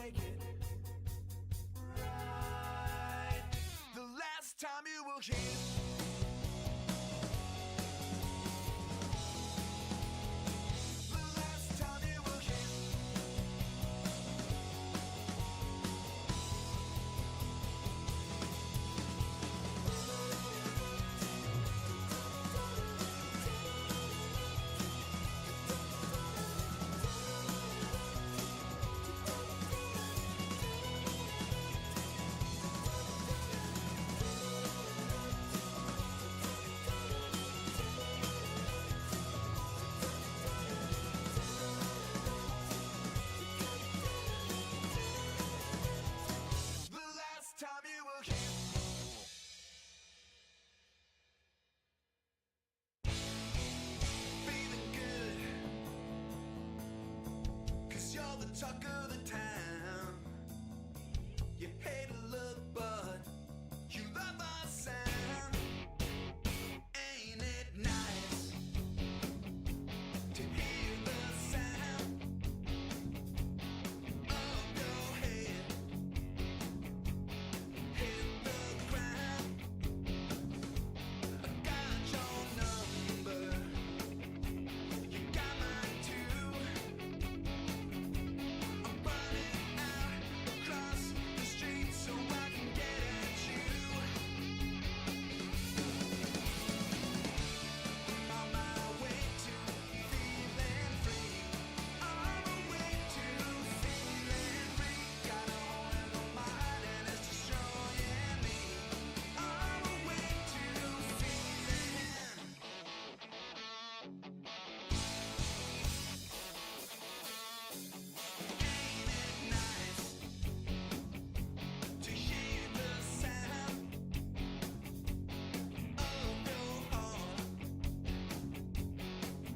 make it right. The last time you will hear. Talk of the town. You hate to look, but you love our sound. Ain't it nice to hear the sound of your head hit the ground? I got your number, you got mine too. Across the street so I can get at you. I'm on my way to feeling free. On my way to feeling free. Got a hole in my mind and it's destroying me. On my way to feeling. To hear the sound of your heart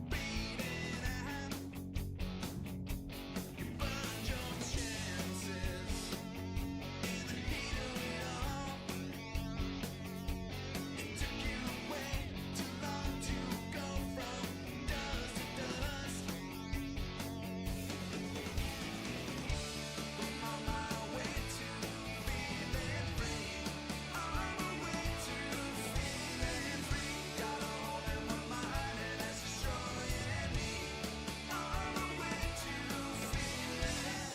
beating out. You burned your chances in the heat of it all. It took you way too long to go from dust to dust. I'm on my way to feeling free. On my way to feeling free. Got a hole in my mind and it's destroying me. On my way to feeling.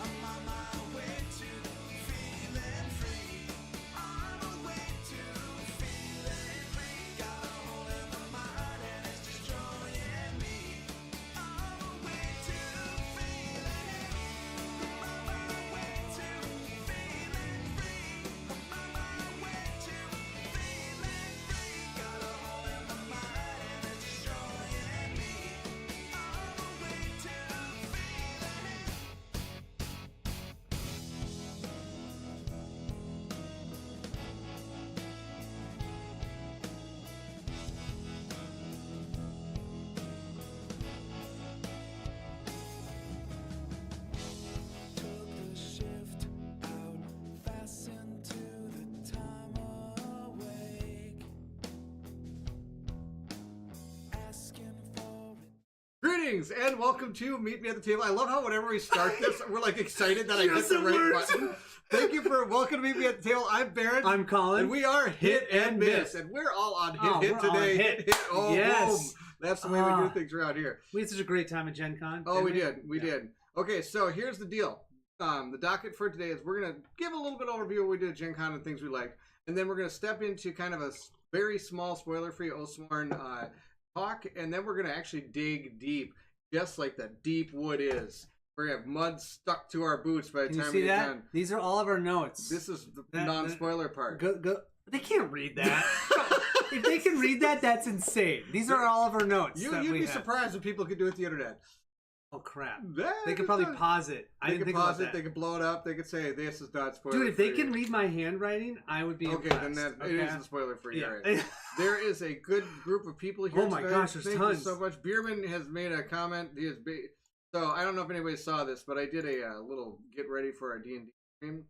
I'm on my way to feeling free. On my way to feeling free. Got a hole in my mind and it's destroying me. On my way to feeling. I'm on my way to feeling free. I'm on my way to feeling free. Got a hole in my mind and it's destroying me. On my way to feeling. Took the shift out, fastened to the time awake, asking for it. Greetings and welcome to Meet Me at the Table. I love how whenever we start this, we're like excited that I hit the right button. Thank you for welcome to Meet Me at the Table. I'm Baron. I'm Colin. And we are Hit and Miss. And we're all on Hit we're today. on Hit. Oh, Yes. boom. That's the way we do things around here. We had such a great time at Gen Con. Oh, we didn't did. We did. Okay, so here's the deal. The docket for today is we're going to give a little bit overview of what we did at Gen Con and things we liked. And then we're going to step into kind of a very small, spoiler-free Oathsworn talk. And then we're going to actually dig deep, just like the deep wood is. We're going to have mud stuck to our boots by the Can you time see we get that? done. These are all of our notes. This is the non-spoiler part. Go. They can't read that. If they can read that, that's insane. These are all of our notes. You'd be surprised what people can do with the internet. Oh crap! Yeah, They could probably pause it. I They didn't could think pause about it. that. They could blow it up. They could say this is not spoiler. Dude, if they can read my handwriting, I would be okay, impressed. then that Okay? it isn't spoiler free. Yeah. Right. There is a good group of people here. Oh my today. gosh, there's Thank tons. you so much. Bierman has made a comment. So I don't know if anybody saw this, but I did a little get ready for our D&D stream.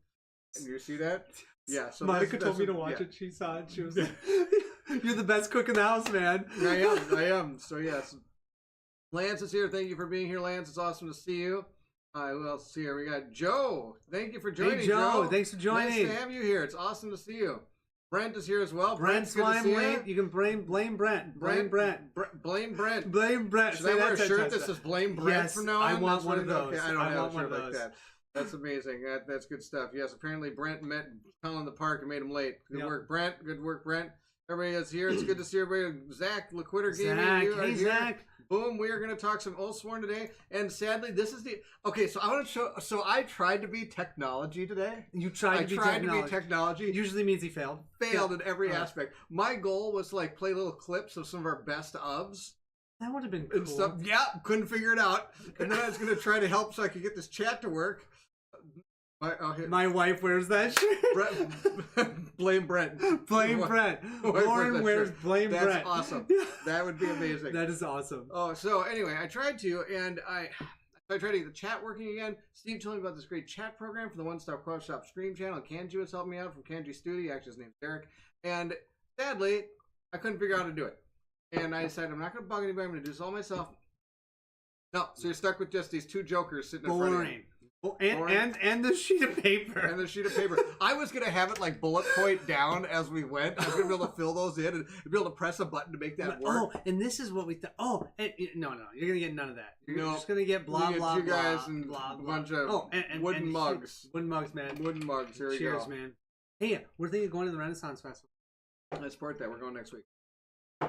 And you see that? Yeah. So Monica that's told me to watch yeah. it. She saw it. She was like, "You're the best cook in the house, man." I am. So yes. Lance is here. Thank you for being here, Lance. It's awesome to see you. Who else is here? We got Joe. Thank you for joining, Hey Joe, thanks for joining. Nice to have you here. It's awesome to see you. Brent is here as well. Brent's good to see blame. You can blame Brent. Blame Brent. Blame Brent. Blame Brent. Should Say I wear a that 10 shirt times. that says blame Brent Yes, from now on? I want That's one what of it- those. Okay, I don't I have want a one shirt of like those. that. That's amazing. That's good stuff. Yes, apparently Brent met Colin in the park and made him late. Good Yep. work, Brent. Good work, Brent. Everybody is here. It's good to see everybody. Zach, Liquitter Gaming. Zach, you are hey here. Zach. Boom, we are going to talk some Oathsworn today. And sadly, this is the... Okay, so I want to show... So I tried to be technology today. You tried to be technology. It Usually means he failed. failed Yeah. in every Alright. aspect. My goal was to like play little clips of some of our best ofs. That would have been cool. And stuff. Yeah, couldn't figure it out. And then I was going to try to help so I could get this chat to work. My wife wears that shirt. Blame Brent. Blame Brent. Lauren wears blame That's Brent. awesome. That would be amazing. That is awesome. Oh, so anyway, I tried to, and I tried to get the chat working again. Steve told me about this great chat program for the One Stop Quail Shop stream channel. Kanju has helped me out from Kanju Studio. Actually, his name's Derek. And sadly, I couldn't figure out how to do it. And I decided I'm not going to bug anybody. I'm going to do this all myself. No, so you're stuck with just these two jokers sitting in front of you. Boring. Oh, and the sheet of paper. And the sheet of paper. I was going to have it like bullet point down as we went. I was going to be able to fill those in and be able to press a button to make that work. Oh, and this is what we thought. Oh, no, you're gonna get none of that. You're No. just gonna get blah You get blah two blah. guys and blah, a blah. bunch of wooden mugs. Wooden mugs, man. Wooden mugs. Here we Cheers, go. man. Hey, we're thinking of going to the Renaissance Festival. I support that. We're going next week.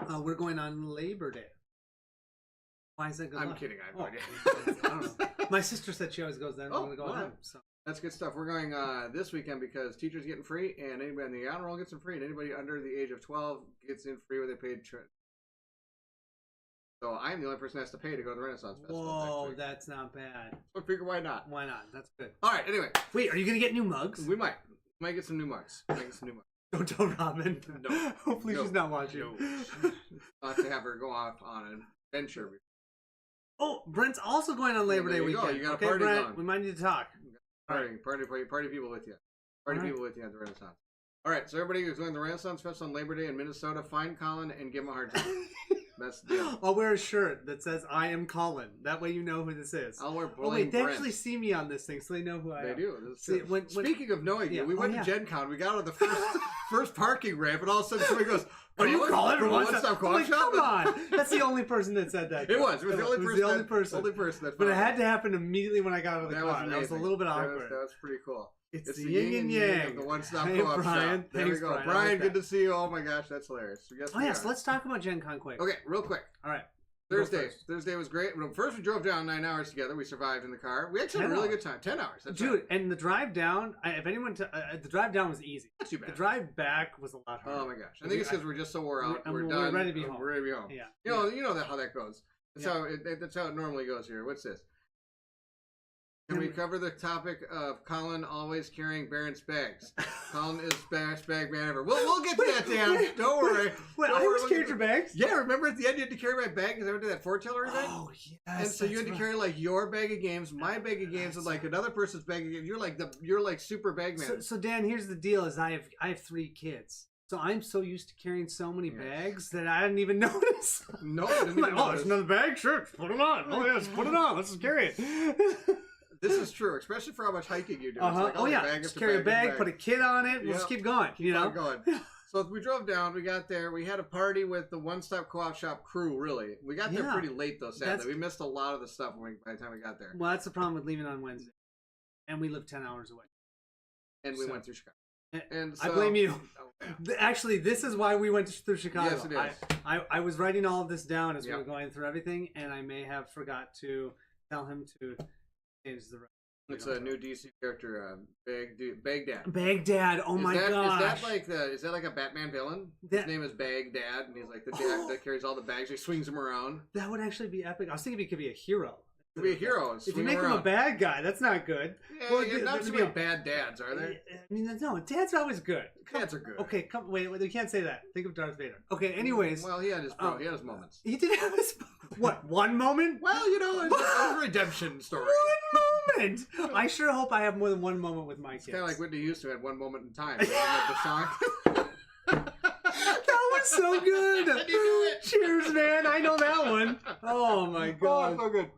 We're going on Labor Day. Why is that good? I'm luck? kidding. I have no Oh, idea. I don't know. My sister said she always goes there. Oh, I'm gonna go all with right. them. So. That's good stuff. We're going this weekend because teachers getting free, and anybody on the honor roll gets in free, and anybody under the age of 12 gets in free with a paid trip. So I'm the only person that has to pay to go to the Renaissance Festival. Whoa, next week. that's not bad. So I figure why not? Why not? That's good. All right. Anyway, Wait, are you gonna get new mugs? we might get some new mugs. Don't tell Robin. No. Hopefully No. she's not watching. No. I'll have to have her go off on an adventure. Oh, Brent's also going on Labor There Day you go. weekend. You got a okay, party Brent, going. we might need to talk. Party people with you. Party All right. people with you at the Renaissance. All right, so everybody who's going to the Renaissance Fest on Labor Day in Minnesota, find Colin and give him a hard time. That's the deal. I'll wear a shirt that says "I am Colin." That way you know who this is. I'll wear blame Oh wait, they Brent. actually see me on this thing, so they know who I They am. do. This is See, true. Speaking of knowing you, yeah. we went Oh, to yeah. Gen Con. We got out of the first parking ramp, and all of a sudden somebody goes, Are you Colin from from One Stop Quail Like, Shop? come on, that's the only person that said that. It was the only person. the only person. Only person that. But it found had to happen immediately when I got out of the That car. was That was a amazing. little bit That awkward. was pretty cool. It's the yin and yang. of the One Stop Hey, Co-op Brian. shop. There Thanks, we go. Brian. I Brian, like good that. to see you. Oh my gosh, that's hilarious. So yes, Oh yeah, so let's talk about Gen Con quick. Okay, real quick. All right. You go Thursday. first. Thursday was great. Well, first, we drove down 9 hours together. We survived in the car. We actually had a 10 really hours. good time. 10 hours. That's Dude, right. and the drive down, if anyone, the drive down was easy. Not too The bad. drive back was a lot harder. Oh my gosh. I think it's because we're just so wore out. and We're we're done. ready to be home. We're ready to be home. Yeah. You know how that goes. That's how it normally goes here. What's this? Can we cover the topic of Colin always carrying Baron's bags? Colin is best bag man ever. We'll get to that, Dan. Don't worry. Wait, Don't I worry, always we'll carried get your to- bags? Yeah, remember at the end you had to carry my bag because I went to that foreteller event? Oh, yes. And so you had to that's carry like your bag of games, my bag of games, and like another person's bag of games. You're like super bag man. So Dan, here's the deal: is I have 3 kids, so I'm so used to carrying so many Yes. bags that I didn't even notice. No, I didn't I'm like, even oh, notice. there's another bag. Sure, put it on. Oh yes, put it on. Let's just carry it. This is true, especially for how much hiking you do. It's Uh-huh. like, Oh yeah, bag just after carry a bag after bag, put a kid on it. We'll Yeah. just keep going. You know. Keep on going. So we drove down. We got there. We had a party with the One Stop Co-op Shop crew. Really, we got there Yeah. pretty late though. Sadly, That's- we missed a lot of the stuff by the time we got there. Well, that's the problem with leaving on Wednesday, and we live 10 hours away. And we So- went through Chicago. And And I so- blame you. Oh, yeah. Actually, this is why we went through Chicago. Yes, it is. I was writing all of this down as we Yep. were going through everything, and I may have forgot to tell him to change the. It's a new DC character, Baghdad. Baghdad. Oh my gosh. Is that like a Batman villain? That- His name is Baghdad, and he's like the dad that carries all the bags. He swings them around. That would actually be epic. I was thinking he could be a hero. To be a hero. If you make him a bad guy, that's not good. Yeah, well, you're not to be bad dads, are there? I mean, no, dads are always good. Dads are good. Okay, wait, you can't say that. Think of Darth Vader. Okay, anyways. Well, he had his moments. He did have his one moment? Well, you know, it's a redemption story. One moment. I sure hope I have more than one moment with my kids. It's kind of like Whitney Houston had one moment in time. The song. That was so good. How do you do it? Cheers, man. I know that one. Oh my god. Oh, so good.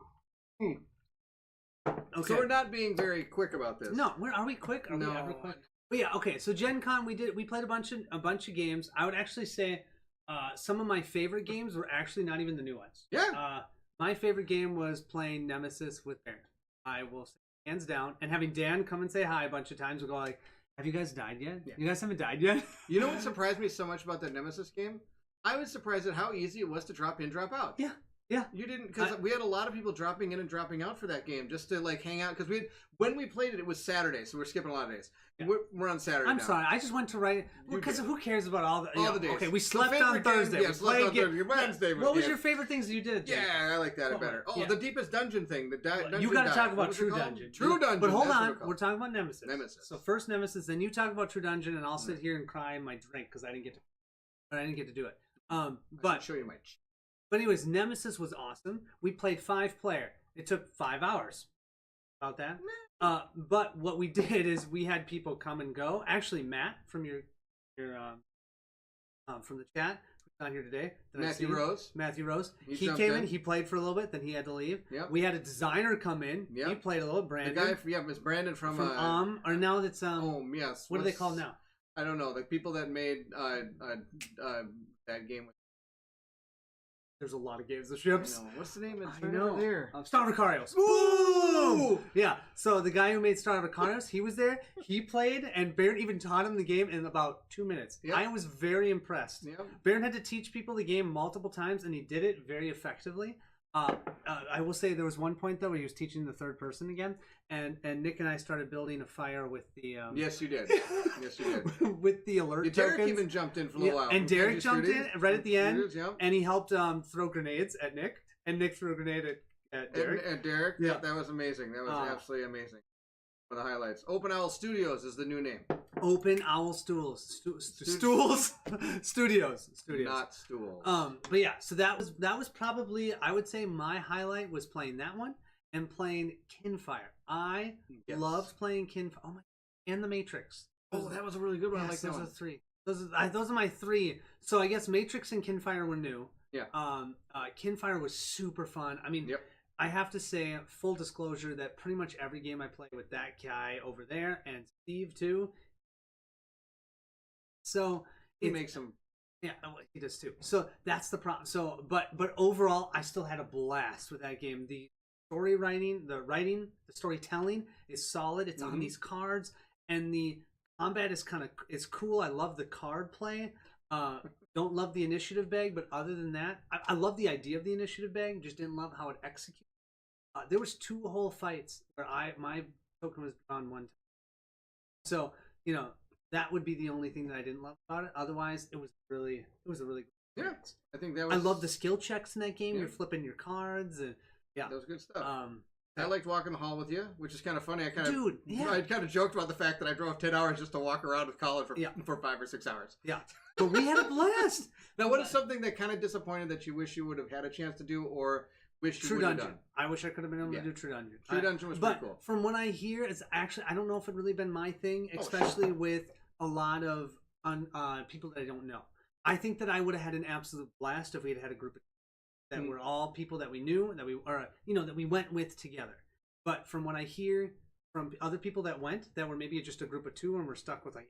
Okay. So we're not being very quick about this. No, are we quick? Are we ever quick? But yeah, okay. So Gen Con, we played a bunch of games. I would actually say some of my favorite games were actually not even the new ones. Yeah. My favorite game was playing Nemesis with Aaron. I will say hands down, and having Dan come and say hi a bunch of times. We'll go like, "Have you guys died yet? Yeah. You guys haven't died yet?" You know what surprised me so much about that Nemesis game? I was surprised at how easy it was to drop in, drop out. Yeah. Yeah, you didn't, because we had a lot of people dropping in and dropping out for that game just to like hang out. Because when we played it, it was Saturday, so we're skipping a lot of days. Yeah. We're on Saturday. I'm sorry, I just went to write because who cares about all the days? Okay, we slept on Thursday. Yeah, slept on Thursday. Wednesday. What was your favorite things that you did? Yeah, I like that better. Oh, the deepest dungeon thing. You got to talk about True Dungeon. True Dungeon. But hold on, we're talking about Nemesis. Nemesis. So first Nemesis, then you talk about True Dungeon, and I'll sit here and cry in my drink because I didn't get to do it. But show you my. But anyways, Nemesis was awesome. We played 5-player. It took 5 hours. About that. But what we did is we had people come and go. Actually, Matt from your from the chat, who's not here today. Matthew Rose. Matthew Rose. He came in. He played for a little bit. Then he had to leave. Yep. We had a designer come in. Yep. He played a little. Brandon. The guy, it's Brandon from or now it's yes. What are they called now? I don't know. The people that made that game. There's a lot of games of ships. I know. What's the name? I know. There. Star Vicarios. Ooh! Yeah. So the guy who made Star Vicarios, he was there. He played, and Baron even taught him the game in about 2 minutes. Yep. I was very impressed. Yep. Baron had to teach people the game multiple times, and he did it very effectively. I will say there was one point though where he was teaching the third person again, and Nick and I started building a fire with the. Yes, you did. Yes, you did. With the alert Derek tokens. even jumped in for a little while. And Derek jumped in right at the end, yep. And he helped throw grenades at Nick, and Nick threw a grenade at Derek. And Derek, yeah, that was amazing. That was absolutely amazing. One of the highlights. Open Owl Studios is the new name. Open Owl Studios. Not stools. But yeah, so that was probably, I would say my highlight was playing that one and playing Kinfire. I loved playing Kinfire. Oh my, and the Matrix. That was a really good one. I like that one. Those are 3. Those are my 3. So I guess Matrix and Kinfire were new. Yeah. Kinfire was super fun. I mean, I have to say, full disclosure, that pretty much every game I play with that guy over there and Steve too. So he makes them. Yeah, he does too. So that's the problem. So, but overall, I still had a blast with that game. The the storytelling is solid. It's on these cards, and the combat is cool. I love the card play. Don't love the initiative bag, but other than that, I love the idea of the initiative bag. Just didn't love how it executed. There was 2 whole fights where my token was on one time. So that would be the only thing that I didn't love about it. Otherwise, it was a really good experience. I think that was. I love the skill checks in that game. You're flipping your cards, and that was good stuff. I liked walking the hall with you, which is kind of funny. I kind of joked about the fact that I drove 10 hours just to walk around with Colin for 5 or 6 hours. Yeah, but we had a blast. Now, what is something that kind of disappointed that you wish you would have had a chance to do, or wish you would have done? I wish I could have been able to do True Dungeon. True Dungeon was pretty cool. From what I hear, it's actually, I don't know if it really been my thing, especially with a lot of people that I don't know. I think that I would have had an absolute blast if we had a group of that were all people that we knew, that we went with together. But from what I hear from other people that went, that were maybe just a group of 2 and were stuck with like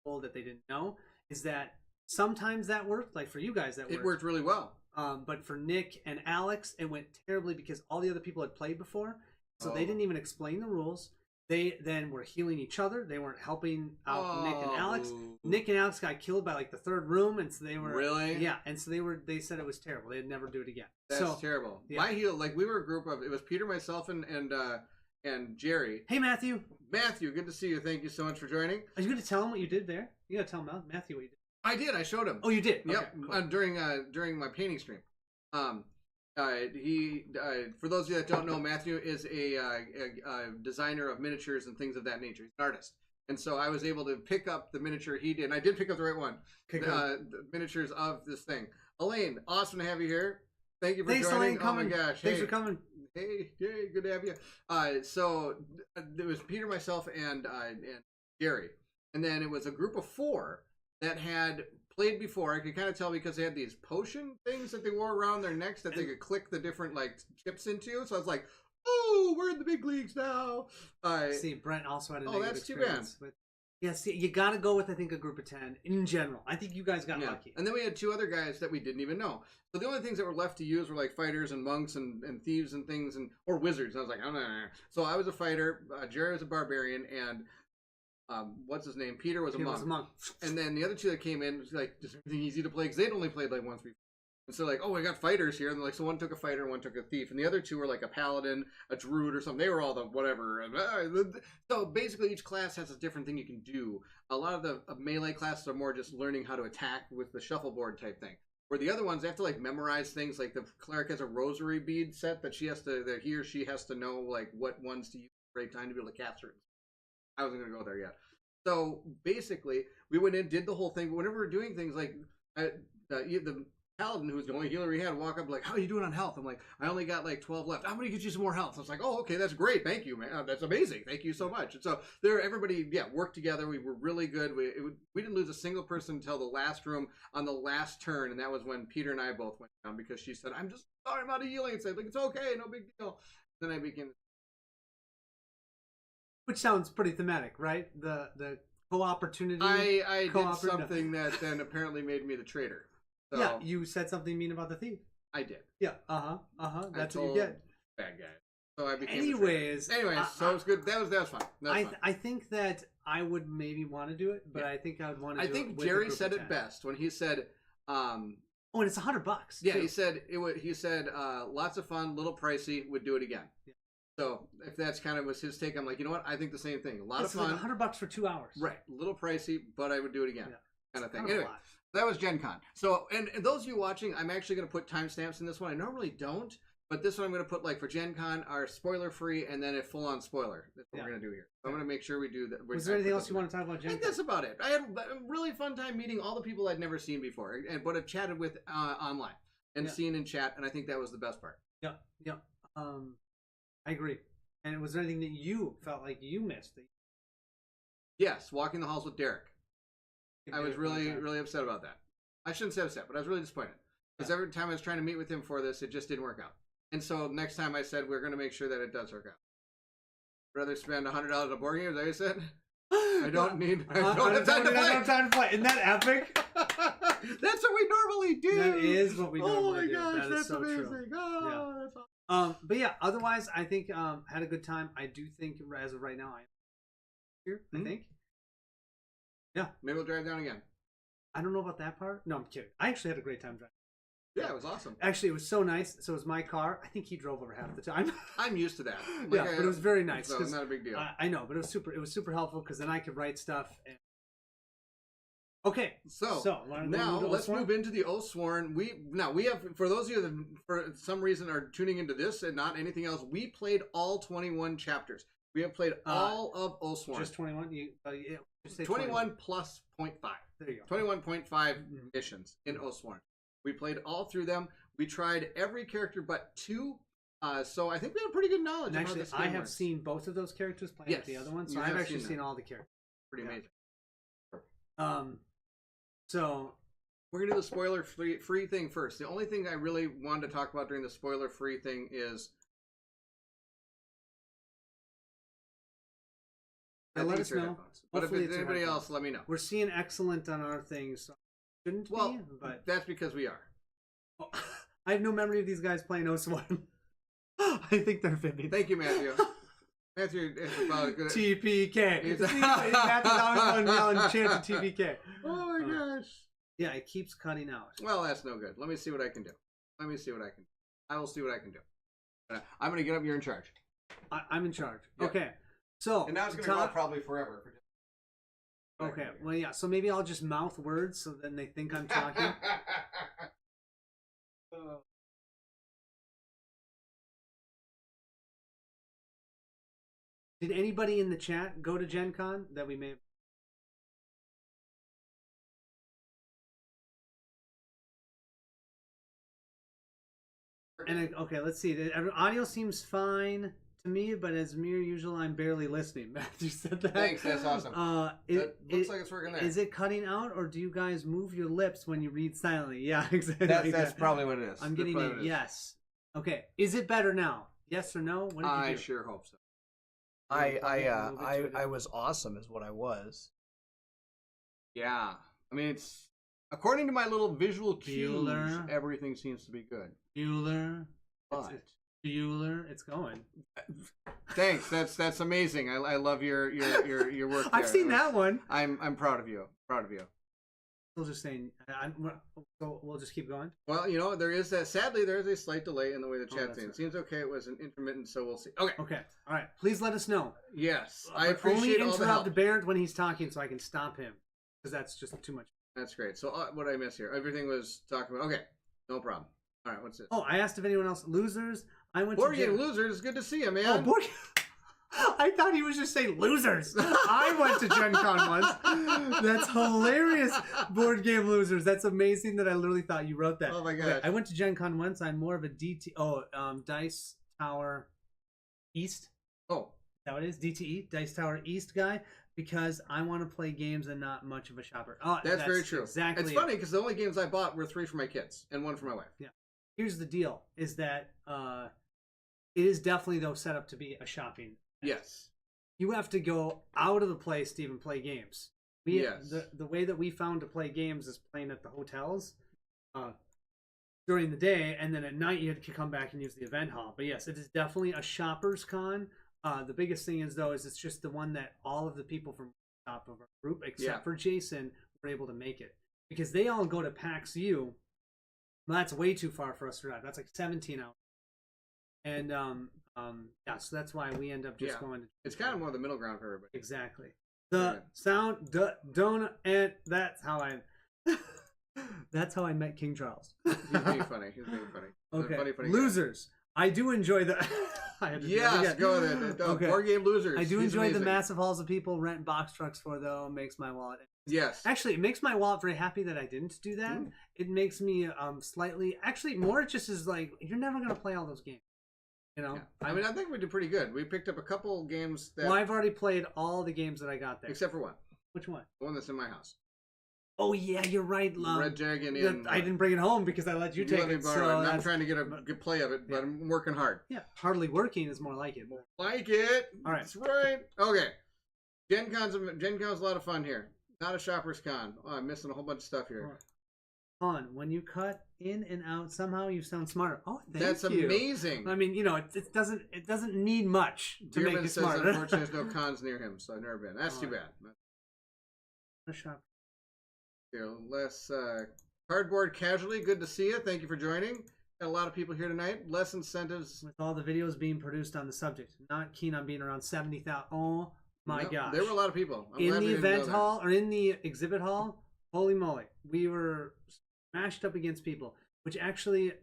people that they didn't know, is that sometimes that worked. Like for you guys, it worked really well. But for Nick and Alex, it went terribly because all the other people had played before, so they didn't even explain the rules. They then were healing each other. They weren't helping out Nick and Alex. Nick and Alex got killed by like the 3rd room, and so they were and so they said it was terrible. They'd never do it again. That's terrible. Yeah. My heal, like we were a group of, it was Peter, myself, and Jerry. Hey Matthew. Matthew, good to see you. Thank you so much for joining. Are you going to tell him what you did there? You got to tell Matthew what you did. I did. I showed him. Oh, you did? Yep. Okay, cool. During my painting stream. For those of you that don't know, Matthew is a designer of miniatures and things of that nature. He's an artist. And so I was able to pick up the miniature he did. And I did pick up the right one. The miniatures of this thing. Elaine, awesome to have you here. Thank you for Thanks, joining. Elaine, coming. Oh my gosh. Thanks for coming. Hey, good to have you. So there was Peter, myself, and Gary. And then it was a group of 4 that had played before. I could kind of tell because they had these potion things that they wore around their necks that they could click the different like chips into. So I was like, oh, we're in the big leagues now. See, Brent also had a Oh, negative that's too bad. experience. But yeah, see, you got to go with, I think, a group of 10 in general. I think you guys got lucky. And then we had 2 other guys that we didn't even know. So the only things that were left to use were like fighters and monks and thieves and things or wizards. And I was like, oh. So I was a fighter. Jerry was a barbarian, and what's his name? Peter was a monk. And then the other 2 that came in was like just everything easy to play because they'd only played like once before. And so like, oh, we got fighters here, and like so one took a fighter and one took a thief, and the other 2 were like a paladin, a druid, or something. They were all the whatever. And, so basically, each class has a different thing you can do. A lot of the melee classes are more just learning how to attack with the shuffleboard type thing. Where the other ones, they have to like memorize things. Like the cleric has a rosary bead set that he or she has to know like what ones to use at the right time to be able to cast certain. I wasn't gonna go there yet. So basically, we went in, did the whole thing. But whenever we're doing things like the paladin, who's the only healer we had, walk up like, how are you doing on health? I'm like, I only got like 12 left. I'm gonna get you some more health. I was like, oh, okay, that's great. Thank you, man. That's amazing. Thank you so much. And so everybody worked together. We were really good. We didn't lose a single person until the last room on the last turn, and that was when Peter and I both went down because she said, I'm just sorry, I'm out of healing. And said, like, it's okay, no big deal. Then I became. Which sounds pretty thematic, right? The co-opportunity. I did something that then apparently made me the traitor. So, yeah, you said something mean about the thief. I did. Yeah, that's what you get. Bad guy. So I became. Anyways, so it was good. That was fun. I think that I would maybe want to do it, but I think I would want to. I think Jerry said it best when he said. Oh, and it's $100. Yeah, too. he said it would. He said lots of fun, little pricey. Would do it again. Yeah. So if that's kind of was his take, I'm like, you know what? I think the same thing. A lot of fun. Like $100 for 2 hours. Right. A little pricey, but I would do it again. Yeah. Kind of thing. Anyway. Lot. That was Gen Con. So, and those of you watching, I'm actually going to put timestamps in this one. I normally don't, but this one I'm going to put like for Gen Con, our spoiler free, and then a full on spoiler. That's what we're going to do here. So I'm going to make sure we do that. Was there anything else you want to talk about Gen Con? I think that's about it. I had a really fun time meeting all the people I'd never seen before, but I've chatted with online and seen in chat, and I think that was the best part. Yeah. I agree. And was there anything that you felt like you missed? Yes, walking the halls with Derek. I was really upset about that. I shouldn't say upset, but I was really disappointed. Because every time I was trying to meet with him for this, it just didn't work out. And so next time I said, we're going to make sure that it does work out. I'd rather spend $100 on a board game, is that what you said? I don't have time to play. Isn't that epic? That's what we normally do. That is what we normally do. Oh my gosh, that that's so amazing. True. Oh, that's awesome. But yeah, otherwise, I think had a good time. I do think, as of right now, I'm here, I think. Yeah. Maybe we'll drive down again. I don't know about that part. No, I'm kidding. I actually had a great time driving. Yeah, it was awesome. Actually, it was so nice. So it was my car. I think he drove over half the time. I'm used to that. Like, but it was very nice. So it's not a big deal. I know, but it was super helpful because then I could write stuff. And... Okay, so now let's move into the Oathsworn. We have, for those of you that for some reason are tuning into this and not anything else, we played all 21 chapters. We have played all of Oathsworn. Just 21? Just say 21 plus 0.5. There you go. 21.5 missions in Oathsworn. We played all through them. We tried every character but 2. So I think we have pretty good knowledge. And actually, of how this game I have works. seen both of those characters playing with the other one. So I've actually seen all the characters. Pretty amazing. So we're gonna do the spoiler free thing first. The only thing I really wanted to talk about during the spoiler free thing is. Let us know. But if it's anybody else, let me know. We're seeing excellent on our things. So shouldn't be, but that's because we are. Oh, I have no memory of these guys playing Oathsworn. I think they're fibbing. Thank you, Matthew. Matthew is about good. TPK. Matthew's always going yelling chant to TPK. Oh my gosh. Yeah, it keeps cutting out. Well, that's no good. Let me see what I can do. I will see what I can do. I'm going to get up. You're in charge. I'm in charge. Yep. Okay. So, and now it's going to go probably forever. Okay. Well, yeah. So maybe I'll just mouth words so then they think I'm talking. Did anybody in the chat go to Gen Con that we may have? And okay, let's see. The audio seems fine to me, but as mere usual, I'm barely listening. Matthew said that. Thanks, that's awesome. It looks like it's working there. Is it cutting out, or do you guys move your lips when you read silently? Yeah, exactly. That's probably what it is. I'm getting a yes. Okay, is it better now? Yes or no? What did you do? I sure hope so. I was awesome, is what I was. Yeah, I mean, it's according to my little visual cues, Bueller. everything seems to be good. Bueller. But Bueller, it's going. thanks, that's amazing. I love your work. I've there. seen that one. I'm proud of you. Proud of you. We'll just saying. So we'll just keep going. Well, you know, there is that. Sadly, there is a slight delay in the way the chat's that's in. right. It seems okay. It was an intermittent, so we'll see. Okay. Okay. All right. Please let us know. Yes, I But appreciate only all the help. interrupt Barrett when he's talking, so I can stop him, because that's just too much. That's great. So what did I miss here? Everything was talking about. Okay, no problem. All right, what's this? Oh, I asked if anyone else losers. I went Board to Game Losers. It's good to see you, man. Oh, board. I thought he was just saying losers. I went to Gen Con once. That's hilarious. Board Game Losers. That's amazing that I literally thought you wrote that. Oh my gosh. Okay, I went to Gen Con once. I'm more of a Dice Tower East. Oh, Is that what it is? DTE, Dice Tower East guy, because I want to play games and not much of a shopper. Oh, that's very true. Exactly. It's funny because the only games I bought were 3 for my kids and 1 for my wife. Yeah. Here's the deal: is that it is definitely though set up to be a shopping. Yes. You have to go out of the place to even play games. Yes. The way that we found to play games is playing at the hotels during the day, and then at night you had to come back and use the event hall. But yes, it is definitely a shopper's con. The biggest thing is though is it's just the one that all of the people from the top of our group, except for Jason, were able to make it because they all go to PAX U. Well, that's way too far for us to drive. That's like 17 hours. And yeah, so that's why we end up just going to. It's kind of more the middle ground for everybody. Exactly. The sound, donut, and that's how I met King Charles. He's being funny. He's being funny. Okay. Funny Losers. Guy. I do enjoy the. Yes, go there. Okay. Board Game Losers. I do He's enjoy the amazing. massive halls of people rent box trucks for though. Makes my wallet. Yes. Actually, it makes my wallet very happy that I didn't do that. It makes me slightly. Actually, more it just is like you're never gonna play all those games. You know, Yeah. I mean, I think we did pretty good. We picked up a couple games that. Well, I've already played all the games that I got there, except for one. Which one? The one that's in my house. Oh yeah, you're right. Red Dragon in. I didn't bring it home because I let you take let me it. borrow it. So I'm trying to get a good play of it, but I'm working hard. yeah, hardly working is more like it. Like it. All right. That's right. Okay. Gen Con's a lot of fun here. Not a shopper's con. Oh, I'm missing a whole bunch of stuff here. Fun. When you cut in and out, somehow you sound smarter. Oh, thank That's you. amazing. I mean, you know, it doesn't need much to make Dearman you says, smarter. unfortunately, there's no cons near him, so I've never been. That's too bad. A shop. Here, less cardboard casually. Good to see you. Thank you for joining. Got a lot of people here tonight. Less incentives. With all the videos being produced on the subject, not keen on being around 70,000. Oh my gosh! There were a lot of people. I'm in glad the we didn't go event there. hall or in the exhibit hall. Holy moly, we were smashed up against people, which actually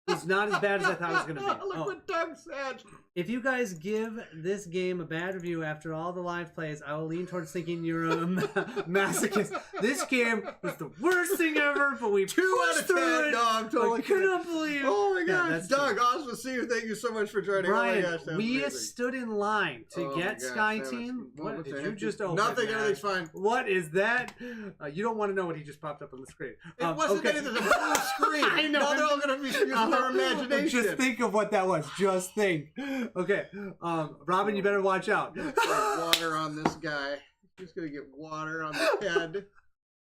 was not as bad as I thought it was going to be. Look what Doug said. If you guys give this game a bad review after all the live plays, I will lean towards thinking you're a masochist. This game was the worst thing ever, but we 2 out pushed of through 10. it. No, I'm totally I couldn't believe. Oh my gosh, that's Doug, true. awesome to see you. Thank you so much for joining. Brian, oh my gosh, that was we amazing. stood in line to Oh get my gosh, Sky that was- Team. what What was did that? you just open? Nothing, man? everything's fine. What is that? You don't want to know what he just popped up on the screen. It wasn't anything. There's a blue screen. I know. Now they're all going to be using their imagination. Just think of what that was. Just think. Okay, Robin, you better watch out. Water on this guy. He's going to get water on the head.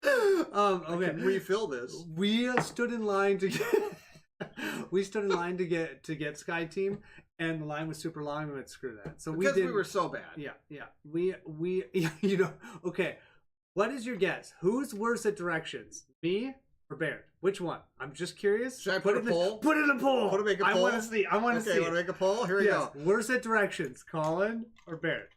Okay, Refill this. we stood in line to get Sky Team, and the line was super long. We went screw that. So Because we did. we were so bad. Yeah. We you know. Okay, what is your guess? Who's worse at directions, me or Baird? Which one? I'm just curious. Should I put a poll? Put it in a poll. Want to make a I poll? want to see. I want to Okay, see. want to make a poll? Here we Yes. go. Worse at directions, Colin or Baird?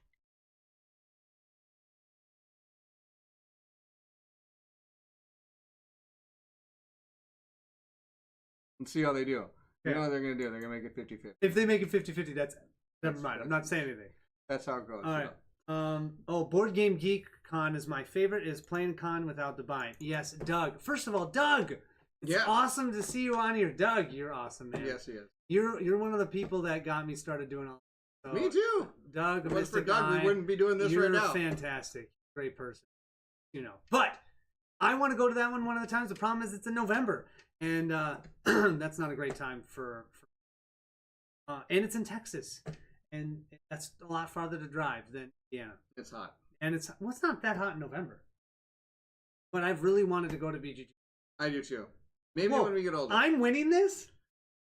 And see how they do. You Okay. know what they're going to do. They're going to make it 50-50. If they make it 50-50, that's never mind. I'm not saying anything. That's how it goes. All right. Board Game Geek Con is my favorite. Is playing con without the bind. Yes, Doug. First of all, Doug, it's awesome to see you on here. Doug, you're awesome, man. Yes, he is. You're one of the people that got me started doing all this. So, Me too. Doug, If it was for Mystic Doug, Eye, we wouldn't be doing this right now. You're fantastic. Great person. You know. But I want to go to that one of the times. The problem is it's in November. And that's not a great time for and it's in Texas. And that's a lot farther to drive than Indiana. It's hot. And it's not that hot in November. But I've really wanted to go to BGG. I do too. Maybe Whoa, when we get older. I'm winning this?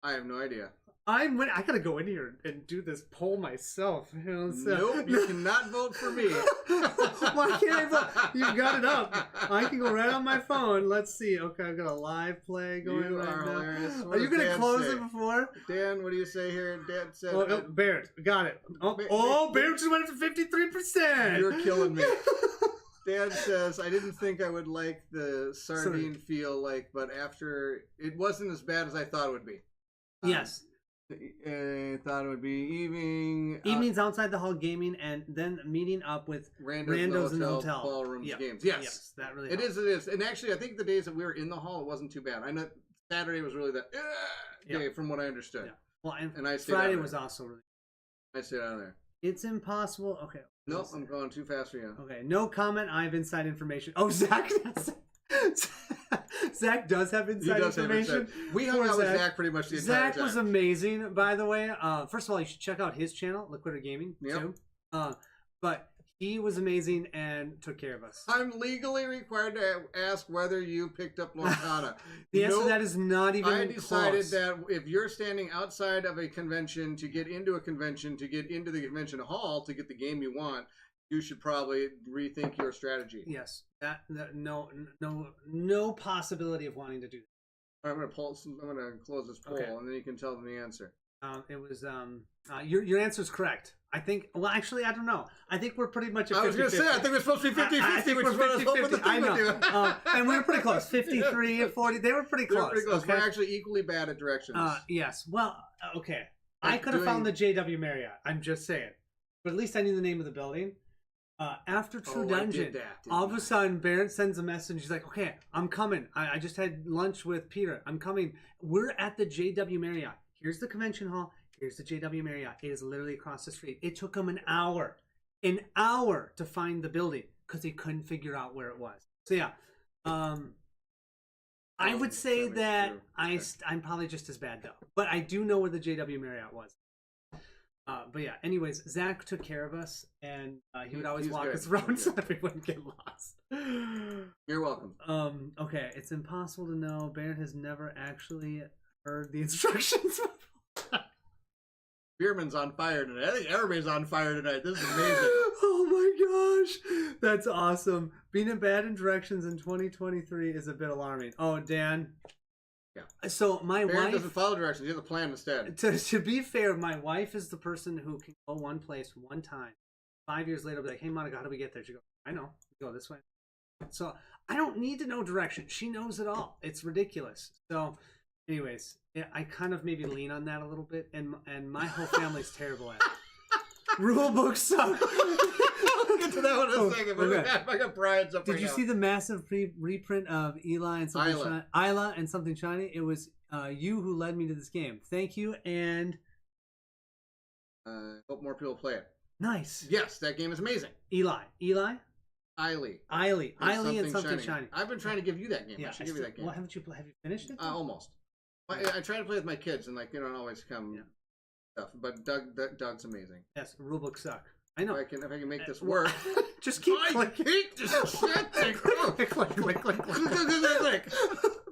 I have no idea. I gotta go in here and do this poll myself. You know, so. Nope, you cannot vote for me. Why can't I vote? You got it up. I can go right on my phone. Let's see. Okay, I've got a live play going You right are now. hilarious. What Are you does gonna Dan close say? it before? Dan, what do you say here? Dan said, Barrett, got it. Barrett just went up to 53%. You're killing me. Dan says, I didn't think I would like the sardine feel like, but after, it wasn't as bad as I thought it would be. Yes. I thought it would be evenings outside the hall gaming, and then meeting up with randos in the hotel ballrooms games. Yes, that really it is. And actually, I think the days that we were in the hall, it wasn't too bad. I know Saturday was really the day, from what I understood. Yeah. Well, and I stayed Friday out was there. also really. I stayed out of there. It's impossible. Okay. Nope, I'm going too fast for you. Okay, no comment. I have inside information. Oh, Zach. Zach does have inside information. We hung out with Zach pretty much the entire time. Zach was amazing, by the way. First of all, you should check out his channel, Liquider Gaming, too. But he was amazing and took care of us. I'm legally required to ask whether you picked up Lontana. The answer to that is not even I decided close. that if you're standing outside of a convention to get into a convention, to get into the convention hall, to get the game you want, you should probably rethink your strategy. Yes, no possibility of wanting to do that. I'm gonna close this poll, and then you can tell them the answer. It was your answer is correct. I think. Well, actually, I don't know. I think we're pretty much. I was gonna say I think we're supposed to be 50-50, which is what I was hoping the thing would do. And we were pretty close. 53-40. They were pretty close. They were pretty close. Okay? We're actually equally bad at directions. Yes. Well, okay. I could have found the JW Marriott. I'm just saying, but at least I knew the name of the building. After True Dungeon, all of a sudden Barrett sends a message. He's like, "Okay, I'm coming. I just had lunch with Peter. I'm coming. We're at the JW Marriott. Here's the convention hall. Here's the JW Marriott. It is literally across the street." It took him an hour to find the building because he couldn't figure out where it was. So yeah, I would say that I'm probably just as bad though, but I do know where the JW Marriott was. But yeah, anyways, Zach took care of us, and he would always walk us around so that we wouldn't get lost. You're welcome. Okay, it's impossible to know. Barrett has never actually heard the instructions. Bierman's on fire tonight. I think everybody's on fire tonight. This is amazing. Oh my gosh, that's awesome. Being bad in directions in 2023 is a bit alarming. Oh, Dan. Yeah. So my Barrett wife doesn't follow directions. You have a plan instead. To be fair, my wife is the person who can go one place one time. 5 years later, I'll be like, "Hey, Monica, how do we get there?" She goes, "I know. Go this way." So I don't need to know direction. She knows it all. It's ridiculous. So, anyways, yeah, I kind of maybe lean on that a little bit, and my whole family's terrible at it. Rule books suck. We'll get to that one in a second. But okay. I got Brian's up. Did you see the massive reprint of Eli and something Isla. Isla and something shiny? It was you who led me to this game. Thank you, and hope more people play it. Nice. Yes, that game is amazing. Eli, Eiley and something shiny. I've been trying to give you that game. Yeah, I should give you that game. Well, have you finished it? Almost. I try to play with my kids, and like they don't always come. Yeah. Stuff, but Doug's amazing. Yes, rulebooks suck. I know. If I can make this work. Just keep clicking. Hate this shit. Click.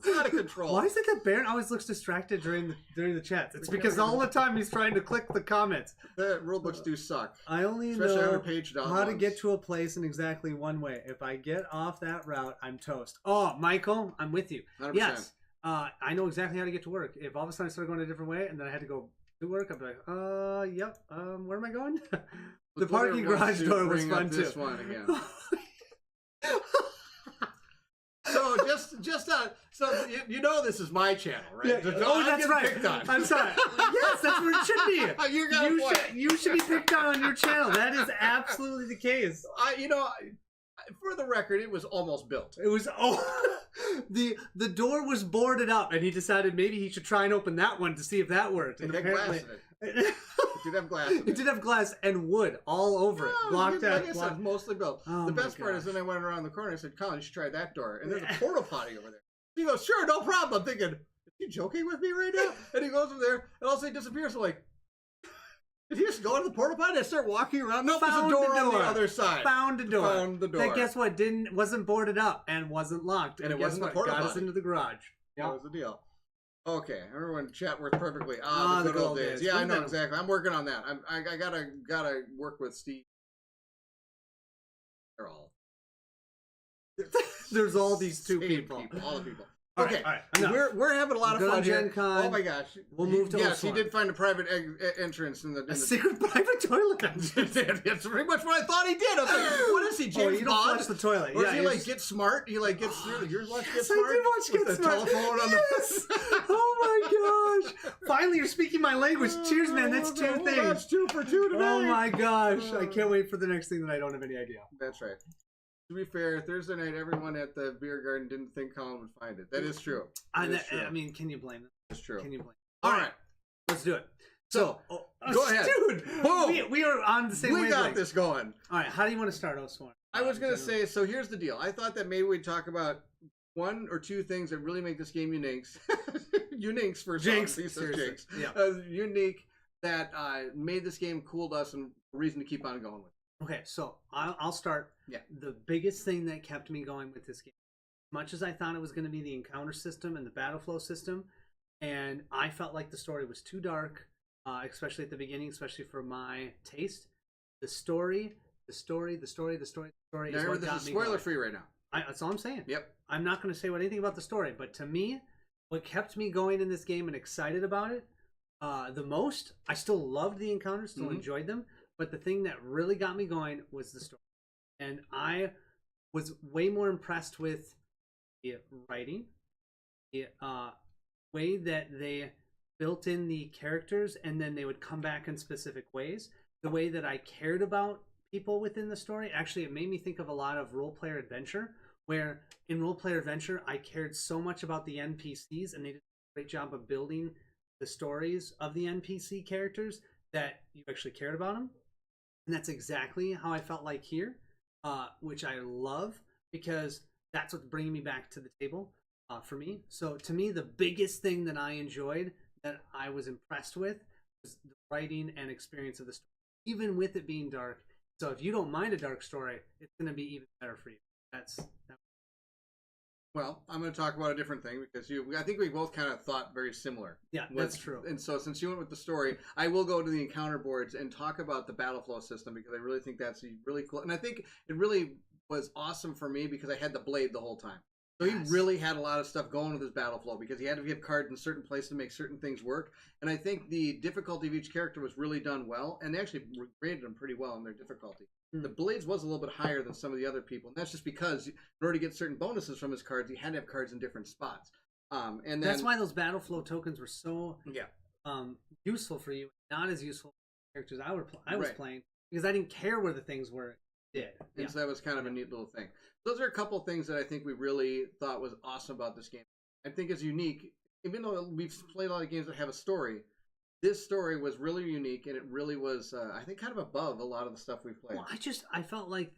It's out of control. Why is it that Baron always looks distracted during the chats? It's because all the time he's trying to click the comments. The rulebooks do suck. I only Especially know on page how to get to a place in exactly one way. If I get off that route, I'm toast. Oh, Michael, I'm with you. 100%. Yes, I know exactly how to get to work. If all of a sudden I started going a different way and then I had to go to work, I'd be like, yep, where am I going? The parking garage door was fun too. This one again. So so you know this is my channel, right? Yeah. So I'm That's getting right. picked on. I'm sorry. Yes, that's where it should be. You should be picked on your channel. That is absolutely the case. For the record, it was almost built. It was the door was boarded up, and he decided maybe he should try and open that one to see if that worked. And It had glass in it. It did have glass in it. It did have glass and wood all over it. Blocked out. Like I said, mostly built. Oh the my best part is gosh. when I went around the corner, I said, Colin, you should try that door. And there's a porta potty over there. He goes, sure, no problem. I'm thinking, is he joking with me right now? And he goes over there, and all of a sudden he disappears. I'm like, did he just go into the porta potty and start walking around? Nope, there's a door on the other side. Found a door. Found the door. That guess what? Wasn't boarded up and wasn't locked. And it guess wasn't what? the porta Got us potty. into the garage. That was the deal. Okay, everyone chat worked perfectly. The good old days. Yeah, I know We've exactly. I'm working on that. I gotta work with Steve. They're all There's all these two same people. all the people. All Okay, right, enough. we're having a lot of Good fun on Gen here. Con. Oh my gosh, We'll move to yes, he Oathsworn. did find a private entrance in the. A secret private toilet. That's pretty much what I thought he did. I was like, what is he, James you don't Bond? flush the toilet. Or Yeah, is he you like just- Get Smart? He like gets through. Yours watch Get Yes, Smart. I did watch with Get the Smart. telephone on Yes. Oh my gosh! Finally, you're speaking my language. Cheers, man. That's two Well, things. That's 2 for 2 today. Oh my gosh! I can't wait for the next thing that I don't have any idea. That's right. To be fair, Thursday night, everyone at the beer garden didn't think Colin would find it. That is true. That is true. I mean, can you blame them? That's true. Can you blame? All right. Let's do it. So, go ahead. Dude. Boom. We are on the same We got wavelength. this going. All right. How do you want to start, Oathsworn? I was going to say, so here's the deal. I thought that maybe we'd talk about one or two things that really make this game unique. Unique for Jinx. Jinx. Seriously. Jinx. Yeah. Unique that made this game cool to us and a reason to keep on going with it. Okay, so I'll start. Yeah. The biggest thing that kept me going with this game, as much as I thought it was going to be the encounter system and the battle flow system, and I felt like the story was too dark, especially at the beginning, especially for my taste. The story is Now, what remember, this got is me spoiler going. free right now. That's all I'm saying. Yep. I'm not going to say anything about the story, but to me, what kept me going in this game and excited about it the most, I still loved the encounters, still enjoyed them, but the thing that really got me going was the story. And I was way more impressed with the writing, the way that they built in the characters and then they would come back in specific ways, the way that I cared about people within the story. Actually, it made me think of a lot of role player adventure, where in role player adventure I cared so much about the NPCs and they did a great job of building the stories of the NPC characters that you actually cared about them. And that's exactly how I felt like here, which I love because that's what's bringing me back to the table for me. So to me, the biggest thing that I enjoyed, that I was impressed with, was the writing and experience of the story, even with it being dark. So if you don't mind a dark story, it's going to be even better for you. Well, I'm going to talk about a different thing because I think we both kind of thought very similar. Yeah, that's true. And so since you went with the story, I will go to the encounter boards and talk about the battle flow system because I really think that's really cool. And I think it really was awesome for me because I had the blade the whole time. So he really had a lot of stuff going with his battle flow because he had to get cards in certain places to make certain things work. And I think the difficulty of each character was really done well, and they actually rated them pretty well in their difficulty. The blades was a little bit higher than some of the other people, and that's just because in order to get certain bonuses from his cards, he had to have cards in different spots. And then, that's why those battle flow tokens were so useful for you, not as useful for characters I was playing because I didn't care where the things were. And so that was kind of a neat little thing. Those are a couple of things that I think we really thought was awesome about this game. I think it's unique, even though we've played a lot of games that have a story. This story was really unique, and it really was, I think, kind of above a lot of the stuff we've played. Well, I felt like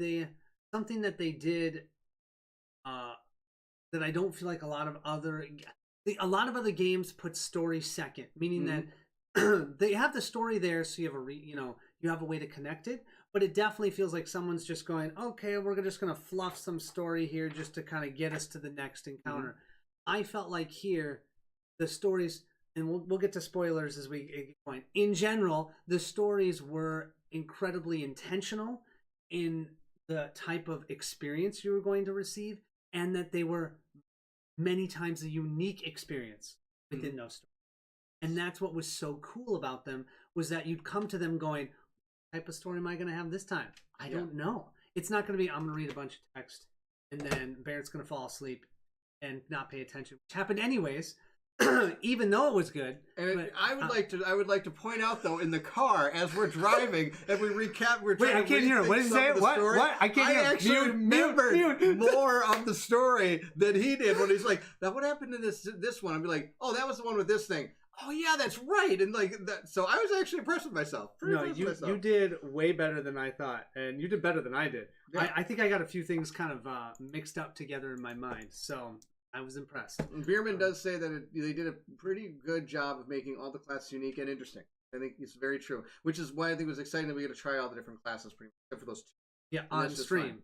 something that they did that I don't feel like a lot of other games put story second, meaning that they have the story there, so you have you have a way to connect it. But it definitely feels like someone's just going, okay, we're just going to fluff some story here just to kind of get us to the next encounter. I felt like here, the stories, and we'll get to spoilers as we get going. In general, the stories were incredibly intentional in the type of experience you were going to receive, and that they were many times a unique experience within those stories. And that's what was so cool about them, was that you'd come to them going, type of story am I going to have this time? I don't know. It's not going to be, I'm going to read a bunch of text and then Barrett's going to fall asleep and not pay attention, which happened anyways, even though it was good. And but, I would like to point out though, in the car as we're driving and we recap. We're trying I can't hear him. What did he say? What? I can't hear him. I actually remembered more of the story than he did when he's like, "Now what happened to this one?" I'd be like, "Oh, that was the one with this thing." Oh yeah, that's right. And like that, so I was actually impressed with myself. You did way better than I thought, and you did better than I did. Yeah. I think I got a few things kind of mixed up together in my mind, so I was impressed. And Bierman does say that they did a pretty good job of making all the classes unique and interesting. I think it's very true, which is why I think it was exciting that we get to try all the different classes, pretty much, except for those two. Yeah, on stream.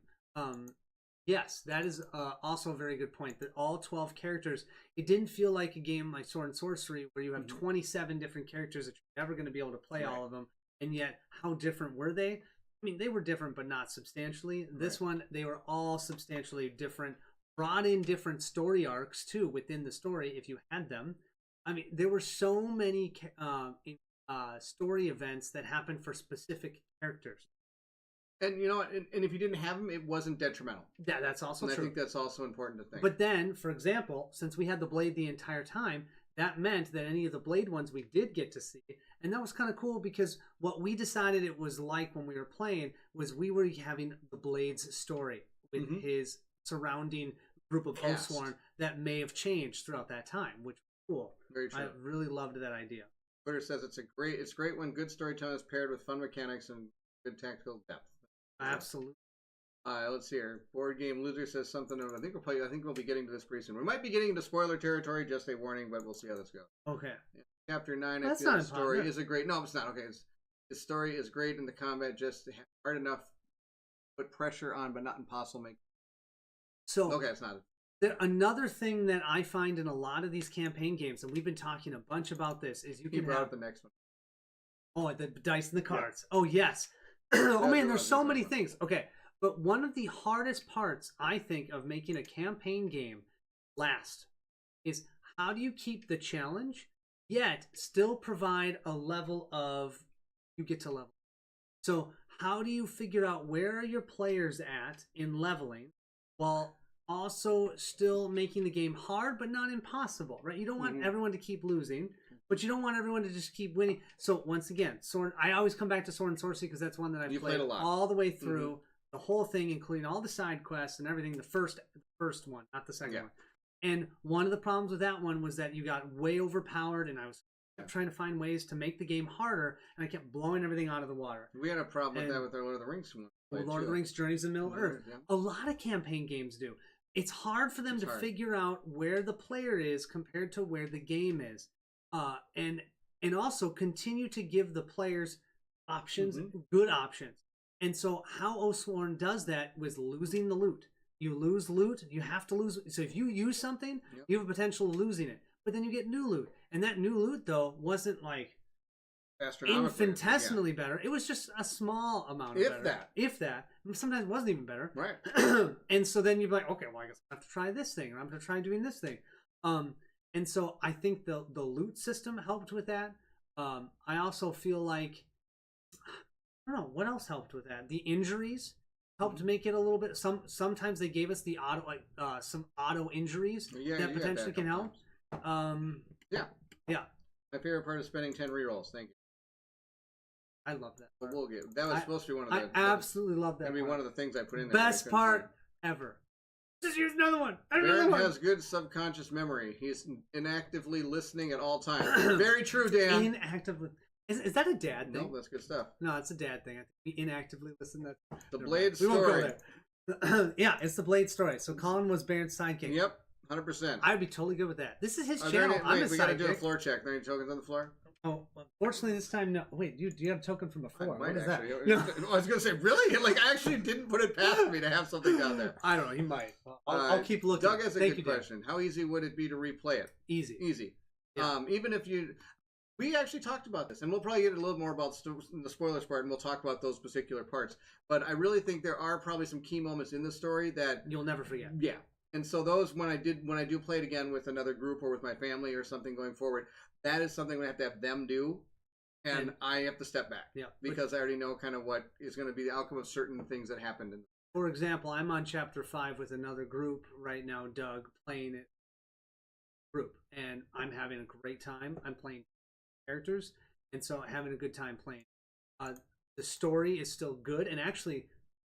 Yes, that is also a very good point. That all 12 characters, it didn't feel like a game like Sword and Sorcery where you have 27 different characters that you're never going to be able to play all of them. And yet, how different were they? I mean, they were different, but not substantially. This one, they were all substantially different. Brought in different story arcs too within the story if you had them. I mean, there were so many story events that happened for specific characters. And you know what? And if you didn't have them, it wasn't detrimental. Yeah, that's also and true. I think that's also important to think. But then, for example, since we had the blade the entire time, that meant that any of the blade ones we did get to see. And that was kind of cool because what we decided it was like when we were playing was we were having the blade's story with his surrounding group of Oathsworn that may have changed throughout that time, which was cool. Very true. I really loved that idea. Twitter says it's great when good storytelling is paired with fun mechanics and good tactical depth. Absolutely. Let's see here. Board Game Loser says something. I think we'll be getting to this pretty soon. We might be getting into spoiler territory. Just a warning, but we'll see how this goes. Okay. Yeah. Chapter 9. That's I feel not the story important. is a great. No, it's not. Okay, the story is great, and the combat just hard enough. Put pressure on, but not impossible. So okay, it's not. Another thing that I find in a lot of these campaign games, and we've been talking a bunch about this, is you can brought have up the next one. Oh, the dice and the cards. Yeah. Oh, yes. Oh, man, there's so many things. Okay, but one of the hardest parts, I think, of making a campaign game last is how do you keep the challenge, yet still provide a level of you get to level. So how do you figure out where are your players at in leveling while also still making the game hard but not impossible, right? You don't want everyone to keep losing, but you don't want everyone to just keep winning. So once again, I always come back to Sword and Sorcery because that's one that I've played all the way through, the whole thing, including all the side quests and everything. The first one, not the second one. And one of the problems with that one was that you got way overpowered, and I was trying to find ways to make the game harder, and I kept blowing everything out of the water. We had a problem with that with our Lord of the Rings one. Lord of the Rings Journeys in Middle Earth. Yeah. A lot of campaign games do. It's hard for them to figure out where the player is compared to where the game is. And also continue to give the players options, good options. And so how Oathsworn does that was losing the loot. You lose loot, you have to lose. So if you use something, you have a potential of losing it. But then you get new loot. And that new loot, though, wasn't like infinitesimally better. It was just a small amount of better. If that. Sometimes it wasn't even better. Right. And so then you'd be like, okay, well, I guess I have to try this thing, or I'm going to try doing this thing. And so I think the loot system helped with that. I also feel like, I don't know, what else helped with that? The injuries helped make it a little bit. Sometimes they gave us the some auto injuries that potentially can help. Yeah. My favorite part is spending 10 rerolls. Thank you. I love that. But that was supposed to be one of the. I absolutely love that. I mean, one of the things I put in there. Best part ever. Just use another one. Dan has good subconscious memory. He's inactively listening at all times. Very true, Dan. Inactively. Is that a dad thing? No, that's good stuff. No, it's a dad thing. I think we inactively listen. The Blade story. We won't go there. Yeah, it's the Blade story. So Colin was Baron's sidekick. Yep, 100%. I'd be totally good with that. This is his channel. I'm his we sidekick. got to do a floor check. Are there any tokens on the floor? Oh, unfortunately this time no. Wait, do you have a token from before? What is actually. that? No. I was going to say, really? Like, I actually didn't put it past me to have something down there. I don't know. He might. I'll keep looking. Doug has a good question. How easy would it be to replay it? Easy. Yeah. Even if you... We actually talked about this, and we'll probably get a little more about the spoilers part, and we'll talk about those particular parts. But I really think there are probably some key moments in the story that... You'll never forget. Yeah. And so those, when I do play it again with another group or with my family or something going forward, that is something we have to have them do. And I have to step back. Yeah. Because I already know kind of what is going to be the outcome of certain things that happened. For example, I'm on chapter 5 with another group right now, Doug, playing it group, and I'm having a great time. I'm playing characters, and so having a good time playing. The story is still good, and actually,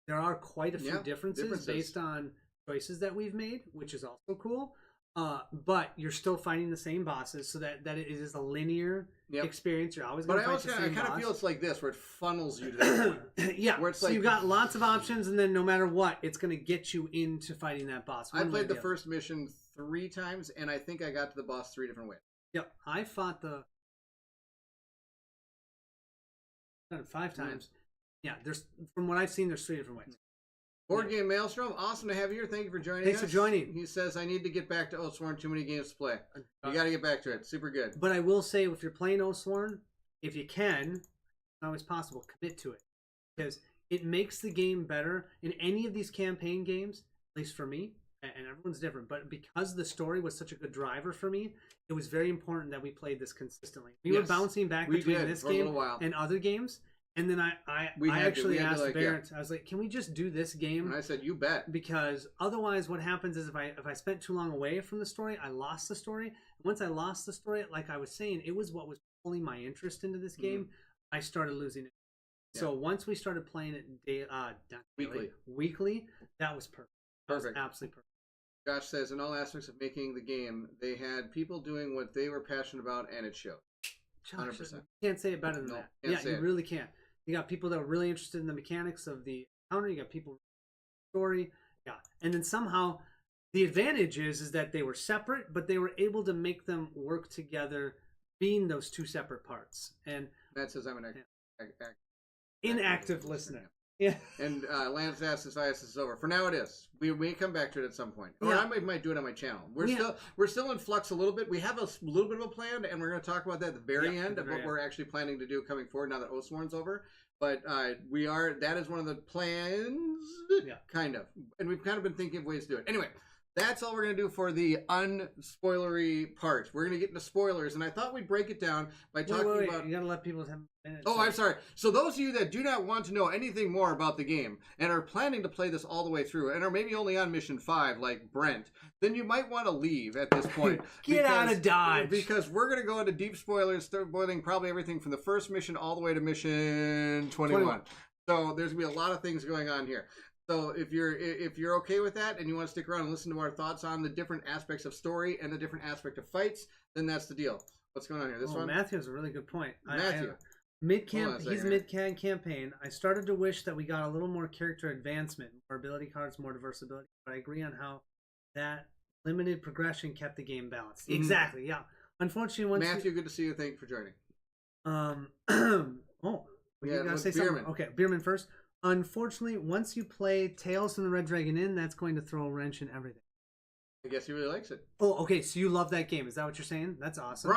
there are quite a few differences based on choices that we've made, which is also cool. But you're still fighting the same bosses, so that it is a linear experience. You're always going to fight the same boss. I kind of feel it's like this, where it funnels you to that point. Yeah, where it's so like, you've got lots of options, and then no matter what, it's going to get you into fighting that boss. I played the first mission 3 times, and I think I got to the boss 3 different ways. Yep, I fought the 5 times. Yeah, there's from what I've seen, there's 3 different ways. Board Game Maelstrom, awesome to have you here. Thank you for joining us. Thanks for joining. He says, I need to get back to Oathsworn. Too many games to play. You got to get back to it. Super good. But I will say, if you're playing Oathsworn, if you can, it's not always possible, commit to it. Because it makes the game better. In any of these campaign games, at least for me, and everyone's different, but because the story was such a good driver for me, it was very important that we played this consistently. We were bouncing back between this game and other games. And then I actually asked Barrett, I was like, can we just do this game? And I said, you bet. Because otherwise what happens is if I spent too long away from the story, I lost the story. Once I lost the story, like I was saying, it was what was pulling my interest into this game. I started losing it. Yeah. So once we started playing it weekly, that was perfect. That was absolutely perfect. Josh says, in all aspects of making the game, they had people doing what they were passionate about, and it showed. 100%. You can't say it better than that. Yeah, you really can't. You got people that are really interested in the mechanics of the encounter. You got people story. Yeah. And then somehow the advantage is that they were separate, but they were able to make them work together, being those 2 separate parts. And that says I'm an inactive listener. Yeah. And Lance asks if IS is over. For now, it is. We may come back to it at some point, or I might do it on my channel. We're still in flux a little bit. We have a little bit of a plan, and we're going to talk about that at the very end of what we're actually planning to do coming forward now that Oathsworn's over. But that is one of the plans, kind of, and we've kind of been thinking of ways to do it. Anyway. That's all we're going to do for the unspoilery part. We're going to get into spoilers, and I thought we'd break it down by talking about... You got to let people have minutes. Oh, I'm sorry. So those of you that do not want to know anything more about the game and are planning to play this all the way through and are maybe only on mission 5 like Brent, then you might want to leave at this point. Get out of Dodge! Because we're going to go into deep spoilers, spoiling probably everything from the first mission all the way to mission 21. So there's going to be a lot of things going on here. So if you're okay with that and you want to stick around and listen to our thoughts on the different aspects of story and the different aspect of fights, then that's the deal. What's going on here? This one? Matthew has a really good point. Matthew. He's mid-can campaign. I started to wish that we got a little more character advancement, more ability cards, more diverse ability. But I agree on how that limited progression kept the game balanced. Exactly, yeah. Unfortunately, Matthew, good to see you. Thank you for joining. You gotta say something. Okay, Beerman first. Unfortunately, once you play Tales from the Red Dragon Inn, that's going to throw a wrench in everything. I guess he really likes it. Oh, okay. So you love that game. Is that what you're saying? That's awesome.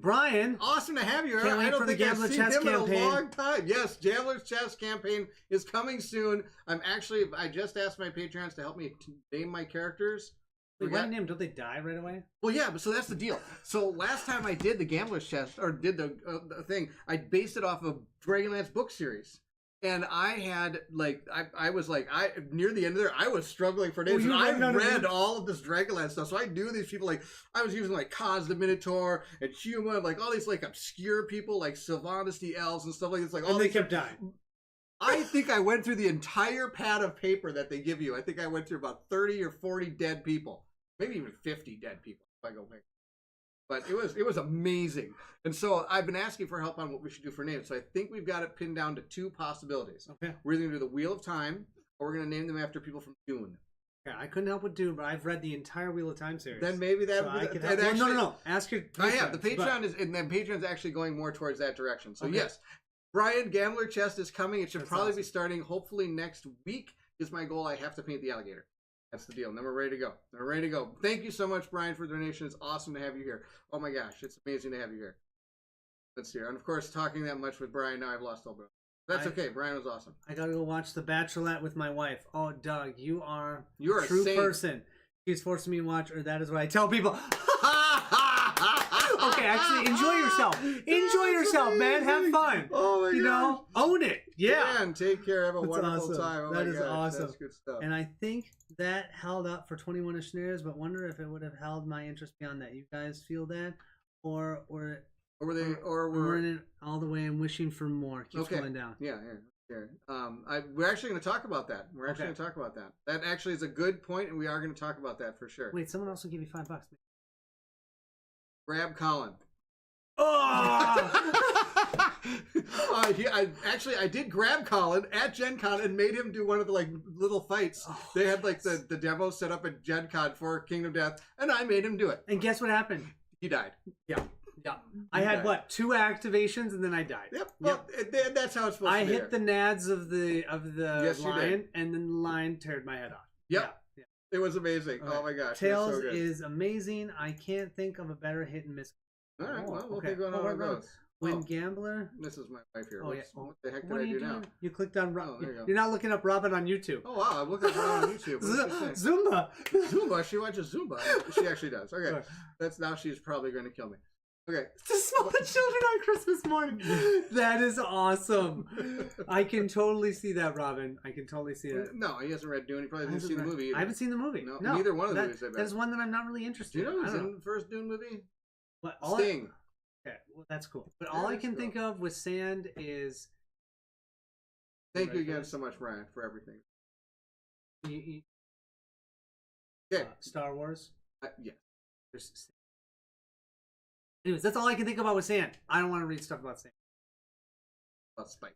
Brian. Awesome to have you here. I don't think I've seen him in a long time. Yes, Gambler's Chess campaign is coming soon. I just asked my Patreons to help me name my characters. Wait, why name? Don't they die right away? Well, yeah, but so that's the deal. So last time I did the Gambler's Chess, or did the thing, I based it off of Dragonlance book series. And I had, I was near the end of there, I was struggling for days. I read all of this Dragonlance stuff. So I knew these people, I was using, Kaz the Minotaur and Huma, all these, obscure people, like Sylvanas the Elves and stuff like this. And they kept dying. I think I went through the entire pad of paper that they give you. I think I went through about 30 or 40 dead people. Maybe even 50 dead people, if I go back. But it was amazing. And so I've been asking for help on what we should do for names. So I think we've got it pinned down to 2 possibilities. Okay. We're either going to do the Wheel of Time, or we're going to name them after people from Dune. Yeah, I couldn't help with Dune, but I've read the entire Wheel of Time series. Then maybe that would be... No. Ask your... I have. The Patreon is... And then Patreon's actually going more towards that direction. So yes, Brian, Gambler Chest is coming. It should probably be starting hopefully next week is my goal. I have to paint the alligator. That's the deal. And then we're ready to go. Thank you so much, Brian, for the donation. It's awesome to have you here. Oh my gosh, it's amazing to have you here. Let's see. And of course, talking that much with Brian, now I've lost all bro. That's okay. Brian was awesome. I gotta go watch The Bachelorette with my wife. Oh, Doug, you're a true saint. person. She's forcing me to watch, or that is what I tell people. Okay, actually, enjoy yourself. Enjoy yourself, man. Have fun. Oh my You know, own it. Yeah. Dan, take care. Have a That's wonderful awesome. time. Oh That my is gosh, awesome. That's good stuff. And I think that held up for 21 snares, but wonder if it would have held my interest beyond that. You guys feel that? Or we're in it all the way and wishing for more. Keep scrolling down. Yeah. We're actually going to talk about that. We're actually going to talk about that. That actually is a good point, and we are going to talk about that for sure. Wait, someone else will give you $5. Grab Colin. Oh! I did grab Colin at Gen Con and made him do one of the like little fights. They had like the demo set up at Gen Con for Kingdom Death, and I made him do it. And guess what happened? He died. Yeah. I had what, 2 activations, and then I died. Yep. Well, that's how it's supposed to be. I hit the nads of the Yes, you lion, did. and then the lion teared my head off. Yep. Yeah. It was amazing. Okay. Oh my gosh. Tails so good. is amazing. I can't think of a better hit and miss. All right. Well, we'll okay. keep going on how it goes. When Gambler. This is my wife here. Oh, yeah. What the heck What did are I you do doing? now? You clicked on Oh, there you go. You're not looking up Robin on YouTube. Oh wow! I'm looking at her on YouTube. What did she say? Zumba. Zumba. She watches Zumba. She actually does. Okay. That's now she's probably going to kill me. Okay. To small children on Christmas morning. That is awesome. I can totally see that, Robin. I can totally see that. No, he hasn't read Dune. He probably hasn't seen the movie either. I haven't seen the movie. No, No, neither one of the movies I bet. That is one that I'm not really interested Do you know in. who's I don't in the first Dune movie? What, Sting. Okay, well, that's cool. But all I can think of with sand is... Thank you again so much, Ryan, for everything. Okay. Star Wars. Yeah. There's... Anyways, that's all I can think about with sand. I don't want to read stuff about sand. About spice.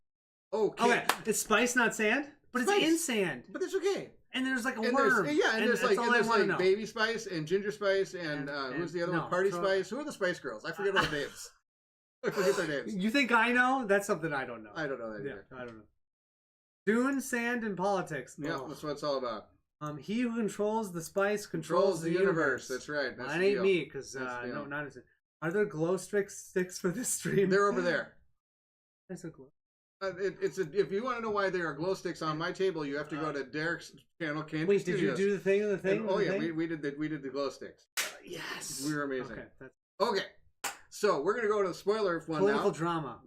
Okay. Okay, it's spice, not sand, but Spice. it's in sand. But it's okay. And there's like a And worm. there's, yeah, and there's like, that's all I wanna know. baby spice and ginger spice and, who's the other one? Party Spice. Who are the Spice Girls? I forget all the names. I forget their names. You think I know? That's something I don't know. I don't know that either. I don't know. Dune, sand, and politics. Yeah, that's what it's all about. He who controls the spice Controls the universe. That's right. That's That the ain't deal. me, because That's the no, deal. not. Are there glow sticks for this stream? They're over there. There's a glow. If you want to know why there are glow sticks on my table, you have to go to Derek's channel, Candy Wait, Studios. did you do the thing? And, oh yeah, we did the glow sticks. Yes. We were amazing. Okay. Okay, so we're gonna go to the spoiler one Political now. drama.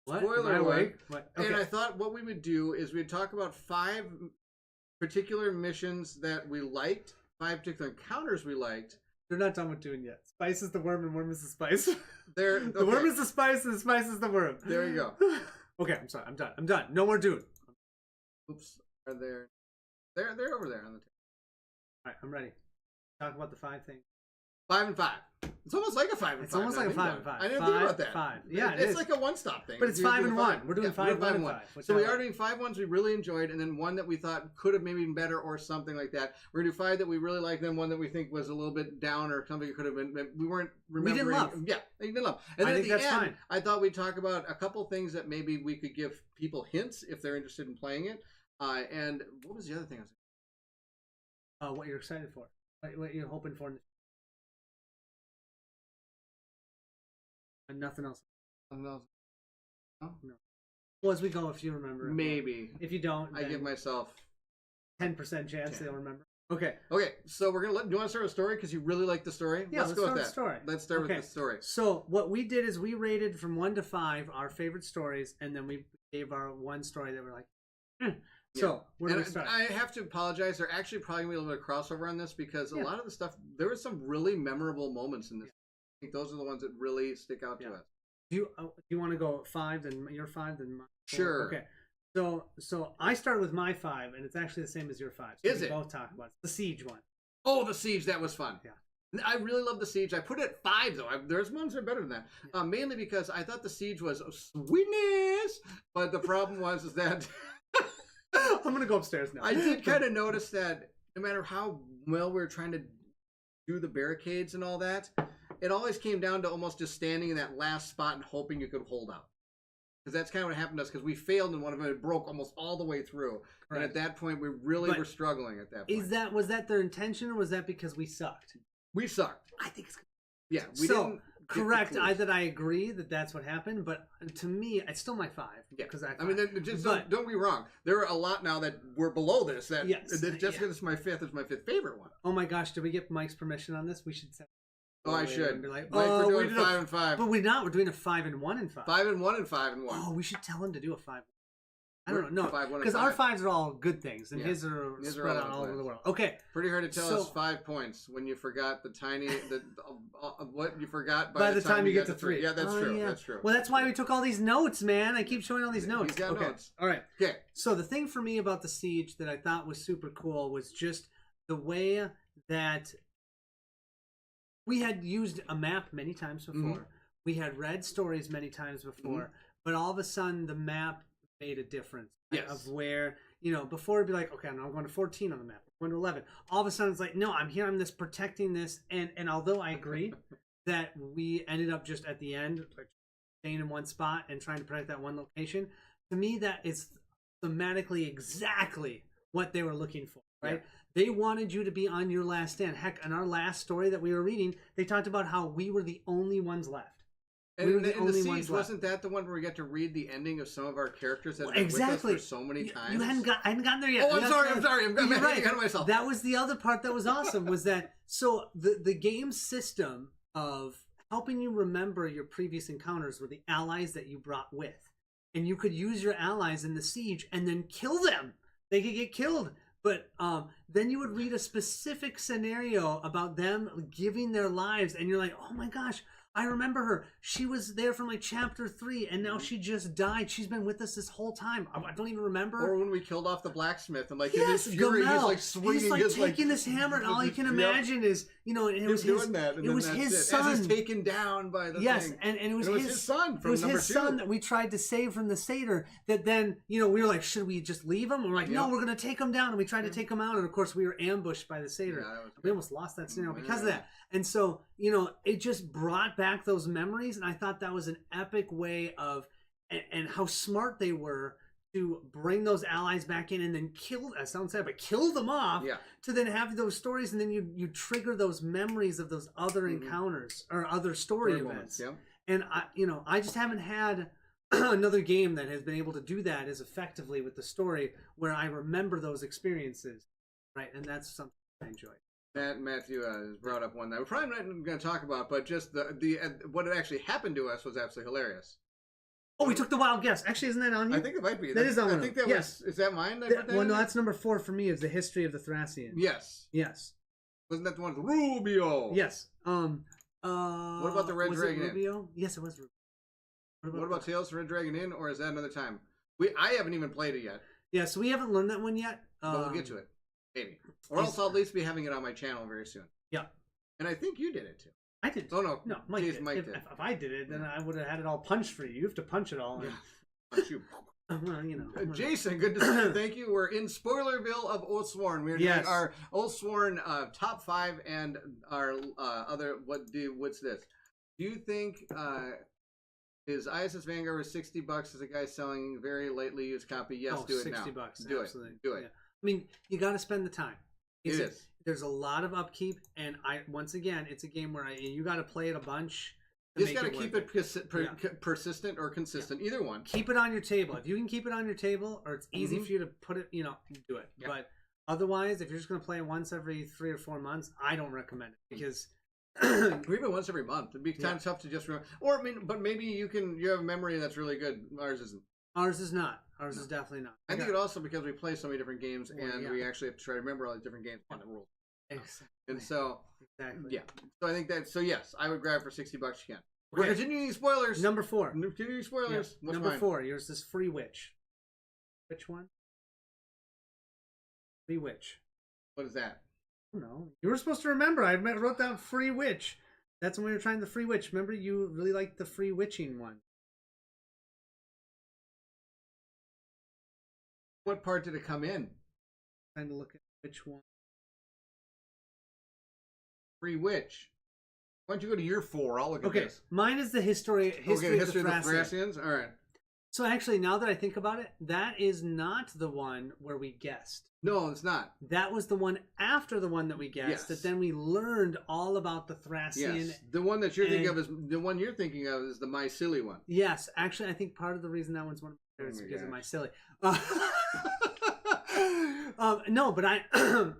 What? Spoiler Am I one. awake? What? Okay. And I thought what we would do is we'd talk about 5 particular missions that we liked, 5 particular encounters we liked. They're not done with Dune yet. Spice is the worm, and worm is the spice. The worm is the spice, and the spice is the worm. There you go. Okay, I'm sorry. I'm done. No more Dune. Oops, are there? They're over there on the table. All right, I'm ready. Talk about the 5 things. 5 and 5. It's almost like a 5 and 5. It's almost like a 5 and 5. I didn't think about that. 5. Yeah, it's like a one-stop thing. But it's You're 5 doing and 1. We're doing 5 and 1. So we are doing 5 ones we really enjoyed, and then 1 that we thought could have maybe been better or something like that. We're gonna do 5 that we really liked, then 1 that we think was a little bit down or something it could have been. We weren't remembering. We didn't love. Yeah, we didn't love. And then I at think the that's end, fine. I thought we'd talk about a couple things that maybe we could give people hints if they're interested in playing it. And what was the other thing I was? What you're excited for? What you're hoping for? And nothing else. No. Well, as we go, if you remember. Maybe. If you don't, I give myself 10% chance 10. they'll remember. Okay. Okay, so we're gonna do you want to start with a story because you really like the story? Yeah, let's go start with with that. the story. Let's start Okay. with the story. So what we did is we rated from 1 to 5 our favorite stories, and then we gave our one story that we're like. So where do we start? I have to apologize. There actually probably gonna be a little bit of crossover on this because a Yeah. lot of the stuff there were some really memorable moments in this. I think those are the ones that really stick out to us. Do you want to go 5, then your 5, then mine? 4? Sure. Okay. So I started with my 5, and it's actually the same as your 5. So Is we it? both talk about it. The Siege one. Oh, the Siege, that was fun. Yeah. I really love the Siege. I put it at 5 though. There's ones that are better than that. Mainly because I thought the Siege was sweetness, but the problem was is that I'm gonna go upstairs now. I did kind of notice that no matter how well we were trying to do the barricades and all that, it always came down to almost just standing in that last spot and hoping you could hold out. Because that's kind of what happened to us, because we failed in one of them. It broke almost all the way through. Correct. And at that point, we really were struggling at that point. Was that their intention, or was that because we sucked? We sucked. I think it's... Yeah, we so, didn't... Correct. I agree that that's what happened, but to me, it's still my 5. Yeah, because I mean, don't be wrong. There are a lot now that were below this. That yes, just because it's my 5th, it's my 5th favorite one. Oh my gosh, did we get Mike's permission on this? We should set. Oh, I later should. and be like, Mike, oh, we're we doing did 5 and 5. But we're not. We're doing a 5 and 1 and 5. 5 and 1 and 5 and 1. Oh, we should tell him to do a 5. I don't know. 5, 1, and Because our 5. 5s are all good things, and Yeah. his are His are spread all out all over over the the world. Okay. Pretty hard to tell So- us 5 points when you forgot the tiny what you forgot By the time you get to to 3. Yeah, that's Oh, true. yeah. That's true. Well, that's why we took all these notes, man. I keep showing all these notes. He's got Okay. notes. All right. Okay. So the thing for me about the Siege that I thought was super cool was just the way that we had used a map many times before. Mm-hmm. We had read stories many times before, but all of a sudden the map made a difference. Yes. Of where, before it'd be like, okay, now I'm going to 14 on the map. I'm going to 11. All of a sudden it's like, no, I'm here, I'm this protecting this. And although I agree that we ended up just at the end, like staying in one spot and trying to protect that one location, to me that is thematically exactly what they were looking for, right? They wanted you to be on your last stand. Heck, in our last story that we were reading, they talked about how we were the only ones left. And We were in the the only Siege, ones left. wasn't that the one where we got to read the ending of some of our characters that have been Exactly. with us for so many times? I hadn't gotten there yet. Oh, I'm That's sorry. right. I'm sorry. I'm You're getting right. ahead of myself. That was the other part that was awesome. Was that so the game system of helping you remember your previous encounters were the allies that you brought with, and you could use your allies in the siege and then kill them. They could get killed. But then you would read a specific scenario about them giving their lives, and you're like, oh my gosh, I remember her. She was there from like chapter 3, and now she just died. She's been with us this whole time. I don't even remember. Or when we killed off the blacksmith and like Yes, in his fury, Gamel. he's like swinging He's like his taking this hammer, and all you can imagine is, and it was Him his, doing that, and it then was that's his it. son. As he's taken down by the Yes, thing. and it was, And his son from it was number his 2. son that we tried to save from the satyr. That then we were like, should we just leave him? And we're like, no, we're gonna take him down. And we tried to take him out, and of course we were ambushed by the satyr. Yeah, that was We almost lost that scenario because of Yeah. that. And so it just brought back those memories, and I thought that was an epic way of and how smart they were to bring those allies back in and then kill. That sounds sad, but kill them off. Yeah. To then have those stories, and then you trigger those memories of those other encounters or other story events. Yeah. And I just haven't had another game that has been able to do that as effectively with the story, where I remember those experiences, right? And that's something I enjoy. Matthew has brought up one that we're probably not going to talk about, but just the what had actually happened to us was absolutely hilarious. Oh, we took the wild guess. Actually, isn't that on you? I think it might be. That is on I one think of them. that Yes. was. Is that mine? I That- put that well, in no, there? that's number 4 for me. Is the history of the Thracian. Yes. Yes. Wasn't that the one with Rubio? Yes. What about the Red was Dragon it Inn? Rubio? Yes, it was Rubio. What about Tales from Red Dragon Inn, or is that another time? I haven't even played it yet, Yeah, so we haven't learned that one yet. but we'll get to it, maybe. Or else I'll at least be having it on my channel very soon. Yeah. And I think you did it too. I did. Oh no, No, Mike Jeez, did. Mike If, did. if I did it, then I would have had it all punched for you. You have to punch it all. Yeah. And, Punch you. well, Jason, good to see you. Thank you. We're in Spoilerville of Oathsworn. We're Yes. doing our Oathsworn top 5 and our other. What's this? Do you think his ISS Vanguard was $60? Is a guy selling very lightly used copy? Yes, do it now. $60. Do Absolutely. it. Do it. Yeah. I mean, you got to spend the time. It is. There's a lot of upkeep, and once again, it's a game where you got to play it a bunch. You just got to keep it Yeah. persistent or consistent. Either one. Keep it on your table. If you can keep it on your table, or it's easy for you to put it, do it. Yeah. But otherwise, if you're just going to play it once every 3 or 4 months, I don't recommend it because Or even once every month. It'd be kind of tough to just remember. Or I mean, but maybe you have a memory that's really good. Ours isn't. ours is not. Ours is definitely not. I think it also because we play so many different games and yeah. we actually have to try to remember all the different games and the rules. Exactly. And so, Exactly. yeah. So I think that. So yes, I would grab for $60 you can. Okay. We're continuing spoilers. Number 4. Continuing spoilers. Yeah. What's Number mine? 4. Yours is Free Witch. Which one? Free Witch. What is that? I don't know. You were supposed to remember. I wrote down Free Witch. That's when we were trying the Free Witch. Remember, you really liked the Free Witching one. What part did it come in? Trying to look at which one. Free Witch. Why don't you go to year 4? I'll look at Okay, this. mine is the history of the Thracian. Thracians? All right. So actually, now that I think about it, that is not the one where we guessed. No, it's not. That was the one after the one that we guessed. Yes. That then we learned all about the Thracian. Yes. The one that you're thinking and- of is the one you're thinking of is the My Silly one. Yes, actually, I think part of the reason that one's one of my favorites Oh is my because of gosh. my silly. No, but I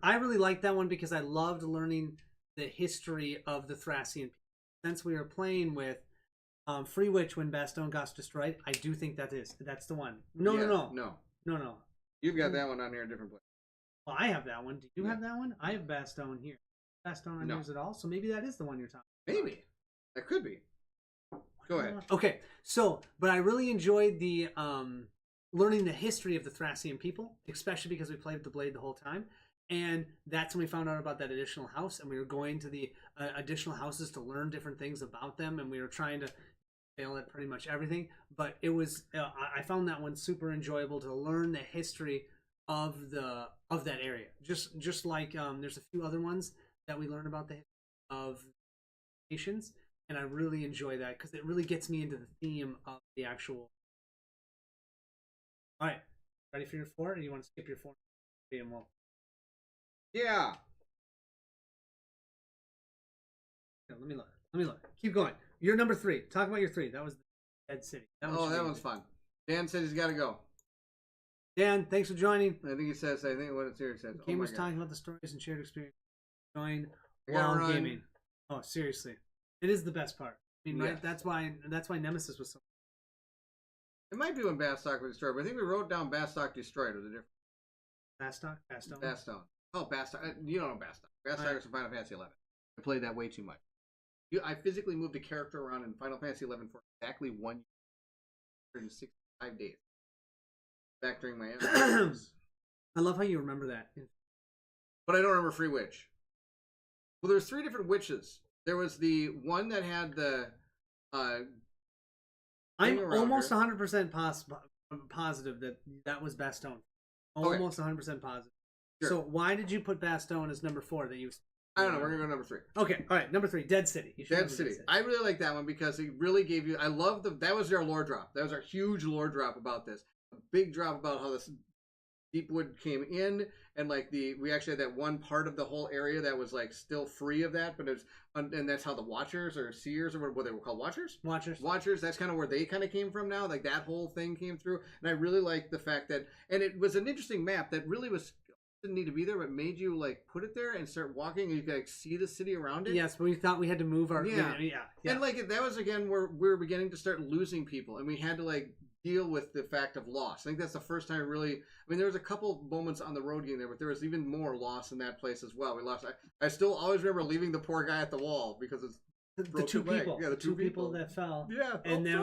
I really liked that one because I loved learning the history of the Thracian people. Since we were playing with Free Witch when Bastogne got destroyed, I do think that's the one. No, Yeah, no. no. You've got that one on here in a different place. Well, I have that one. Do you have that one? I have Bastogne here. Bastogne on yours at all? So maybe that is the one you're talking about. Maybe. That could be. Go ahead. Okay, so, but I really enjoyed the learning the history of the Thracian people, especially because we played with the Blade the whole time. And that's when we found out about that additional house, and we were going to the additional houses to learn different things about them, and we were trying to fail at pretty much everything. But it was, I found that one super enjoyable to learn the history of that area. Just like there's a few other ones that we learn about the history of nations. And I really enjoy that because it really gets me into the theme of the actual. All right, ready for your 4? Or do you want to skip your 4? Yeah. Let me look. Keep going. You're number 3. Talk about your 3. That was Dead City. That one's fun. Dan says he's got to go. Dan, thanks for joining. I think he says. I think what it's here. It says. Gamers talking about the stories and shared experience. Join I gotta while run. gaming. Oh, seriously, it is the best part. I mean, right? That's why Nemesis was so. It might be when Bastock was destroyed, but I think we wrote down Bastock destroyed was a different. Bastogne. Bastogne. Oh, Bastock. You don't know Bastock. Bastock was from Final Fantasy 11. I played that way too much. I physically moved a character around in Final Fantasy 11 for exactly 1 year, 165 days. Back during my I love how you remember that. But I don't remember Free Witch. Well, there's 3 different witches. There was the one that had the. I'm almost 100% positive that was Bastogne. Almost 100% positive. Sure. So why did you put Bastogne as number 4? That you. I don't know. We're gonna go number 3. Okay. All right. Number 3, Dead City. Dead City. I really like that one because it really gave you. I love that was our lore drop. That was our huge lore drop about this. A big drop about how this Deepwood came in, and like we actually had that one part of the whole area that was like still free of that, but it's and that's how the Watchers or Seers or what they were called, Watchers. That's kind of where they kind of came from now. Like that whole thing came through, and I really like the fact that, and it was an interesting map that really didn't need to be there, but made you like put it there and start walking, and you could like see the city around it. Yes, but we thought we had to move our yeah. And like that was again where we were beginning to start losing people, and we had to like deal with the fact of loss. I think that's the first time really. I mean, there was a couple moments on the road game there, but there was even more loss in that place as well. We lost. I still always remember leaving the poor guy at the wall because it's the 2 people. Yeah, the two people that fell. Yeah, and they're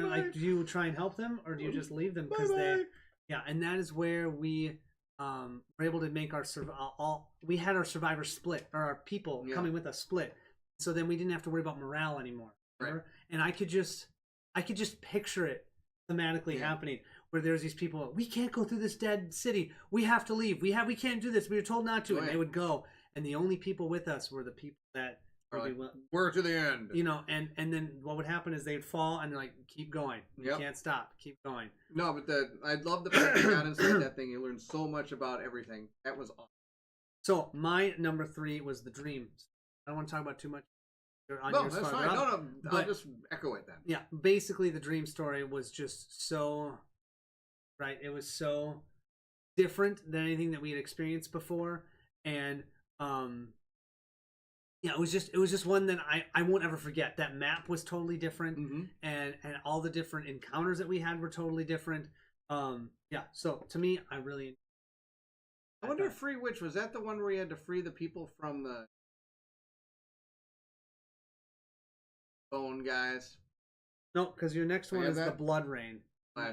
like, do you try and help them or do you just leave them because they? Yeah, and that is where we were able to make our we had our survivors split, or our people coming with us split. So then we didn't have to worry about morale anymore. Right. And I could just picture it thematically happening, where there's these people, we can't go through this dead city, we have to leave, we can't do this, we were told not to, and they would go, and the only people with us were the people that we're to the end, and then what would happen is they'd fall and they're like, keep going, you can't stop, keep going. No, but I love the fact that you got inside that thing, you learned so much about everything. That was awesome. So my number 3 was the dreams. I don't want to talk about too much. No, that's fine. No, I'll just echo it then. Yeah, basically the dream story was just so, right? It was so different than anything that we had experienced before, and it was just one that I won't ever forget. That map was totally different, and all the different encounters that we had were totally different. So to me, I really. I wonder if Free Witch was that the one where you had to free the people from the bone guys? No, because your next one is the Blood Rain.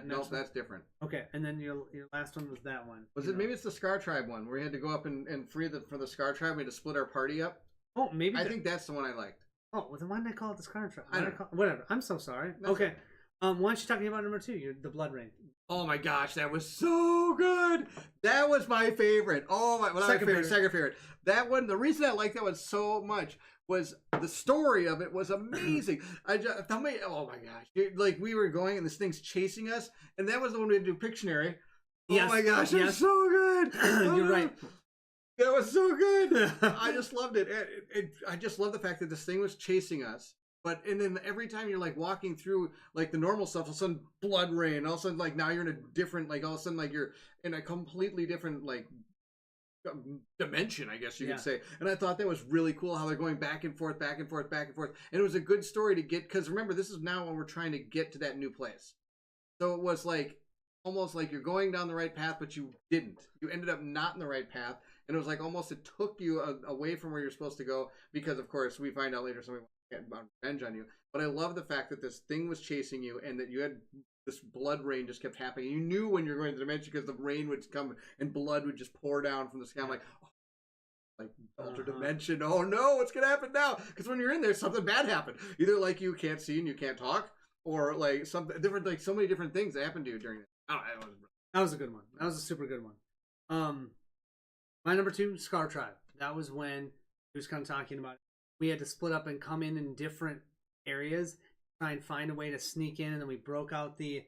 No, that's different. Okay, and then your last one was that one. Was it maybe it's the Scar Tribe one where you had to go up and free for the Scar Tribe? We had to split our party up. Oh, maybe I think that's the one I liked. Oh, well, then why did I call it the Scar Tribe? I don't know. Whatever. I'm so sorry. Okay. Why don't you talk about number 2? The Blood Rain. Oh my gosh, that was so good. That was my favorite. Oh my, second favorite. That one. The reason I liked that one so much was the story of it was amazing. Oh my gosh, like we were going and this thing's chasing us, and that was the one we had to do Pictionary. Oh my gosh, it was so good. You're right. That was so good. I just loved it. I just love the fact that this thing was chasing us. And then every time you're like walking through like the normal stuff, all of a sudden Blood Rain, all of a sudden like now you're in a different, like all of a sudden like you're in a completely different like dimension, I guess you could say. And I thought that was really cool how they're going back and forth, back and forth, back and forth. And it was a good story to get, because remember, this is now when we're trying to get to that new place. So it was like almost like you're going down the right path, but you didn't. You ended up not in the right path. And it was like almost it took you away from where you're supposed to go because, of course, we find out later somebody get revenge on you. But I love the fact that this thing was chasing you and that you had this blood rain just kept happening. You knew when you were going to the dimension because the rain would come and blood would just pour down from the sky. I'm like, oh, like alter dimension. Oh no, what's gonna happen now? Because when you're in there, something bad happened. Either like you can't see and you can't talk, or like something different. Like so many different things that happened to you during it. Oh, that was a good one. That was a super good one. My number 2, Scar Tribe. That was when he was kind of talking about it. We had to split up and come in different areas, try and find a way to sneak in, and then we broke out the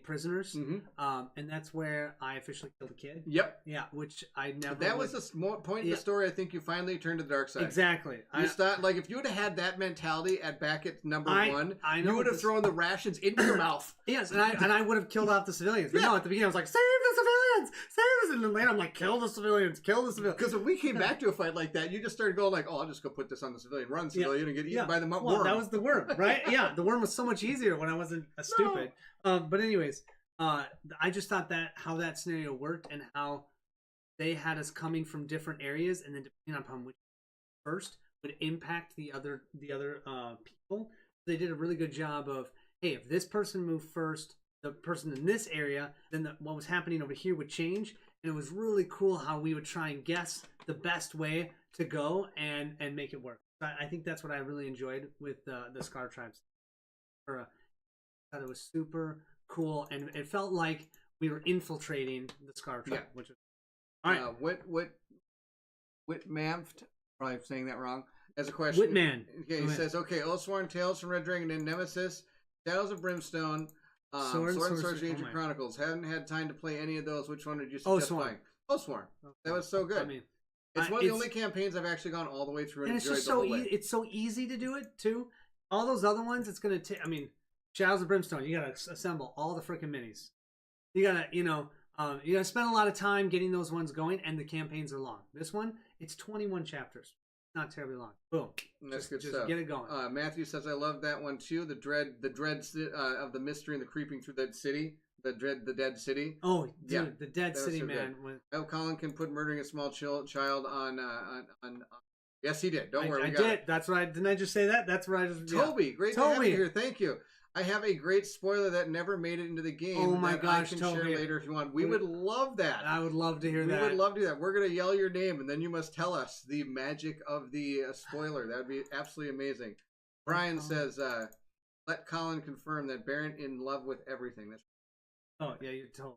prisoners. And that's where I officially killed a kid. Yep. Yeah, which I never. That was the point in the story. I think you finally turned to the dark side. Exactly. You start like if you would have had that mentality back at number 1, I know you would have thrown the rations into your mouth. Yes, and I would have killed off the civilians. But no, at the beginning I was like, save the civilians, save us, and then later I'm like, kill the civilians, kill the civilians. Because when we came back to a fight like that, you just started going like, oh, I'll just go put this on the civilian, run civilian, and get eaten by the worm. Well, that was the worm, right? Yeah, the worm was so much easier when I wasn't stupid. But anyways. I just thought that how that scenario worked and how they had us coming from different areas, and then depending upon which first would impact the other people. They did a really good job of, hey, if this person moved first, the person in this area, then what was happening over here would change, and it was really cool how we would try and guess the best way to go and make it work. I think that's what I really enjoyed with the Scar Tribes. I thought it was super cool, and it felt like we were infiltrating the Scar Tribe, which is all right. Whitmanft, probably saying that wrong, as a question. Whitman. Okay, he says, okay, Oathsworn, Tales from Red Dragon and Nemesis, Shadows of Brimstone, Sword and Sorcery, Age of Chronicles. Haven't had time to play any of those. Which one did you suggest playing? Oathsworn. That was so good. I mean, it's one of the only campaigns I've actually gone all the way through and enjoyed the whole way. It's so easy to do it too. All those other ones, it's gonna take. I mean, Shadows of Brimstone, you gotta assemble all the freaking minis. You gotta, you gotta spend a lot of time getting those ones going, and the campaigns are long. This one, it's 21 chapters. Not terribly long. Boom. That's good just stuff. Get it going. Matthew says, I love that one too. The dread of the mystery and the creeping through that city. The dead city. Oh, dude, yeah, the dead city, so man. Oh, Colin can put murdering a small child on. Yes, he did. Don't worry. I did. That's right. Didn't I just say that? That's right. Toby, great to have you here. Thank you. I have a great spoiler that never made it into the game. Oh my gosh, I can share later if you want. We would love that. I would love to hear that. We would love to do that. We're going to yell your name, and then you must tell us the magic of the spoiler. That would be absolutely amazing. Brian says, let Colin confirm that Barrett in love with everything. Oh, yeah, you told.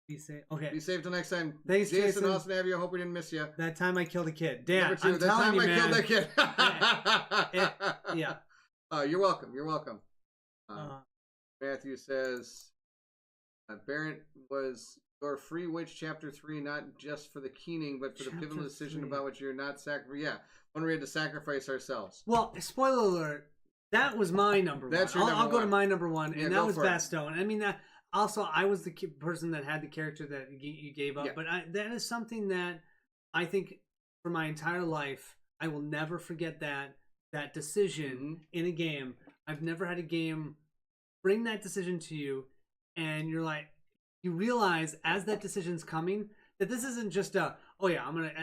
Be safe. Okay. Be safe till next time. Thanks, Jason. Awesome to have you. I hope we didn't miss you. That time I killed a kid. Dad, I'm that telling time you, I man. killed that kid. Yeah. You're welcome. You're welcome. Matthew says, Barrett was your Free Witch Chapter 3, not just for the keening, but for the pivotal decision about which you're not sacrificing. Yeah, when we had to sacrifice ourselves. Well, spoiler alert, that was my number one. That's your number I'll go to my number one, and that was Bastone. I mean, that also, I was the person that had the character that you gave up, but that is something that I think for my entire life, I will never forget that decision in a game. I've never had a game bring that decision to you, and you're like, you realize as that decision's coming that this isn't just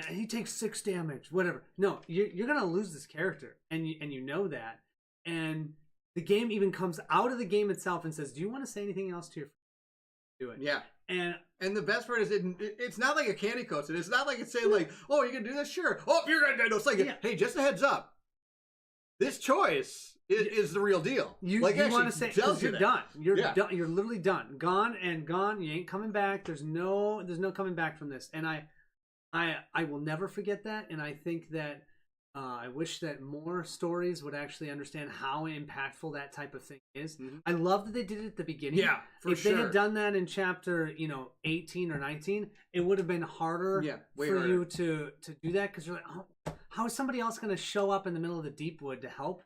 he takes 6 damage, whatever. No, you're gonna lose this character, and you know that, and the game even comes out of the game itself and says, do you want to say anything else to your friend? Do it. Yeah. And the best part is it's not like a candy coaster. It's not like it's saying like, oh, you can do this? Sure. Oh, you're gonna do it. It's like, hey, just a heads up. This choice is the real deal. You want to say, because you're done. You're done. You're literally done. Gone and gone. You ain't coming back. There's no coming back from this. And I will never forget that. And I think that I wish that more stories would actually understand how impactful that type of thing is. I love that they did it at the beginning. Yeah, if they had done that in chapter 18 or 19, it would have been harder for you to do that, because you're like, oh, how is somebody else going to show up in the middle of the deep wood to help?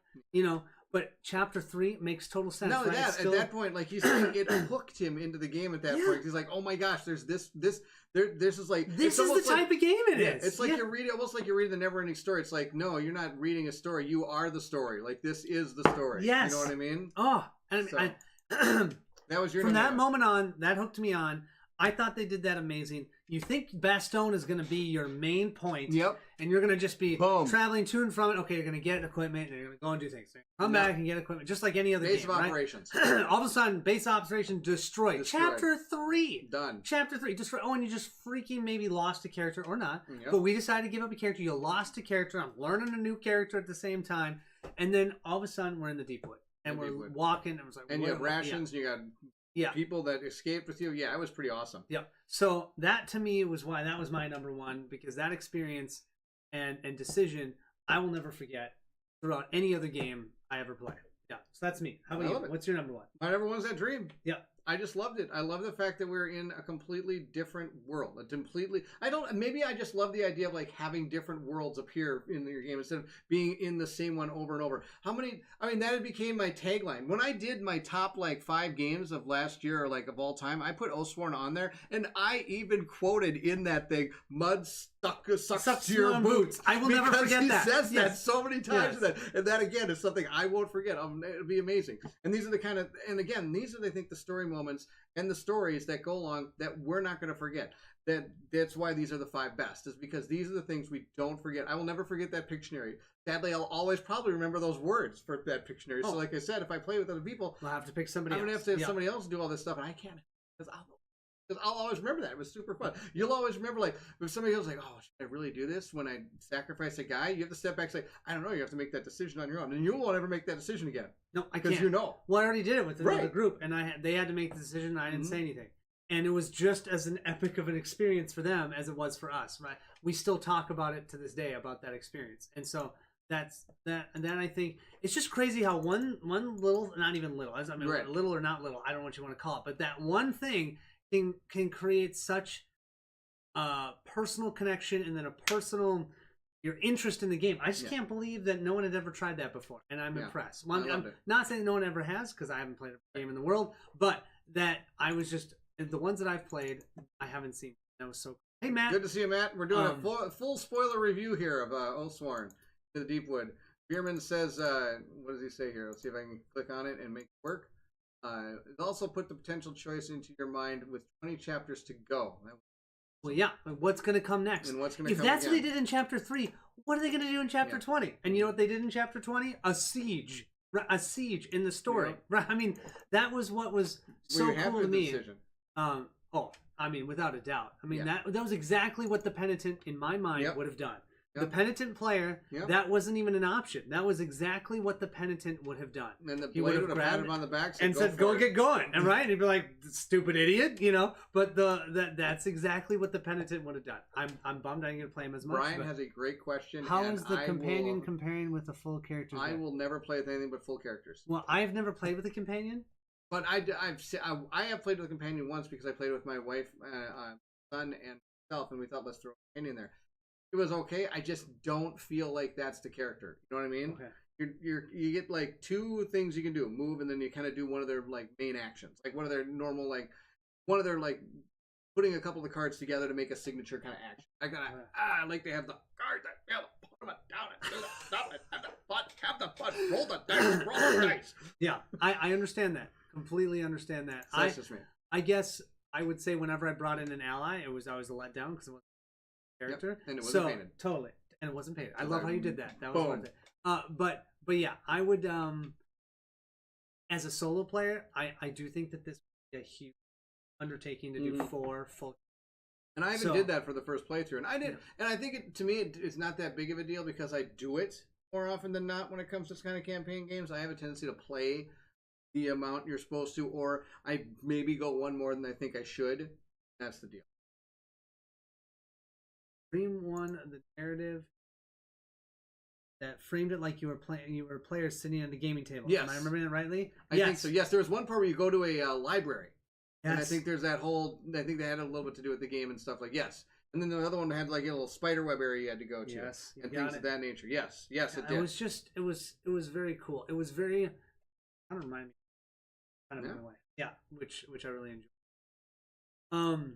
but chapter 3 makes total sense. Not only right? that, It's still- at that point, like you said, it hooked him into the game at that Yeah. point. He's like, oh my gosh, there's this is like this it's is the almost like- type of game it Yeah, is. it's like Yeah. you're reading, almost like you're reading the never-ending story. It's like, no, you're not reading a story. You are the story. Like, this is the story. Yes. You know what I mean? Oh, and So, I, That was your from number that one. moment on, that hooked me on. I thought they did that amazing. You think Bastogne is going to be your main point, Yep. and you're going to just be Boom. traveling to and from it. Okay, you're going to get equipment, and you're going to go and do things. Come Yeah. back and get equipment, just like any other Base game, of right? operations. All of a sudden, base operation destroyed. Destroyed. Chapter 3. Done. Chapter 3. Destroyed. Oh, and you just freaking maybe lost a character or not. Yep. But we decided to give up a character. You lost a character. I'm learning a new character at the same time. And then all of a sudden, we're in the deep wood. And The we're deep wood. walking. And, it was like, And you have what- rations, you got Yeah. people that escaped with you. Yeah, it was pretty awesome. Yeah. So that to me was why that was my number one, because that experience and decision I will never forget throughout any other game I ever play. Yeah. So that's me. How I about love you? it. What's your number one? My number one's that dream. Yeah. I just loved it. I love the fact that we're in a completely different world. Maybe I just love the idea of like having different worlds appear in your game instead of being in the same one over and over. That became my tagline. When I did my top like 5 games of last year or like of all time, I put Oathsworn on there, and I even quoted in that thing, mud sucks to your boots. I will never Because forget he that. says that Yes. so many times. Yes. And that again is something I won't forget. It'll be amazing. And these are the kind of, and again, these are, I think, the story moments and the stories that go along that we're not going to forget. That's why these are the 5 best, is because these are the things we don't forget. I will never forget that Pictionary. Sadly, I'll always probably remember those words for that Pictionary. Oh. So like I said, if I play with other people, We'll have to pick somebody I'm going to else. have to have Yeah. somebody else do all this stuff, and I can't. Because I'll always remember that. It was super fun. You'll always remember, like, if somebody goes like, oh, should I really do this when I sacrifice a guy? You have to step back and say, I don't know. You have to make that decision on your own. And you won't ever make that decision again. No, I Because can't. you know. Well, I already did it with another Right. group, and they had to make the decision, and I didn't Mhm. say anything. And it was just as an epic of an experience for them as it was for us, right? We still talk about it to this day, about that experience. And so that's that. And then I think it's just crazy how one little, not even little, Right. little or not little, I don't know what you want to call it, but that one thing can create such a personal connection and then your interest in the game. I just Yeah. can't believe that no one had ever tried that before, and I'm Yeah. impressed. Well, I loved I'm it. not saying no one ever has, because I haven't played a game in the world, but that I was just, the ones that I've played, I haven't seen. That was so cool. Hey, Matt. Good to see you, Matt. We're doing Um, a full spoiler review here of Oathsworn to the Deepwood. Bierman says, what does he say here? Let's see if I can click on it and make it work. It also put the potential choice into your mind with 20 chapters to go. Well, yeah, but what's going to come next? And what's going to If come that's what they again. did in Chapter 3, what are they going to do in Chapter Yeah. 20? And you know what they did in Chapter 20? A siege. A siege in the story. Yeah. Right? I mean, that was what was Were so you happy cool to with the me. decision? Without a doubt. I mean, Yeah. that was exactly what the Penitent, in my mind, Yep. would have done. Yep. The Penitent player, Yep. that wasn't even an option. That was exactly what the Penitent would have done. And the He blade would've would have grabbed patted him on the back and said, for "Go it." get going," and right, and he'd be like, "Stupid idiot," you know. But that's exactly what the Penitent would have done. I'm bummed I didn't get to play him as much. Brian but has a great question. how and is the I companion will- comparing with the full characters? I yet? will never play with anything but full characters. Well, I've never played with a companion. But I have played with a companion once because I played with my wife, son, and myself, and we thought, let's throw a companion in there. It was okay. I just don't feel like that's the character. You know what I mean? Okay. You get like 2 things you can do: move, and then you kind of do one of their like main actions, like one of their normal putting a couple of the cards together to make a signature kind of action. I like to have the card that put them down and do the stop it, have the fun, roll the dice. Yeah, I understand that. Completely understand that. So that's just me. I guess I would say whenever I brought in an ally, I was a letdown because it wasn't a character. Yep, and it wasn't so, painted. Totally. And it wasn't painted. I So love how you did that. That was boom. worth it. But yeah, I would as a solo player, I do think that this would be a huge undertaking to do 4 full. And I even So- did that for the first playthrough, and I did, Yeah. and I think to me it's not that big of a deal because I do it more often than not when it comes to this kind of campaign games. I have a tendency to play the amount you're supposed to, or I maybe go one more than I think I should. That's the deal. Dream one of the narrative that framed it like you were players sitting at a gaming table. Yes. Am I remembering it rightly? I think so. Yes, there was one part where you go to a library, and I Yes. think there's I think they had a little bit to do with the game and stuff like. Yes, And then the other one had like a little spider web area you had to go to. Yes, you and got things it. of that nature. Yes, yes, it did. It was just it was very cool. It was very kind of remind me kind of in a way. Yeah, which I really enjoyed.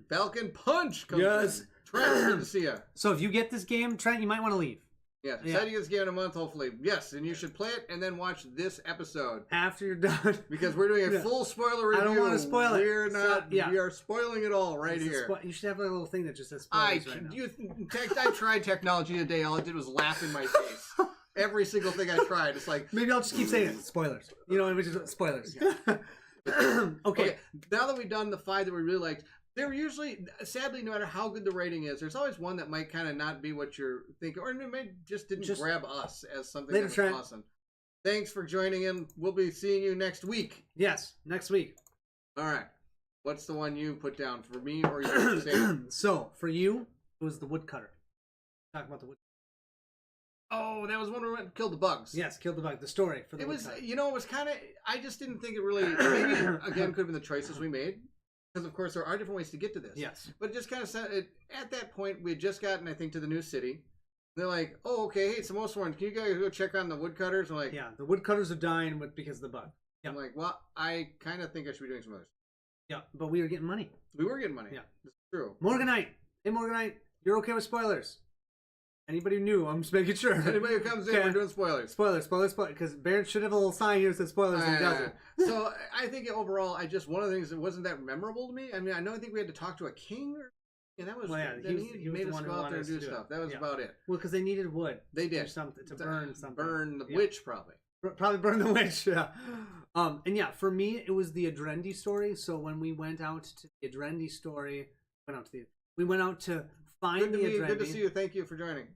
Falcon Punch comes Yes. in. Trent, good to see you. So if you get this game, Trent, you might want to leave. Yes, Yeah. excited to get this game in a month, hopefully. Yes, and you should play it and then watch this episode. After you're done. Because we're doing a Yeah. full spoiler review. I don't want to spoil it. We're not. So, yeah. We are spoiling it all right here. You should have a little thing that just says I spoilers right now. I tried technology today. All it did was laugh in my face. Every single thing I tried. It's like, Maybe I'll just keep saying it. Spoilers. You know, which is spoilers. Okay. now that we've done the 5 that we really liked, they're usually, sadly, no matter how good the rating is, there's always one that might kind of not be what you're thinking, or it may just didn't grab us as something Later, that was Trent. awesome. Thanks for joining in. We'll be seeing you next week. Yes, next week. All right. What's the one you put down for me or you? Sam? So for you, it was the woodcutter. Talk about the wood. Oh, that was one where we went and killed the bugs. Yes, killed the bug. The story for the It was, woodcutter. it was kind of, I just didn't think it really, maybe, again, could have been the choices we made. Because, of course, there are different ways to get to this. Yes. But it just kind of said, at that point, we had just gotten, I think, to the new city. They're like, oh, okay, hey, it's the Oathsworn. Can you guys go check on the woodcutters? I'm like, Yeah, the woodcutters are dying because of the bug. Yeah. I'm like, well, I kind of think I should be doing some others. Yeah, but we were getting money. We were getting money. Yeah. This is true. Morganite. Hey, Morganite. You're okay with spoilers? Anybody new? I'm just making sure. Anybody who comes in, Okay. we're doing spoilers. Spoilers. Because Baron should have a little sign here that says spoilers and he doesn't. So I think overall, one of the things that wasn't that memorable to me. I mean, I think we had to talk to a king, that was. Well, yeah, then he was made the us one go who out wanted there and us do to do stuff. it. That was Yeah. about it. Well, because they needed wood. They to do did something to burn something. Burn the Yeah. witch, probably. Probably burn the witch. Yeah. And yeah, for me, it was the Adrendi story. So when we went out to the Adrendi story, we went out to find Good to the meet you. Adrendi. Good to see you. Thank you for joining.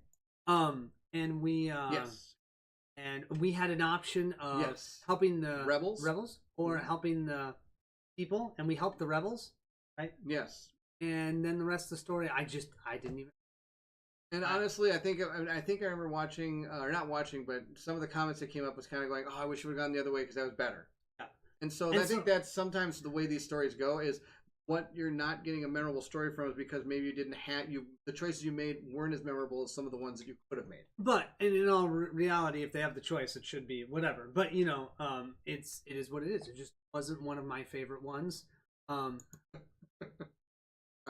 And we Yes. and we had an option of Yes. helping the Rebels? or Mhm. helping the people, and we helped the rebels, right? Yes. And then the rest of the story, I didn't even. And honestly, I think I remember watching, or not watching, but some of the comments that came up was kind of going, "Oh, I wish we would have gone the other way because that was better." Yeah. And so And I think that's sometimes the way these stories go is what you're not getting a memorable story from is because maybe you didn't have the choices you made weren't as memorable as some of the ones that you could have made. But in all reality, if they have the choice, it should be whatever. But it is what it is. It just wasn't one of my favorite ones. I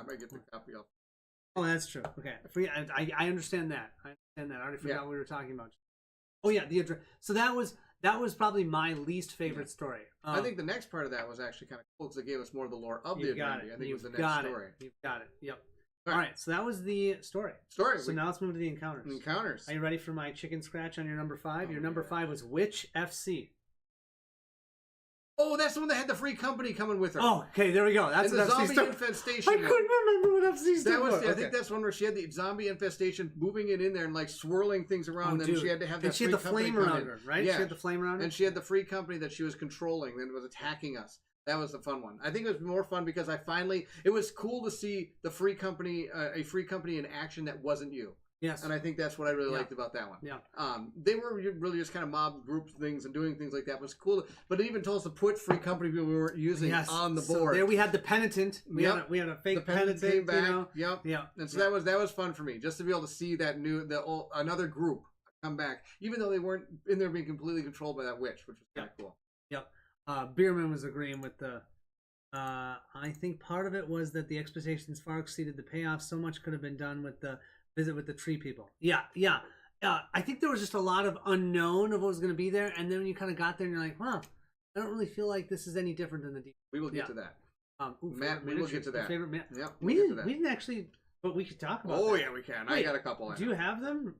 might get the copy up. Oh, that's true. Okay, I understand that. I already forgot what we were talking about. Oh yeah, the address. So that was probably my least favorite story. I think the next part of that was actually kind of cool because it gave us more of the lore of the you've got Adrendi. it. I think it was the You've next got story. it. You've got it. Yep. All All right. right. So that was the story. Story. So now let's move to the encounters. Encounters. Are you ready for my chicken scratch on your number 5? Oh, Your number yeah. 5 was Witch FC. Oh, that's the one that had the free company coming with her. Oh, okay, there we go. That's and the what zombie FC infestation. I couldn't remember what FC stood That was, for. I think that's one where she had the zombie infestation, moving it in there and like swirling things around. Oh, and then dude. she had to have that And she had free the company flame come around in. her, right? Yeah. She had the flame around her. And she had the free company that she was controlling that was attacking us. That was the fun one. I think it was more fun because it was cool to see the free company, a free company in action that wasn't you. Yes. And I think that's what I really Yeah. liked about that one. Yeah. They were really just kind of mob group things and doing things like that. It was cool. But it even told us to put free company people we weren't using Yes. on the So board. there we had the penitent. We Yep. had a fake the penitent penitent. came back. You know? Yep. Yeah. And so that was fun for me, just to be able to see that another group come back, even though they weren't in there being completely controlled by that witch, which was kind of cool. Yep. Bierman was agreeing with the. I think part of it was that the expectations far exceeded the payoff. So much could have been done with the visit with the tree people. Yeah. I think there was just a lot of unknown of what was going to be there, and then when you kind of got there, and you're like, "Wow, I don't really feel like this is any different than the deep." We will get Yeah. to that. Matt, we will get to that. Favorite Matt. Yep. We we'll get to that. didn't actually, but we could talk about. Oh that. yeah, we can. I Wait, got a couple. Do you have them?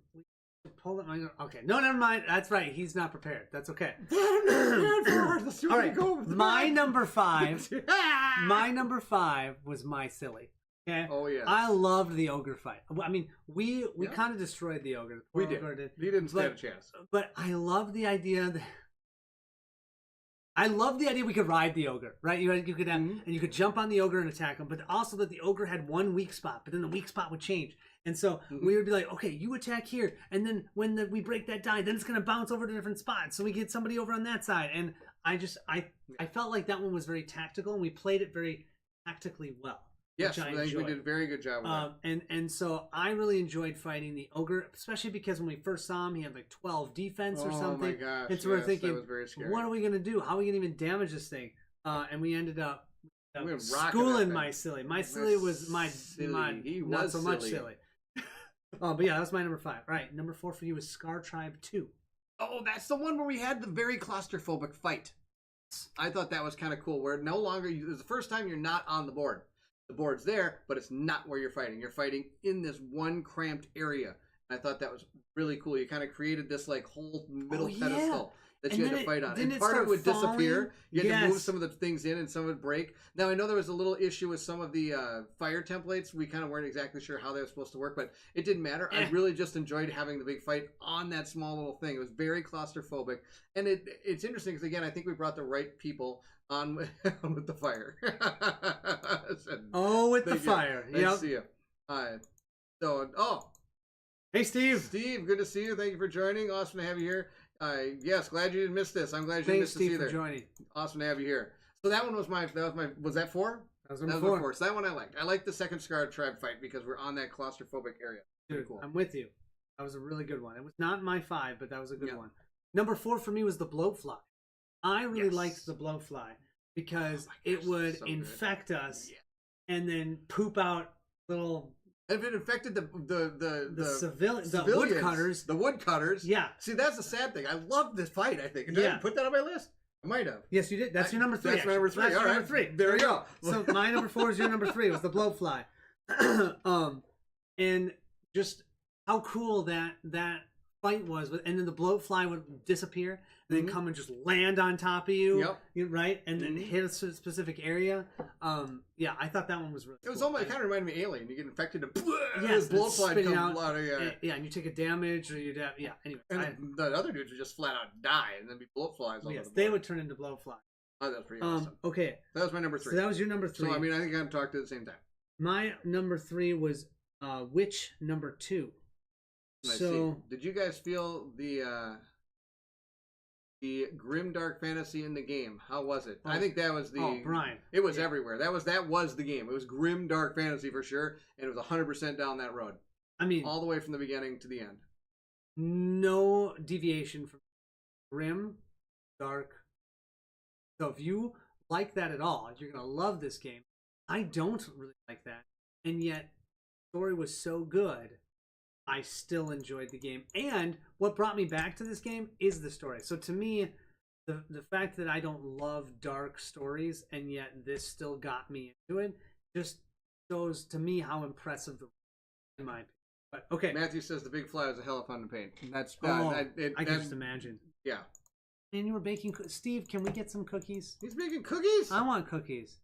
Pull them. Okay. No, never mind. That's right. He's not prepared. That's okay. All right. My number 5. My number 5 was My Silly. Okay. Oh yeah. I loved the ogre fight. I mean, we Yeah. kind of destroyed the ogre. We Poor did. ogre He didn't stand a chance. But I love the idea that. I love the idea we could ride the ogre, right? You could have, and you could jump on the ogre and attack him, but also that the ogre had one weak spot, but then the weak spot would change, and so we would be like, okay, you attack here, and then when we break that die, then it's gonna bounce over to different spots, so we get somebody over on that side, and I felt like that one was very tactical, and we played it very tactically well. Yes, which I I think we enjoyed. did a very good job with that. And so I really enjoyed fighting the ogre, especially because when we first saw him, he had like 12 defense or something. Oh my gosh! And so we're yes, thinking, that was very scary. what are we gonna do? How are we gonna even damage this thing? And we ended up We were rocking schooling that my thing. silly. My silly was my He not was so much silly. silly. Oh, but yeah, that's my number 5. All right, number 4 for you is Scar Tribe 2. Oh, that's the one where we had the very claustrophobic fight. I thought that was kind of cool. Where no longer it was the first time you're not on the board. The board's there, but it's not where you're fighting. You're fighting in this one cramped area. And I thought that was really cool. You kind of created this like whole middle pedestal that And you had then to fight on. didn't And it part of it start would disappear. falling? You had to move Yes. some of the things in and some would break. Now, I know there was a little issue with some of the fire templates. We kind of weren't exactly sure how they were supposed to work, but it didn't matter. I really just enjoyed having the big fight on that small little thing. It was very claustrophobic. And it's interesting because, again, I think we brought the right people on with the fire. Oh, with the Thank you. fire. Nice to Yep. see you. Hey, Steve. Steve, good to see you. Thank you for joining. Awesome to have you here. Yes, glad you didn't miss this. I'm glad you didn't Thanks, miss this Steve, either. for joining. Awesome to have you here. So that one was was that 4? That was That number was 4. 4. So that one I liked. I liked the second Scar Tribe fight because we're on that claustrophobic area. Pretty Dude, cool. I'm with you. That was a really good one. It was not my 5, but that was a good Yeah. one. Number 4 for me was the Bloatfly. I really Yes. liked the Bloatfly because Oh my it gosh, would so good. infect us Yeah. and then poop out little And if it infected the civilians, woodcutters, the woodcutters. Yeah. See, that's the sad thing. I love this fight. I think. Did Yeah. I put that on my list? I might have. Yes, you did. That's your number 3. That's my number 3. That's All your right. number 3. There we go. So my number 4 is your number 3. It was the Blowfly. And just how cool that fight was, and then the Blowfly would disappear and then come and just land on top of you. Yep. Right, and then hit a specific area. Yeah, I thought that one was really. It was cool. almost kind of reminded me of Alien. You get infected and Yes, blowfly spitting comes out. out of Yeah, and you take a damage, or you'd have Anyway, And the other dudes would just flat out die and then be blowflies all yes, over the they board. would turn into Blowfly. Oh, that was pretty awesome. Okay, That was my number 3. so that was your number 3. So, I mean, I think I'm talking at the same time. My number 3 was Witch number 2. Let's So see. Did you guys feel the grim dark fantasy in the game? How was it? I think that was the. Oh, Brian. It was everywhere. That was the game. It was grim dark fantasy for sure, and it was 100% down that road, I mean, all the way from the beginning to the end. no deviation from grim, dark. So if you like that at all, you're gonna love this game. I don't really like that, and yet the story was so good. I still enjoyed the game, and what brought me back to this game is the story. So to me, the fact that I don't love dark stories and yet this still got me into it just shows to me how impressive the in my opinion. But okay, Matthew says the big fly was a hell of fun to paint. That's I can just imagine. Yeah, Man, you were baking. Steve, can we get some cookies? he's making cookies. I want cookies.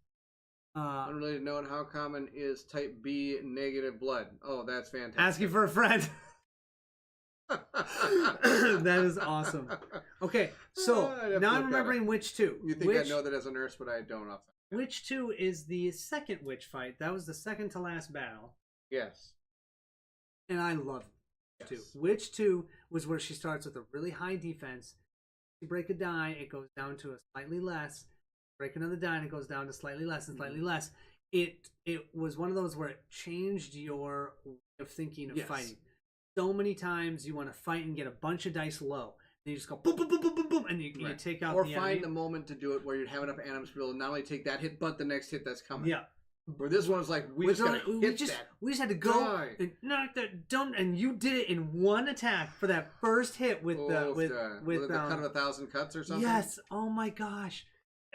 Unrelated note: how common is Type B negative blood? Oh, that's fantastic. Asking for a friend. That is awesome. Okay, so I'd have to now I'm look at remembering Witch 2. You think I know that as a nurse, but I don't. Off that. Witch 2 is the second witch fight. That was the second to last battle. Yes. And I love Witch 2. Yes. Witch 2 was where she starts with a really high defense. You break a die, it goes down to a slightly less. Break another die, and it goes down to slightly less and slightly less. It was one of those where it changed your way of thinking of Yes. fighting. So many times you want to fight and get a bunch of dice low. And you just go boom, boom, boom, boom, boom, boom, and you take out or the find enemy. the moment to do it where you'd have enough animals to be able to not only take that hit, but the next hit that's coming. Yeah. Where this one's like, we just gotta hit that. We just had to go die. and knock that down, and you did it in one attack for that first hit with the with the cut of 1,000 cuts or something. yes. Oh my gosh.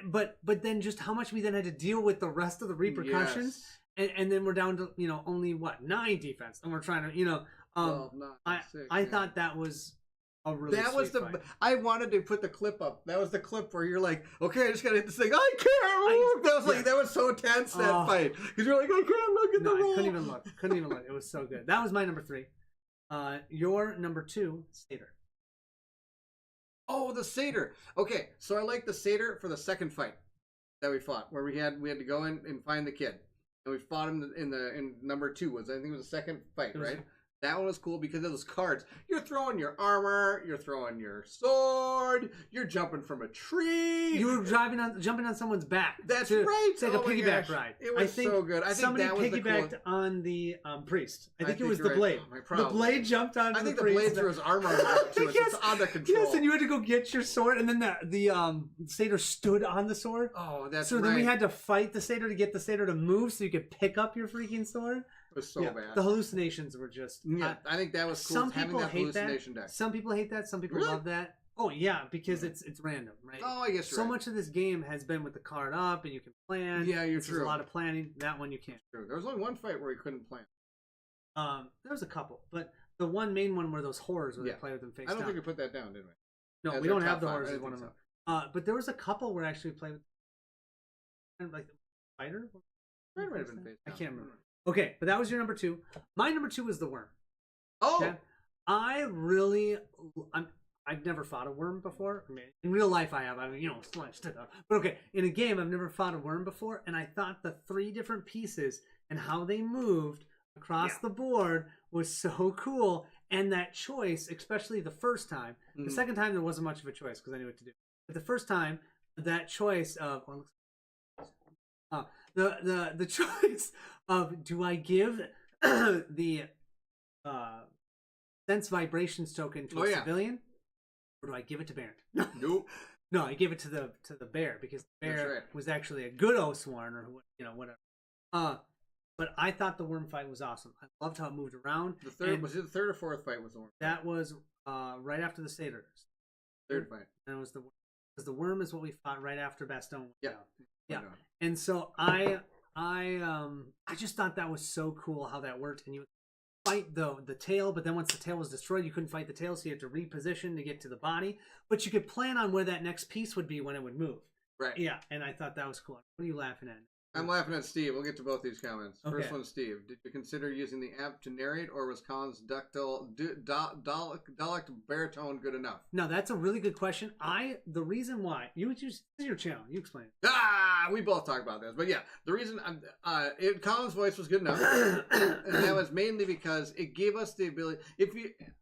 But then just how much we then had to deal with the rest of the repercussions, and then we're down to only 9 defense, and we're trying to 12, 9, I thought that was a really that was sweet the fight. I wanted to put the clip up. That was the clip where you're like, okay, I just gotta hit this thing. I can't look. That was like that was so tense that fight because you're like, I can't look at No, the I wall. couldn't even look. It was so good. That was my number 3. Your number 2, Satyr. Oh, the satyr. Okay, so I like the satyr for the second fight that we fought, where we had to go in and find the kid, and we fought him in number 2. I think it was the second fight, right? That one was cool because of those cards. You're throwing your armor, you're throwing your sword, you're jumping from a tree. You were jumping on someone's back. That's to- right. It's like a Oh my piggyback gosh. ride. It was I think so good. I think somebody that was the piggybacked coolest. on the priest. I think it think was you're the right. blade. Oh, my The probably. blade jumped on I the think the priest. blade threw his armor out too. Yes. It's under control. Yes, and you had to go get your sword, and then the satyr stood on the sword. Oh, that's So right. then we had to fight the satyr to get the satyr to move so you could pick up your freaking sword. It was so bad. The hallucinations were just. Yeah, I think that was cool. Some having people that hate that. hallucination deck. Some people hate that. Some people Really? love that. Oh yeah, because it's random, right? Oh, I guess you're so right. much of this game has been with the card up, and you can plan. Yeah, you're There's true. a lot of planning. That one you can't. True. There was only one fight where he couldn't plan. There was a couple, but the one main one were those horrors where Yeah. they play with them face I don't down. think we put that down, did we? No, As we our don't have top the five. horrors I as didn't one of think them. But there was a couple where actually played with kind of like the fighter. Right, might have been face I down. can't remember. Okay, but that was your number 2. My number 2 was the worm. Oh, Okay? I've never fought a worm before. I mean, in real life, I have. I mean, slashed it up. But okay, in a game, I've never fought a worm before, and I thought the 3 different pieces and how they moved across the board was so cool. And that choice, especially the first time. The second time, there wasn't much of a choice because I knew what to do. But the first time, that choice of the choice of do I give the sense vibrations token to a civilian, or do I give it to Baron? nope. No, I gave it to the bear because the That's bear right. was actually a good Oathsworn or whatever. But I thought the worm fight was awesome. I loved how it moved around. The third was it the third or fourth fight was the one. That was right after the satyrs. Third fight. And it was because the worm is what we fought right after Baston. Yeah. Yeah. And so I just thought that was so cool how that worked. And you fight the tail, but then once the tail was destroyed, you couldn't fight the tail, so you had to reposition to get to the body. But you could plan on where that next piece would be when it would move. Right. Yeah, and I thought that was cool. What are you laughing at? I'm laughing at Steve. We'll get to both these comments. Okay. First one, Steve. Did you consider using the app to narrate, or was Colin's dialect baritone good enough? No, that's a really good question. The reason why this is your channel. You explain it. We both talked about this, but yeah, the reason Colin's voice was good enough, and that was mainly because it gave us the ability.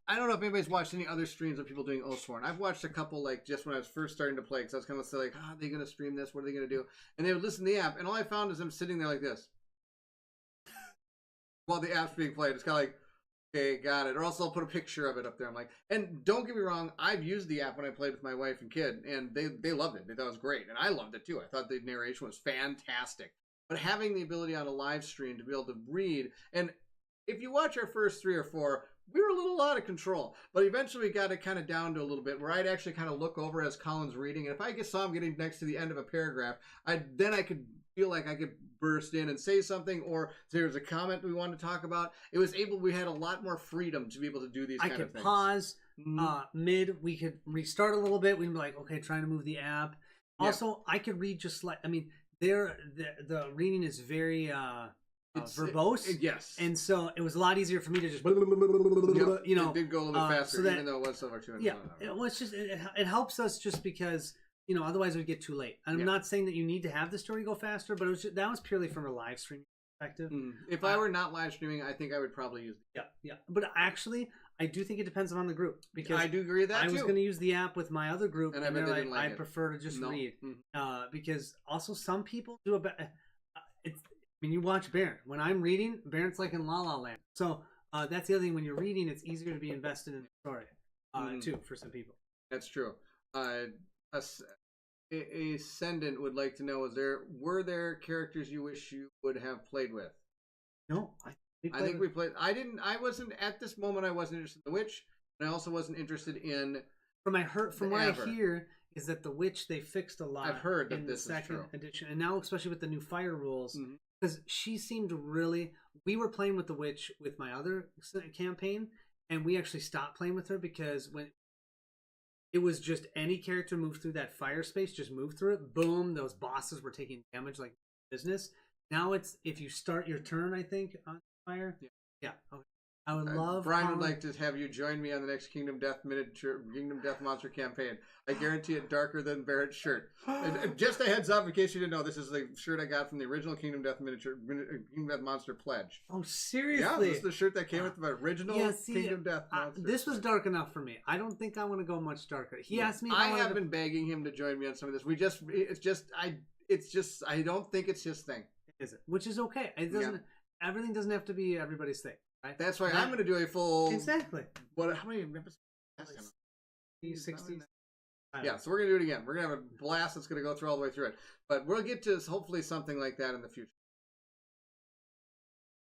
I don't know if anybody's watched any other streams of people doing Oathsworn. I've watched a couple, like just when I was first starting to play, because I was kind of like, are they going to stream this? What are they going to do? And they would listen to the app, and all I found is them sitting there like this while the app's being played. It's kind of like, okay, got it. Or else I'll put a picture of it up there. I'm like, and don't get me wrong, I've used the app when I played with my wife and kid, and they loved it. They thought it was great, and I loved it too. I thought the narration was fantastic. But having the ability on a live stream to be able to read, and if you watch our first 3 or 4, we were a little out of control. But eventually we got it kind of down to a little bit where I'd actually kind of look over as Colin's reading, and if I saw him getting next to the end of a paragraph, then I could feel like I could burst in and say something, or if there was a comment we wanted to talk about. We had a lot more freedom to be able to do these kind of things. I could pause mid. We could restart a little bit. We'd be like, okay, trying to move the app. Yeah. Also, I could read just like, I mean, the reading is very verbose. Yes. And so it was a lot easier for me to just, Yep. you know. It did go a little bit faster, so that- even though it was Silver 2 and Yeah, 1. it was just it helps us just because otherwise we'd get too late. And I'm not saying that you need to have the story go faster, but that was purely from a live stream perspective. If I were not live streaming, I think I would probably use it. Yeah. But actually, I do think it depends on the group because I do agree with that I was too. going to use the app with my other group, And and I bet they're they didn't like I it. prefer to just No. read because also some people do a better. When you watch Baron, when I'm reading, Baron's like in La La Land. So that's the other thing. When you're reading, it's easier to be invested in the story too for some people. That's true. Ascendant would like to know: were there characters you wish you would have played with? No, I think we played. I wasn't at this moment. I wasn't interested in the witch, and I also wasn't interested in. From what I hear is that the witch they fixed a lot. I've heard that in this the is second true. edition, and now especially with the new fire rules, because she seemed really. We were playing with the witch with my other campaign, and we actually stopped playing with her because when it was just any character moved through that fire space, just move through it, boom, those bosses were taking damage like business. Now it's if you start your turn, I think on fire. Yeah. Okay. I would love. Brian would like to have you join me on the next Kingdom Death Monster campaign. I guarantee it darker than Barrett's shirt. And just a heads up, in case you didn't know, this is the shirt I got from the original Kingdom Death Monster pledge. Oh, seriously? Yeah, this is the shirt that came with the original Kingdom Death Monster. This was dark enough for me. I don't think I want to go much darker. He asked me. If I have been begging him to join me on some of this. I don't think it's his thing. Is it? Which is okay. It doesn't. Everything doesn't have to be everybody's thing. Right? That's why I'm going to do a full. Exactly. What? How many episodes? 60. Yeah, so we're going to do it again. We're going to have a blast that's going to go through all the way through it. But we'll get to hopefully something like that in the future.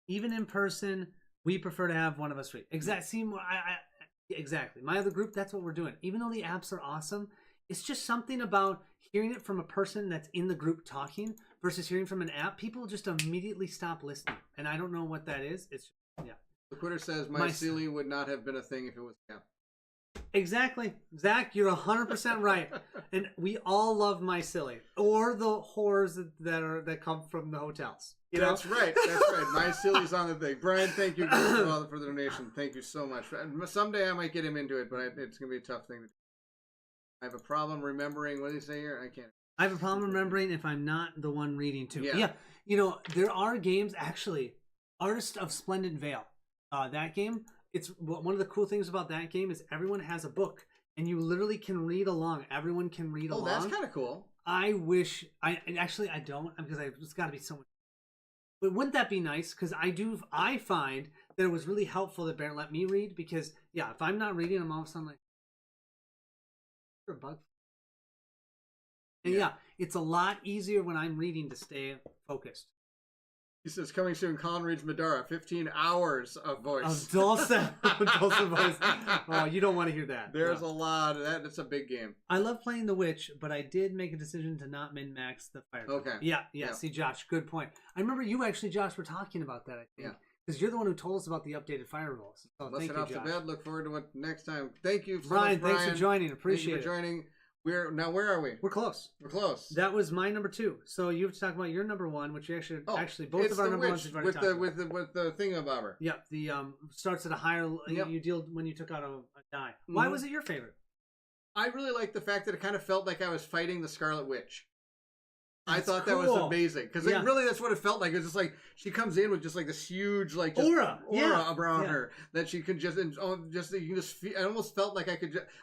Even in person, we prefer to have one of us read. Exactly. Exactly. My other group, that's what we're doing. Even though the apps are awesome, it's just something about hearing it from a person that's in the group talking versus hearing from an app. People just immediately stop listening. And I don't know what that is. It's just, yeah. The Quitter says, my silly would not have been a thing if it was a app. Exactly. Zach, you're 100% right. And we all love My Silly. Or the whores that come from the hotels. You know? That's right. That's right. My Silly's on the thing. Brian, thank you for the donation. Thank you so much. Someday I might get him into it, but it's going to be a tough thing to do. I have a problem remembering, what did he say here? I can't. I have a problem remembering if I'm not the one reading too. Yeah. You know, there are games, actually, Artist of Splendid Veil. That game, it's one of the cool things about that game is everyone has a book and you literally can read along. Everyone can read along. Oh, that's kind of cool. I wish I don't, because it's got to be so much. But wouldn't that be nice? Because I find that it was really helpful that Barrett let me read, because if I'm not reading, I'm all of a sudden like, a bug. And it's a lot easier when I'm reading to stay focused. He says, coming soon, Colin reads Madara, 15 hours of voice. Of dulcet voice. Oh, you don't want to hear that. There's a lot of that. It's a big game. I love playing the witch, but I did make a decision to not min-max the fire. Okay. Yeah. See, Josh, good point. I remember you actually, Josh, were talking about that, I think. Yeah. Because you're the one who told us about the updated fire rules. So Let's head off to bed. Look forward to what next time. Thank you so Brian, much, Brian. thanks for joining. Appreciate Thank you for joining. Now where are we? We're close. We're close. That was my number 2. So you have to talk about your number 1, which you actually both of our number ones we've already talked about. With the thingamabobber. Yep. The starts at a higher. Yep. You deal when you took out a die. Why was it your favorite? I really liked the fact that it kind of felt like I was fighting the Scarlet Witch. I thought cool. that was amazing, because really that's what it felt like. It was just like she comes in with just like this huge aura around her that she could you can just feel. I almost felt like I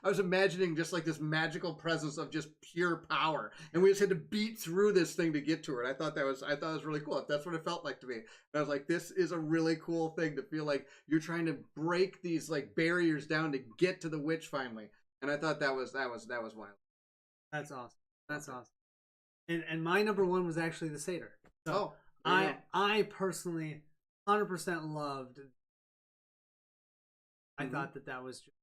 was imagining just like this magical presence of just pure power, and we just had to beat through this thing to get to her. And I thought it was really cool. That's what it felt like to me. And I was like, this is a really cool thing to feel like you're trying to break these like barriers down to get to the witch finally. And I thought that was wild. That's awesome. That's awesome. And my number 1 was actually the Satyr. So I personally 100% loved. I thought that was just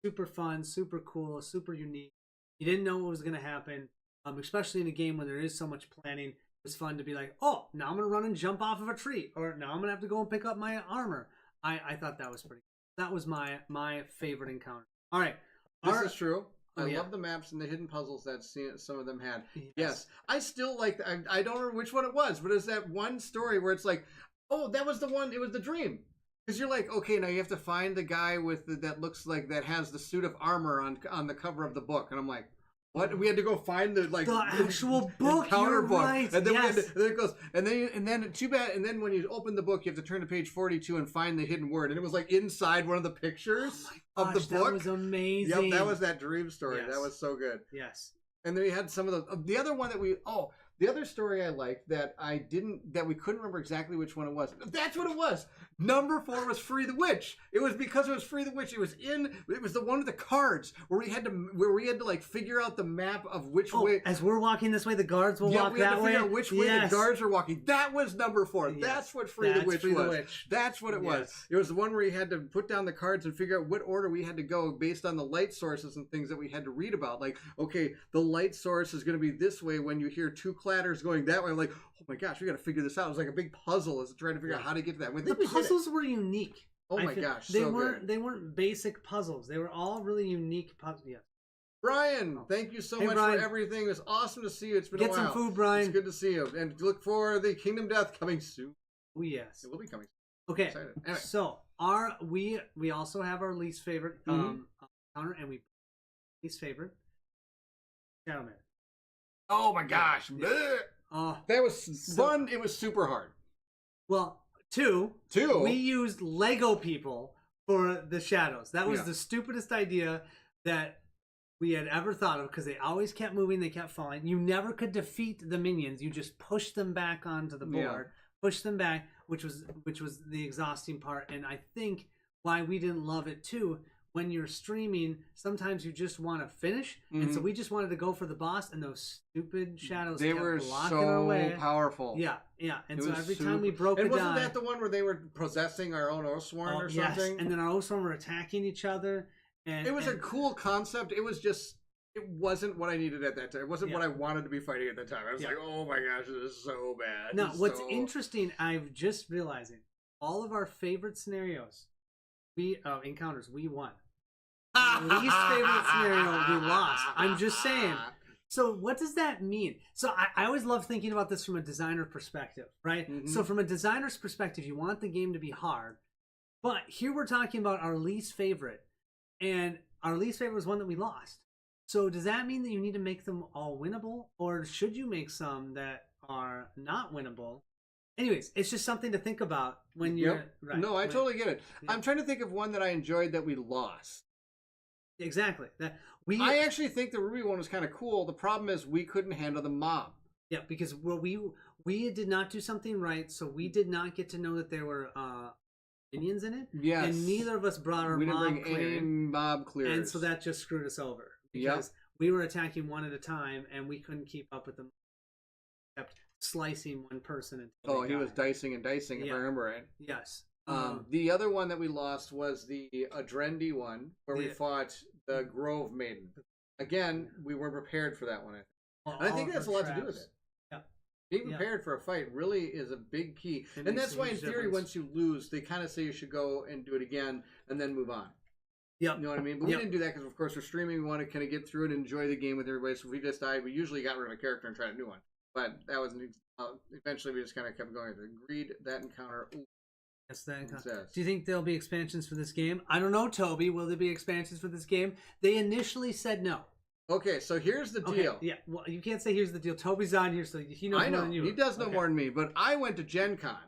super fun, super cool, super unique. You didn't know what was going to happen, especially in a game where there is so much planning. It was fun to be like, oh, now I'm going to run and jump off of a tree, or now I'm going to have to go and pick up my armor. I thought that was pretty cool. That was my favorite encounter. All right. This is true. I love the maps and the hidden puzzles that some of them had. Yes. I still like, I don't remember which one it was, but it's that one story where it's like, oh, that was the one, it was the dream. Because you're like, okay, now you have to find the guy that looks like, that has the suit of armor on the cover of the book. And I'm like, what? We had to go find the actual book. You're book. Right. And then then it goes, and then too bad. And then when you open the book, you have to turn to page 42 and find the hidden word. And it was like inside one of the pictures of the book. That was amazing. Yep, that was that dream story. Yes. That was so good. Yes. And then we had some of the other one that the other story I liked that we couldn't remember exactly which one it was. That's what it was. Number 4 was Free the Witch. It was because it was Free the Witch. It was the one with the cards where we had to like figure out the map of which way. As we're walking this way, the guards will walk that way. We had to figure out which way the guards are walking. That was number 4. Yes. That's what Free the Witch was. That's what it was. It was the one where you had to put down the cards and figure out what order we had to go based on the light sources and things that we had to read about. Like, okay, the light source is going to be this way when you hear 2 clatters going that way. I'm like, oh my gosh, we got to figure this out. It was like a big puzzle as trying to figure out how to get to that. The puzzles were unique. Oh my gosh, they weren't basic puzzles. They were all really unique puzzles. Yeah. Brian, thank you so much for everything. It was awesome to see you. It's been a while. Get some food, Brian. It's good to see you. And look for the Kingdom Death coming soon. Oh, yes. It will be coming soon. Okay, Anyway. so we also have our least favorite counter, and we least favorite Shadow Man. Oh my gosh. That was one. It was super hard. Well, two. We used Lego people for the shadows. That was the stupidest idea that we had ever thought of because they always kept moving, they kept falling. You never could defeat the minions. You just pushed them back onto the board, push them back, which was the exhausting part. And I think why we didn't love it too. When you're streaming, sometimes you just want to finish, and so we just wanted to go for the boss, and those stupid shadows kept blocking our way. So powerful. Yeah. And so every time we broke and a die, wasn't that the one where they were possessing our own Oathsworn or something? Yes, and then our Oathsworn were attacking each other. And it was a cool concept. It was just, it wasn't what I needed at that time. It wasn't what I wanted to be fighting at that time. I was like, oh my gosh, this is so bad. Now, what's interesting, I've just realizing, all of our favorite scenarios, encounters, we won. Least favorite scenario, we lost. I'm just saying. So what does that mean? So I always love thinking about this from a designer perspective, right? So from a designer's perspective, you want the game to be hard. But here we're talking about our least favorite. And our least favorite was one that we lost. So does that mean that you need to make them all winnable? Or should you make some that are not winnable? Anyways, it's just something to think about when you're... Right, no, I totally get it. Yeah. I'm trying to think of one that I enjoyed that we lost. Exactly. I actually think the Ruby one was kind of cool. The problem is we couldn't handle the mob. Yeah, because we did not do something right, so we did not get to know that there were minions in it. Yes. And neither of us brought our mob clear. Any mob clears. And so that just screwed us over. Because we were attacking one at a time, and we couldn't keep up with them. Kept slicing one person until he was dicing and dicing, if I remember right. Yes. The other one that we lost was the Adrendi one, where we fought the Grove Maiden. Again, we weren't prepared for that one. And I think that's a lot to do with it. Yeah. Being prepared for a fight really is a big key. And that's why, in theory, once you lose, they kind of say you should go and do it again and then move on. Yeah. You know what I mean? But we didn't do that because, of course, we're streaming. We want to kind of get through it and enjoy the game with everybody. So if we just died, we usually got rid of a character and tried a new one. But that was eventually we just kind of kept going. Agreed that encounter. Ooh. Yes, that do you think there'll be expansions for this game? I don't know, Toby. Will there be expansions for this game? They initially said no. Okay, so here's the deal. Yeah, well, you can't say here's the deal. Toby's on here, so he knows more than you. He does know more than me, but I went to Gen Con,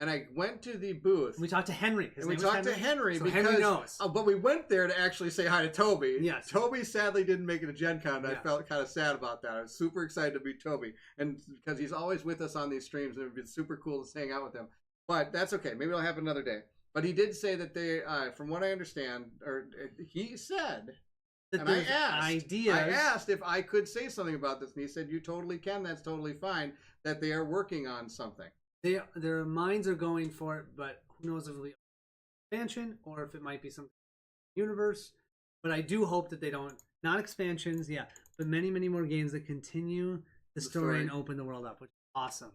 and I went to the booth. We talked to Henry. We talked to Henry because Henry knows. But we went there to actually say hi to Toby. Yes. Toby sadly didn't make it to Gen Con, and I felt kind of sad about that. I was super excited to meet Toby, and because he's always with us on these streams, and it would be super cool to hang out with him. But that's okay. Maybe it'll happen another day. But he did say that they, from what I understand, or he said, and I asked if I could say something about this, and he said, you totally can, that's totally fine, that they are working on something. Their minds are going for it, but who knows if it'll be expansion or if it might be some universe. But I do hope that they don't, not expansions, but many, many more games that continue the story and open the world up, which is awesome.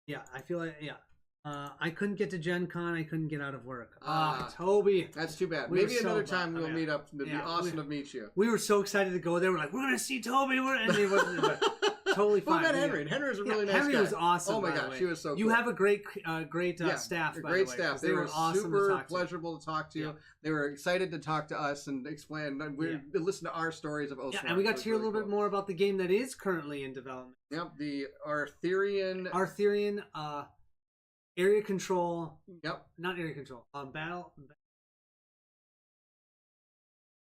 Yeah, I feel like, I couldn't get to Gen Con. I couldn't get out of work. Toby. That's too bad. Maybe another time we'll meet up. It'd be awesome to meet you. We were so excited to go there. We're like, we're going to see Toby. And he wasn't, totally fine. We met Henry. And Henry was a really nice guy. Henry was awesome. Oh my gosh, he was so cool. You have a great staff, by the way. Staff. They were awesome super pleasurable to talk to. Yeah. They were excited to talk to us and explain. Listen to our stories of Oathsworn. Yeah, and we got to hear a little bit more about the game that is currently in development. Yep, the Arthurian... Area control. Yep. Not area control. Battle.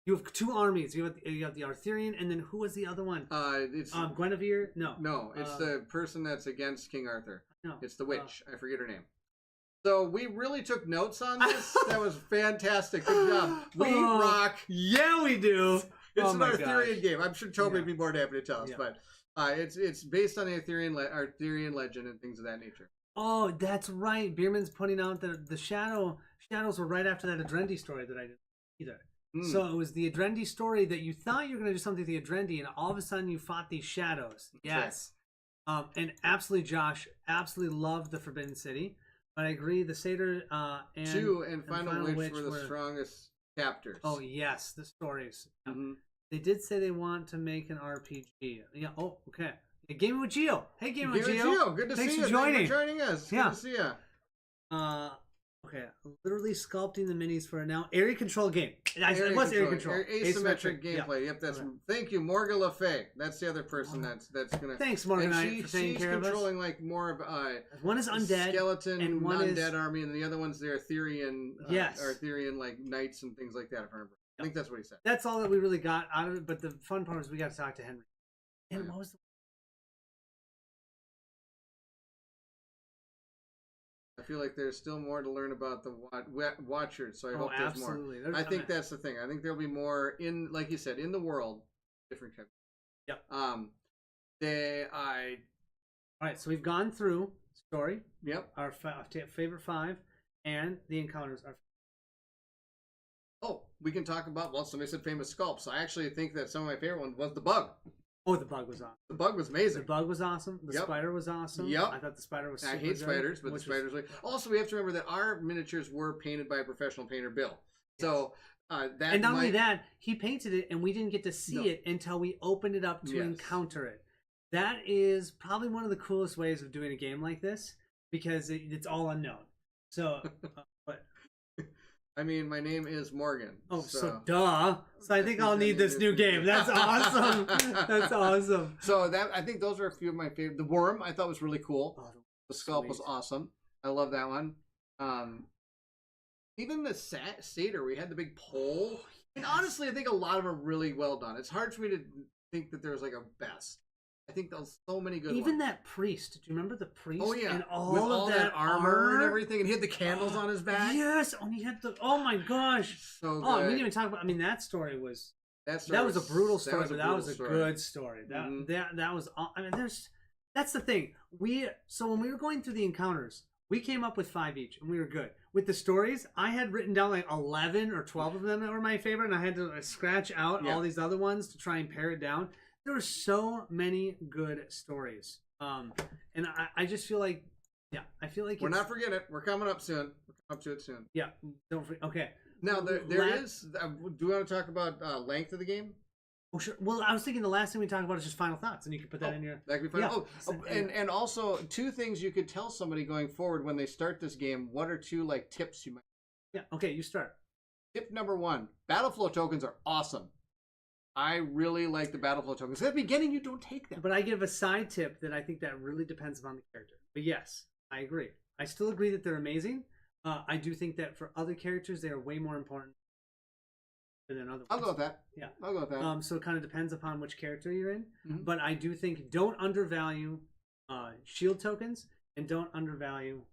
You have two armies. You have the Arthurian, and then who was the other one? It's Guinevere. No, it's the person that's against King Arthur. No, it's the witch. I forget her name. So we really took notes on this. That was fantastic. Good job. We rock. Yeah, we do. It's an Arthurian game. I'm sure Toby would be more than happy to tell us, but it's based on the Arthurian legend and things of that nature. Oh, that's right. Bierman's pointing out that the shadows were right after that Adrendi story that I didn't either. So it was the Adrendi story that you thought you were going to do something to the Adrendi, and all of a sudden you fought these shadows. Yes. And absolutely, Josh, absolutely loved the Forbidden City. But I agree, the Satyr and... Two and Final Witch were the strongest chapters. Oh, yes, the stories. Mm-hmm. They did say they want to make an RPG. Yeah, oh, okay. Gaming with Geo. Hey, Gaming with Geo. Good to see you. Thanks for joining. Thanks for joining us. Good to see you. Okay, literally sculpting the minis for a now area control game. Area What's area control. control? Asymmetric Yeah. gameplay. Yep, that's. Okay. Thank you, Morgan Le Fay. That's the other person that's gonna. Thanks, Morgan, and for taking she's care of us. controlling like more of One is undead, skeleton, and one undead is army, and the other one's the Arthurian. Yes. Arthurian like knights and things like that. If I remember, I think that's what he said. That's all that we really got out of it. But the fun part was we got to talk to Henry. And what was the I feel like there's still more to learn about the Watchers, so I hope there's more. absolutely. I think that's the thing. I think there'll be more in, like you said, in the world, different types. Yep. All right, so we've gone through story, Yep. our favorite 5, and the encounters. Oh, we can talk about. Well, somebody said famous sculpts. I actually think that some of my favorite ones was the bug. Oh, the bug was awesome. The bug was The amazing. bug was awesome. The Yep. spider was awesome. Yep. I thought the spider was. I Super hate good, spiders, but the which spiders. was- Also, we have to remember that our miniatures were painted by a professional painter, Bill. So that and not only might- that, he painted it, and we didn't get to see No. it until we opened it up to Yes. encounter it. That is probably one of the coolest ways of doing a game like this because it's all unknown. So, but I mean, my name is Morgan. so duh. So I think I'll need this new game. That's awesome. That's awesome. So that I think those are a few of my favorite. The worm I thought was really cool. Oh, The sculpt was sweet. awesome. I love that one. Even the satyr, we had the big pole. And honestly, I think a lot of them are really well done. It's hard for me to think that there's like a best. I think there's so many good Even ones. that priest. Do you remember the priest? Oh yeah, and all with of all that armor and everything, and he had the candles on his back. Yes, and he had the. Oh my gosh. So good. Oh, we didn't even talk about. I mean, that story was. That Was a brutal story, but that was a brutal good story. That Mhm. that was. I mean, that's the thing. So when we were going through the encounters, we came up with 5 each, and we were good. With the stories, I had written down like 11 or 12 of them that were my favorite, and I had to scratch out Yeah. all these other ones to try and pare it down. There were so many good stories, and I just feel like, yeah, I feel like We're not forgetting it. We're coming up soon. We're coming up to it soon. Yeah, don't forget. Okay. Now there is. Do we want to talk about length of the game? Oh, sure. Well, I was thinking the last thing we talked about is just final thoughts, and you can put that in your. That could be fun. Yeah. And also 2 things you could tell somebody going forward when they start this game. What are 2 like tips you might? Yeah. Okay, you start. Tip number 1: battle flow tokens are awesome. I really like the battle flow tokens. At the beginning, you don't take them. But I give a side tip that I think that really depends upon the character. But yes, I agree. I still agree that they're amazing. I do think that for other characters, they are way more important than other ones. I'll go with that. Yeah. I'll go with that. So it kind of depends upon which character you're in. Mhm. But I do think don't undervalue shield tokens and don't undervalue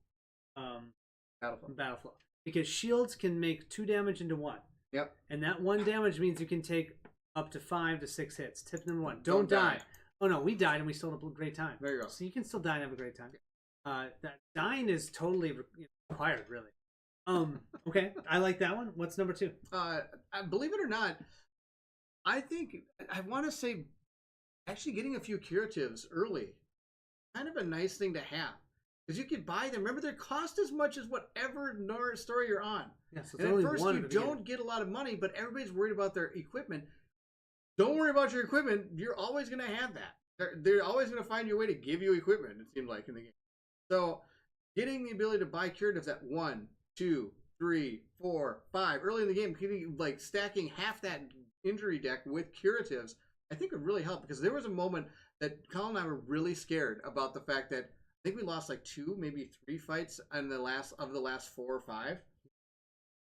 battle flow. Because shields can make 2 damage into 1. Yep. And that 1 damage means you can take up to 5 to 6 hits. Tip number 1: don't die. Oh no, we died and we still had a great time. There you go. So you can still die and have a great time. That dying is totally required, really. Okay, I like that one. What's number 2? Believe it or not, I think I want to say actually getting a few curatives early, kind of a nice thing to have. Because you could buy them. Remember, they cost as much as whatever story you're on. Yeah, so And only at first, one you at the beginning. don't get a lot of money, but everybody's worried about their equipment. Don't worry about your equipment. You're always going to have that. They're always going to find your way to give you equipment, it seemed like, in the game. So, getting the ability to buy curatives at 1, 2, 3, 4, 5, early in the game, getting, like stacking half that injury deck with curatives, I think would really help. Because there was a moment that Colin and I were really scared about the fact that I think we lost like 2, maybe 3 fights in the last 4 or 5.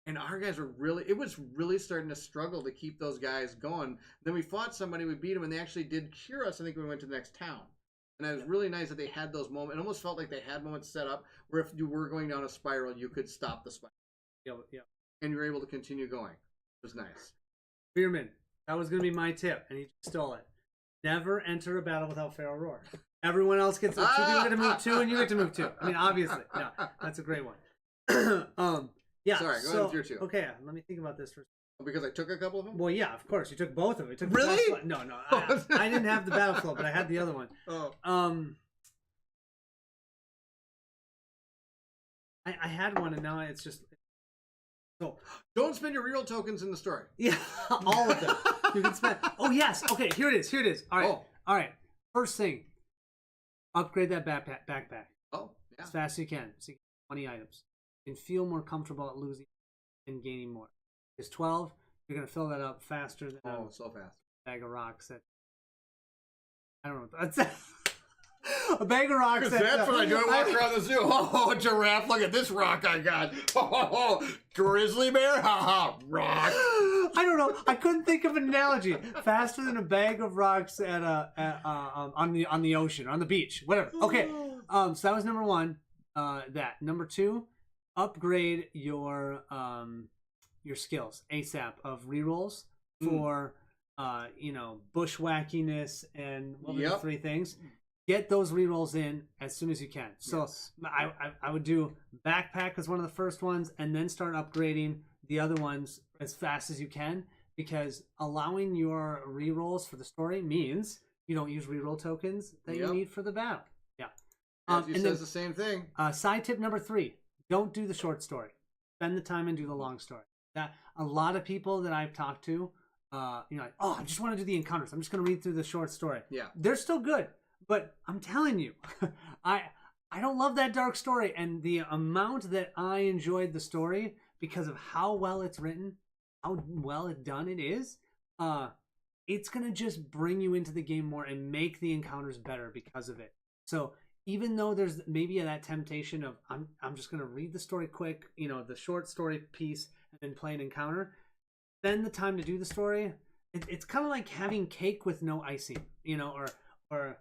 And our guys were it was really starting to struggle to keep those guys going. Then we fought somebody, we beat them, and they actually did cure us. I think we went to the next town. And it was really nice that they had those moments. It almost felt like they had moments set up where if you were going down a spiral, you could stop the spiral. Yeah. And you were able to continue going. It was nice. Beerman, that was going to be my tip, and he stole it. Never enter a battle without Feral Roar. Everyone else gets 2 people get to move 2, and you get to move 2. I mean, obviously, no, that's a great one. Yeah. Sorry, go ahead with your 2. Okay, let me think about this for. Because I took a couple of them? Well, yeah, of course, you took both of them. You took the Really? battle flow. No, I didn't have the battle flow, but I had the other one. Oh. I had one, and now it's just. So don't spend your real tokens in the story. Yeah, all of them. You can spend. Oh yes. Okay, here it is. All right. Oh. All right. First thing, upgrade that backpack Oh, yeah. as fast as you can. So you get 20 items. and feel more comfortable at losing and gaining more. Because 12, you're going to fill that up faster than so fast. a bag of rocks. I don't know. That's a bag of rocks. That's what I do. I walk around the zoo. Oh, giraffe! Look at this rock I got. Oh, grizzly bear. Ha ha! Rock. I don't know. I couldn't think of an analogy. Faster than a bag of rocks on the ocean, on the beach, whatever. Okay. So that was number 1. That number 2, upgrade your skills ASAP of rerolls for bushwhackiness and what were the 3 things. Get those rerolls in as soon as you can. So Yes. I would do backpack as one of the first ones, and then start upgrading the other ones as fast as you can, because allowing your rerolls for the story means you don't use reroll tokens that you need for the battle. Yeah. Matthew says the same thing. Side tip number 3: don't do the short story. Spend the time and do the long story. That a lot of people that I've talked to, like, oh, I just want to do the encounters. I'm just going to read through the short story. Yeah. They're still good, but I'm telling you, I don't love that dark story, and the amount that I enjoyed the story because of how well it's written, how well it done it is, it's going to just bring you into the game more and make the encounters better because of it. So even though there's maybe that temptation of I'm just going to read the story quick, the short story piece, and then play an encounter, spend the time to do the story. It's kind of like having cake with no icing, or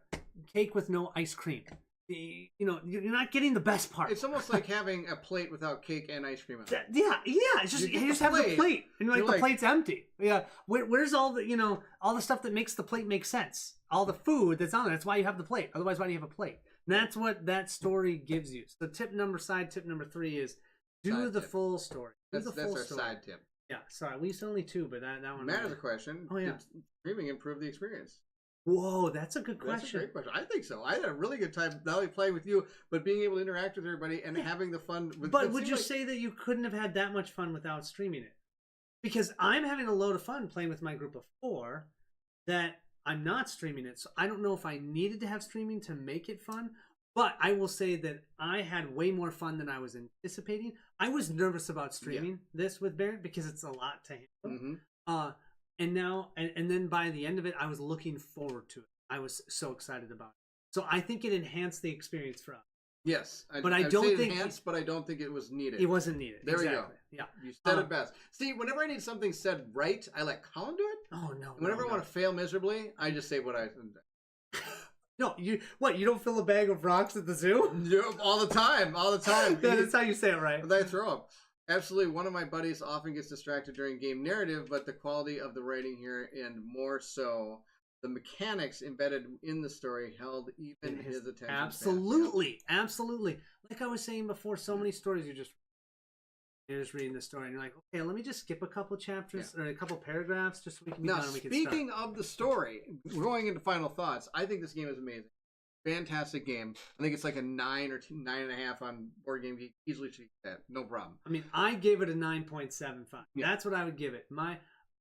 cake with no ice cream. You're not getting the best part. It's almost like having a plate without cake and ice cream on it. Yeah. It's just you just have the plate, and the plate's empty. Yeah, where's all the all the stuff that makes the plate make sense? All the food that's on there. That's why you have the plate. Otherwise, why do you have a plate? And that's what that story gives you. So tip number 3 is do the full story. That's our side tip. Yeah, sorry, we used only 2, but that one. Matt has a question. Oh, yeah. Did streaming improve the experience? Whoa, that's a good question. That's a great question. I think so. I had a really good time not only playing with you, but being able to interact with everybody and having the fun. But would you say that you couldn't have had that much fun without streaming it? Because I'm having a load of fun playing with my group of 4 that I'm not streaming it. So I don't know if I needed to have streaming to make it fun. But I will say that I had way more fun than I was anticipating. I was nervous about streaming this with Barrett because it's a lot to handle. Mm-hmm. And then by the end of it, I was looking forward to it. I was so excited about it. So I think it enhanced the experience for us. Yes, but I don't think enhanced, but I don't think it was needed. It wasn't needed. There we go. Yeah, you said it best. See, whenever I need something said right, I let Colin do it. Oh no! Whenever I want to fail miserably, I just say what I. No, you don't fill a bag of rocks at the zoo? Yep, all the time. Yeah, that's how you say it, right? I throw them. Absolutely, one of my buddies often gets distracted during game narrative, but the quality of the writing here, and more so, the mechanics embedded in the story held even his attention. Absolutely. Like I was saying before, so many stories you're just reading the story and you're like, okay, let me just skip a couple chapters or a couple paragraphs just so we can be done and we can start. Speaking of the story, we're going into final thoughts. I think this game is amazing. Fantastic game. I think it's like a 9 or 9.5 on Board Game Geek. Easily cheat that. No problem. I mean, I gave it a 9.75. Yeah. That's what I would give it.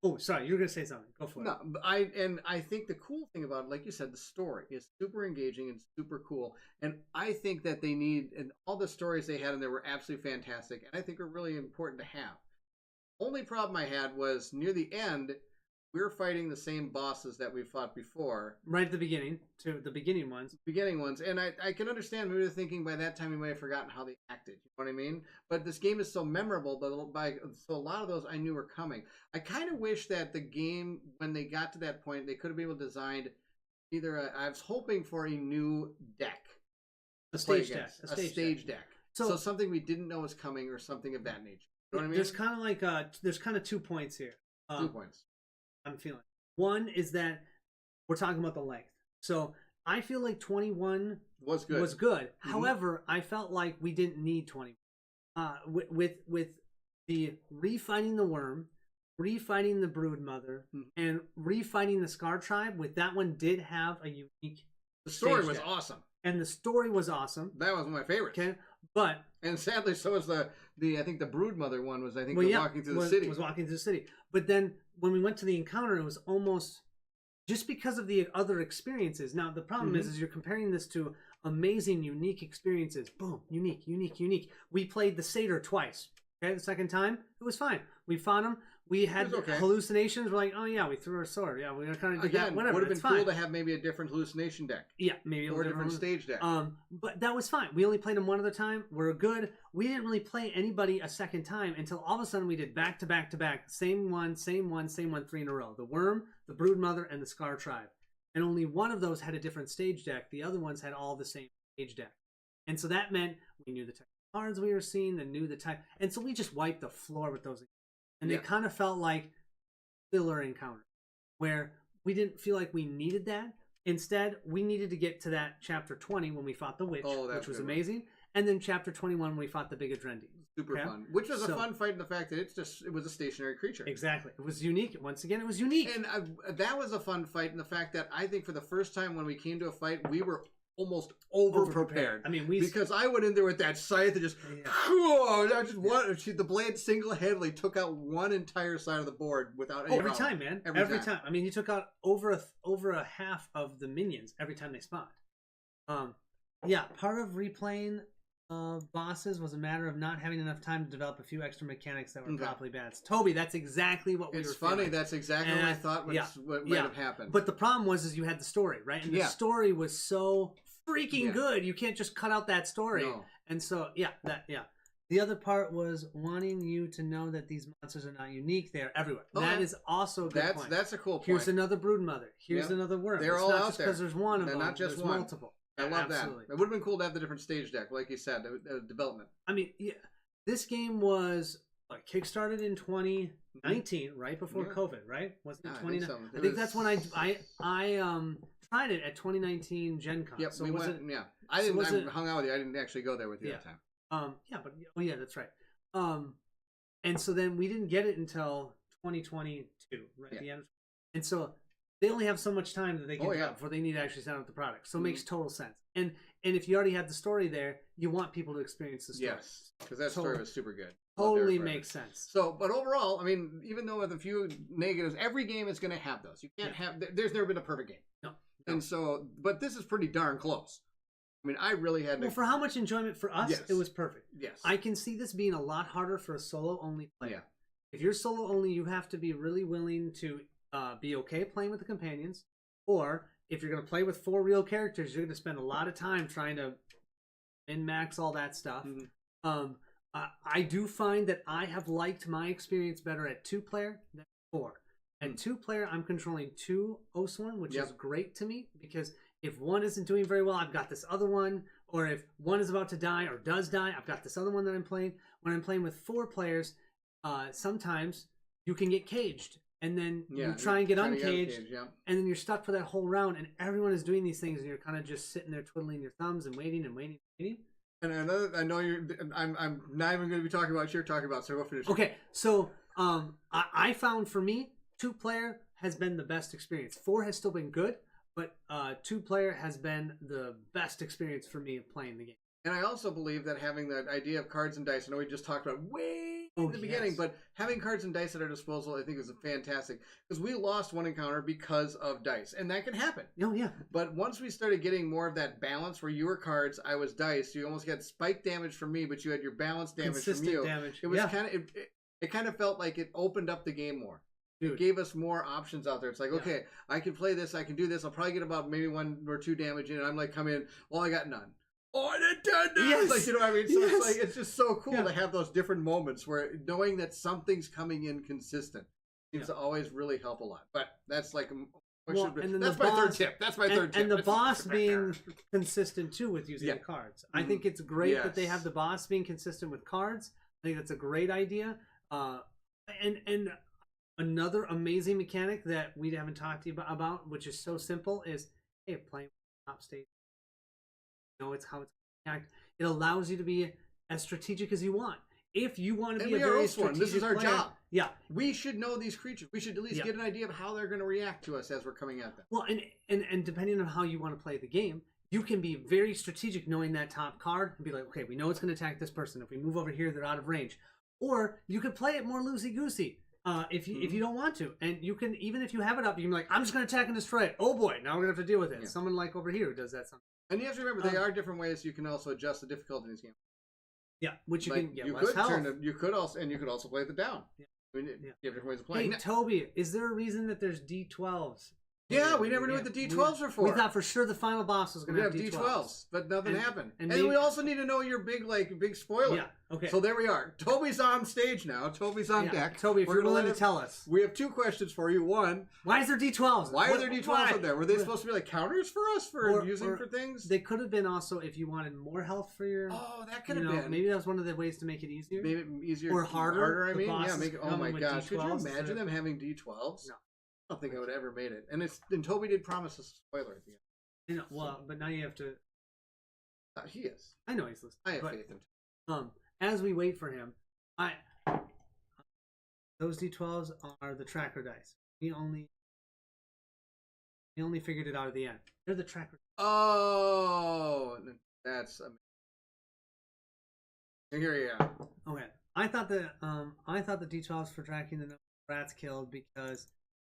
Oh, sorry, you were going to say something. Go for it. No, I think the cool thing about it, like you said, the story is super engaging and super cool. And I think that they need, and all the stories they had in there were absolutely fantastic, and I think are really important to have. Only problem I had was near the end, we're fighting the same bosses that we fought before. Right at the beginning, the beginning ones. And I can understand maybe they're thinking by that time we might have forgotten how they acted. You know what I mean? But this game is so memorable, so a lot of those I knew were coming. I kind of wish that the game, when they got to that point, they could have been able to design I was hoping for a new deck. A stage deck. So something we didn't know was coming or something of that nature. You know what I mean? There's kind of 2 points here. 2 points. I'm feeling. One is that we're talking about the length. So I feel like 21 was good. Mm-hmm. However, I felt like we didn't need 21. With the refighting the worm, refighting the brood mother, and refighting the Scar tribe. With that one, did have a unique. The story was awesome. And the story was awesome. That was my favorite. Okay, and sadly, so was the I think the broodmother one was walking through the city. Was walking through the city. But then when we went to the encounter, it was almost just because of the other experiences. Now the problem is you're comparing this to amazing, unique experiences. Boom, unique, unique, unique. We played the satyr twice. Okay, the second time it was fine. We fought him. We had okay. hallucinations. We're like, oh yeah, we threw our sword. Yeah, we kind of did that. Whatever. Would have been it's cool fine. to have maybe a different hallucination deck. Yeah, maybe or a different stage deck. But that was fine. We only played them one at a time. We're good. We didn't really play anybody a second time until all of a sudden we did back to back to back. Same one, 3 in a row. The Worm, the Broodmother, and the Scar Tribe. And only one of those had a different stage deck. The other ones had all the same stage deck. And so that meant we knew the type of cards we were seeing and knew the type. And so we just wiped the floor with those. And they kind of felt like filler encounter where we didn't feel like we needed that. Instead, we needed to get to that chapter 20 when we fought the witch, which was amazing. And then chapter 21 when we fought the big Adrendi. Super fun. Which was a fun fight in the fact that it was a stationary creature. Exactly. It was unique. Once again, it was unique. And that was a fun fight in the fact that I think for the first time when we came to a fight, we were almost over-prepared. I mean, because I went in there with that scythe and just, the blade single-handedly took out one entire side of the board without any every problem. time, man. Every time. I mean, you took out over a half of the minions every time they spawned. Part of replaying bosses was a matter of not having enough time to develop a few extra mechanics that were properly balanced. Toby, that's exactly what we were feeling. It's funny. That's exactly what I thought what might have happened. But the problem was you had the story, right? And the story was so freaking good. You can't just cut out that story. No. And so, the other part was wanting you to know that these monsters are not unique. They're everywhere. That is also a good point. That's a cool point. Here's another Broodmother. Here's another Worm. They're it's all not out just there. because there's one of them. Not just there's one. multiple. I love Absolutely. that. It would have been cool to have the different stage deck, like you said, development. I mean, this game was kickstarted in 2019, right before COVID, right? Wasn't it 2019? I think that's when I tried it at 2019 Gen Con. Yep, so we went. I hung out with you. I didn't actually go there with you that time. That's right. And so then we didn't get it until 2022, right? The end. And so they only have so much time that they can do before they need to actually set up the product. So it makes total sense. And if you already have the story there, you want people to experience the story. Yes, because that story was super good. Totally makes sense. So, but overall, I mean, even though with a few negatives, every game is going to have those. You can't have. There's never been a perfect game. No. And so, but this is pretty darn close. I mean, I really had. For how much enjoyment for us, it was perfect. Yes. I can see this being a lot harder for a solo-only player. Yeah. If you're solo-only, you have to be really willing to be okay playing with the companions, or if you're going to play with 4 real characters, you're going to spend a lot of time trying to min-max all that stuff. Mm-hmm. I do find that I have liked my experience better at 2-player than 4. At 2-player, I'm controlling 2 Oathsworn, which is great to me, because if one isn't doing very well, I've got this other one, or if one is about to die or does die, I've got this other one that I'm playing. When I'm playing with 4 players, sometimes you can get caged. And then you try and get uncaged, and then you're stuck for that whole round, and everyone is doing these things, and you're kind of just sitting there twiddling your thumbs and waiting and waiting and waiting. And another, I know I'm not even going to be talking about what you're talking about, so go finish. Okay, so I found for me, 2-player has been the best experience. 4 has still been good, but 2-player has been the best experience for me of playing the game. And I also believe that having that idea of cards and dice, I know we just talked about way in the beginning, but having cards and dice at our disposal, I think is fantastic. Because we lost one encounter because of dice, and that can happen. Oh, yeah. But once we started getting more of that balance where you were cards, I was dice, you almost got spike damage from me, but you had your balance damage from you. Damage. It was kind of, it kind of felt like it opened up the game more. Dude. It gave us more options out there. It's like, okay, I can play this, I can do this, I'll probably get about maybe 1 or 2 damage in, and I'm like, come in, well, I got none. Oh, I did that! Yes. Like, you know what I mean? So it's like, it's just so cool to have those different moments where knowing that something's coming in consistent seems to always really help a lot. But that's like, that's my third tip. That's my third tip. And the boss being consistent too with using the cards. I think it's great that they have the boss being consistent with cards. I think that's a great idea. And another amazing mechanic that we haven't talked to you about, which is so simple, is playing top stage. It's how it's act. It allows you to be as strategic as you want. If you want to be a very strategic this is our player, job. Yeah, we should know these creatures. We should at least get an idea of how they're going to react to us as we're coming at them. Well, and depending on how you want to play the game, you can be very strategic, knowing that top card, and be like, okay, we know it's going to attack this person. If we move over here, they're out of range. Or you could play it more loosey goosey. If you don't want to, and you can, even if you have it up, you can be like, I'm just going to attack and destroy it. Oh boy, now we're going to have to deal with it. Someone like over here who does that sometimes. And you have to remember, there are different ways you can also adjust the difficulty in this game. Yeah, which you Like, can get you less could health. you could also play it down. Yeah. I mean, Yeah. you have different ways of playing. Hey, Toby, is there a reason that there's D12s? Yeah, we never knew what the D12s were for. We thought for sure the final boss was going we to have have D12s, but nothing happened. And, maybe- we also need to know your big spoiler. Yeah, okay. So there we are. Toby's on stage now. Toby's on deck. Toby, if We're you're gonna willing let to tell us. We have 2 questions for you. One, Why is there D12s? why are there D12s Why? up there? Were they supposed to be like counters for us for using or for things? They could have been also if you wanted more health for your... Oh, that could have been. Maybe that was one of the ways to make it easier. Maybe easier Or harder. I The mean, yeah. bosses Make it, oh come my with gosh! Could you D12s imagine instead them having D12s? No. I don't think I would have ever made it. And Toby did promise us a spoiler at the end. I know, well, but now you have to... He is. I know he's listening. I have but, faith in him. as we wait for him, those D12s are the tracker dice. He only figured it out at the end. They're the tracker. Oh, that's amazing. Here you are. Okay, I thought the D12s for tracking the number of rats killed because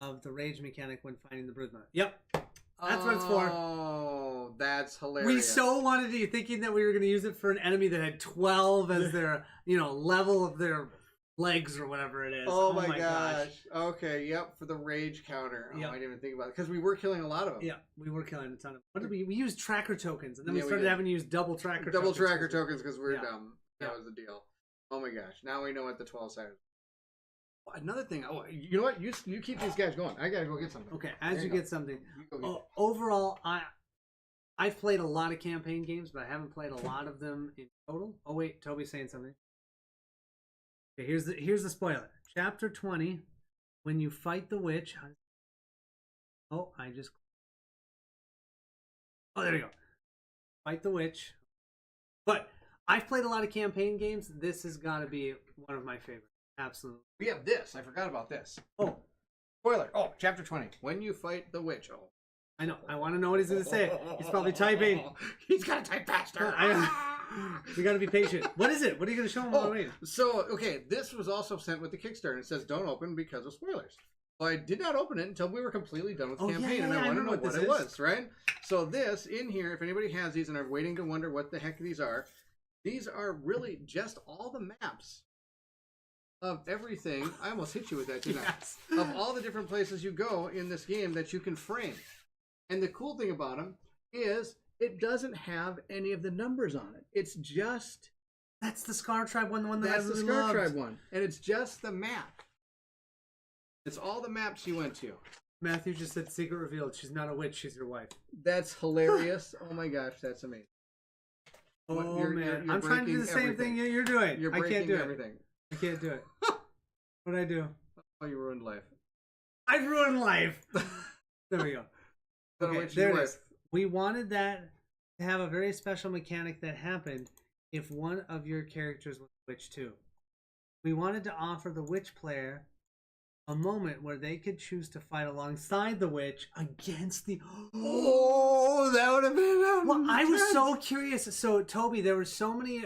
of the rage mechanic when finding the brood mother. Yep, that's what it's for. Oh, that's hilarious. We so wanted to, thinking that we were going to use it for an enemy that had 12 as their level of their legs or whatever it is. Oh my gosh. Okay, yep, for the rage counter. Oh, Yep. I didn't even think about it because we were killing a lot of them. Yeah, we were killing a ton of. What did we used tracker tokens, and then Yeah, we we started did. having to use double tracker Tokens because we're Yeah. dumb. That Yeah. was the deal. Oh my gosh. Now we know what the 12 sided. Another thing. Oh, you know what? You keep these guys going. I gotta go get something. Okay, as There you go. get something. You go get it. Overall, I've played a lot of campaign games, but I haven't played a lot of them in total. Oh wait, Toby's saying something. Okay, here's the spoiler. Chapter 20, when you fight the witch. Oh, there we go. Fight the witch. But I've played a lot of campaign games. This has got to be one of my favorites. Absolutely. We have this. I forgot about this. Oh, Spoiler. Oh, chapter 20. When you fight the witch. Oh. I know. I want to know what he's going to say. He's probably typing. He's got to type faster. You got to be patient. What is it? What are you going to show him while we're waiting? So, okay, this was also sent with the Kickstarter. It says don't open because of spoilers. So I did not open it until we were completely done with the campaign, and I want to know what this it is. was, right? So this, in here, if anybody has these and are waiting to wonder what the heck these are really just all the maps of everything. I almost hit you with that, didn't Yes. I? Of all the different places you go in this game that you can frame. And the cool thing about them is it doesn't have any of the numbers on it. It's just... That's the Scar Tribe one, the one that I That's really the Scar loved. Tribe one. And it's just the map. It's all the maps you went to. Matthew just said secret revealed. She's not a witch. She's your wife. That's hilarious. Oh my gosh, that's amazing. Oh You're man, I'm trying to do the breaking same everything. thing you're doing. You're I breaking can't do everything. it. I can't do it. What'd I do? Oh, you ruined life. I ruined life. There we go. So Okay, which there you it wife? is. We wanted that to have a very special mechanic that happened if one of your characters was a witch too. We wanted to offer the witch player a moment where they could choose to fight alongside the witch against the... Oh, that would have been... Well, I was so curious. So, Toby, there were so many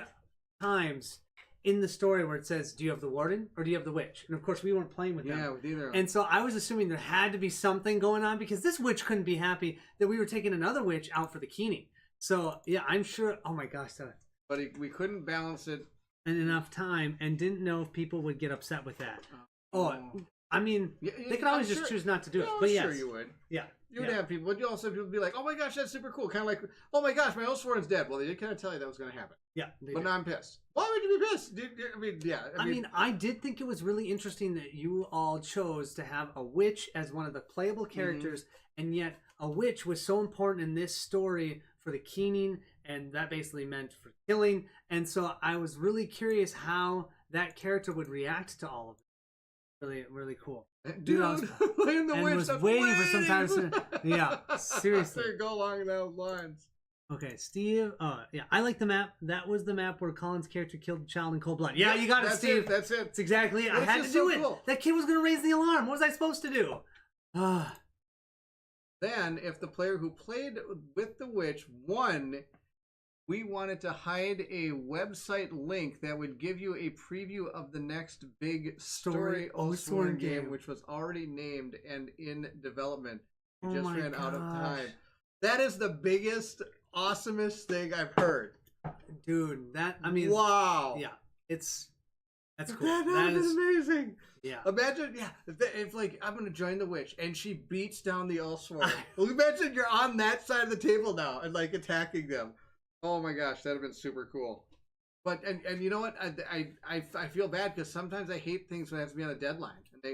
times in the story where it says, do you have the warden or do you have the witch? And of course, we weren't playing with them. Yeah, with either. And so I was assuming there had to be something going on because this witch couldn't be happy that we were taking another witch out for the keening. So, yeah, I'm sure... Oh, my gosh. But we couldn't balance it. In enough time and didn't know if people would get upset with that. Oh, I mean, Yeah, they could always I'm just sure- choose not to do it. No, But I'm yes. sure you would. Yeah. You would yeah. have people, but you also people would be like, "Oh my gosh, that's super cool!" Kind of like, "Oh my gosh, my Oathsworn's dead." Well, they did kind of tell you that was going to happen, Yeah. they but did. now I'm pissed. Why would you be pissed? I mean, yeah. I mean, I did think it was really interesting that you all chose to have a witch as one of the playable characters, and yet a witch was so important in this story for the keening, and that basically meant for killing. And so I was really curious how that character would react to all of it. Really, really cool. dude, I was- playing the and witch, was I'm waiting for some time soon. Yeah, seriously. There, go along those lines. Okay, Steve. Yeah, I like the map. That was the map where Colin's character killed a child in cold blood. Yeah, you got it, That's Steve. it. That's it. That's exactly it. But I it's had to just do so it. cool. That kid was going to raise the alarm. What was I supposed to do? Then, if the player who played with the witch won, we wanted to hide a website link that would give you a preview of the next big story Oathsworn Oathsworn game, game. which was already named and in development. We Oh just my ran out of gosh. time. That is the biggest awesomest thing I've heard. Dude, that I mean, Wow. yeah, that's cool. That That is is amazing. yeah. Imagine, yeah, if like I'm gonna join the witch and she beats down the Oathsworn. Well, imagine you're on that side of the table now and like attacking them. Oh my gosh, that'd have been super cool. But and you know what? I feel bad because sometimes I hate things when it has to be on a deadline.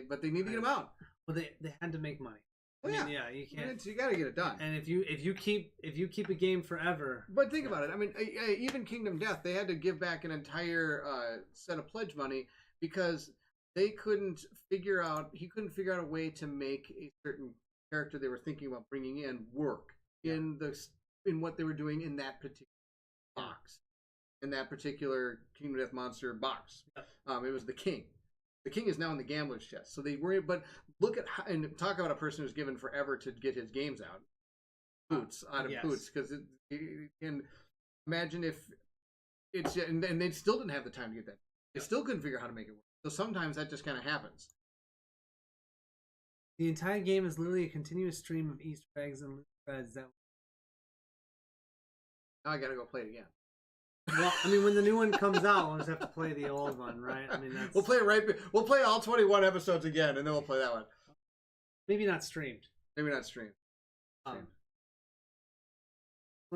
But they need to get them out. Well, they had to make money. Oh, I yeah. mean, yeah, you can't. You got to get it done. And if you keep a game forever, But think about it. I mean, even Kingdom Death, they had to give back an entire set of pledge money because they couldn't figure out. He couldn't figure out a way to make a certain character they were thinking about bringing in work in what they were doing in that particular box, in that particular Kingdom Death monster box. It was the king. The king is now in the gambler's chest. So they were, but look at how, and talk about a person who's given forever to get his games out. Boots out of yes. boots because and imagine if it's and they still didn't have the time to get that. They still couldn't figure out how to make it work. So sometimes that just kind of happens. the entire game is literally a continuous stream of Easter eggs and loot threads that. Now I gotta go play it again. Well, I mean, when the new one comes out, we'll just have to play the old one, right? I mean, that's We'll play it right. We'll play all 21 episodes again, and then we'll play that one. maybe not streamed. Maybe not stream. One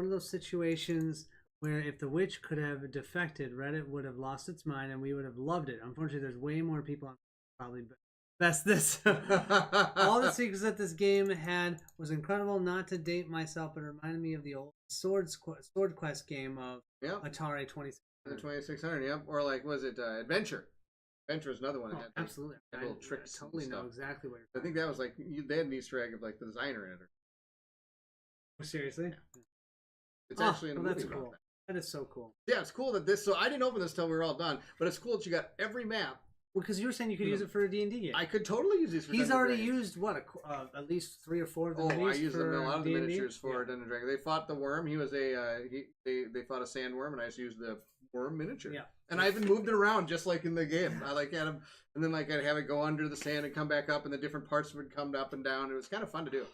of those situations where if the witch could have defected, Reddit would have lost its mind and we would have loved it. Unfortunately, there's way more people on probably best this. All the secrets that this game had was incredible. Not to date myself, but it reminded me of the old Sword Quest game of Atari 2600. The 2600, yep. Or like, was it Adventure? Adventure is another one that had like, absolutely. little tricks. I totally and know stuff. exactly what you're I think that was like they had an Easter egg of like the designer in it. Seriously? It's actually in a movie that's about cool. that. That is so cool. Yeah, it's cool that this. So I didn't open this till we were all done, but it's cool that you got every map. Well, because you were saying you could use it for a D&D game. I could totally use these. For He's Dungeons already and Dragons. used what at least 3 or 4 of the Oh, minis I used for a lot of the D&D? miniatures for Dungeons and Dragons. They fought the worm. He was a they fought a sandworm, and I just used the worm miniature. Yeah. And I even moved it around just like in the game. I like had him, and then like I'd have it go under the sand and come back up, and the different parts would come up and down. It was kind of fun to do.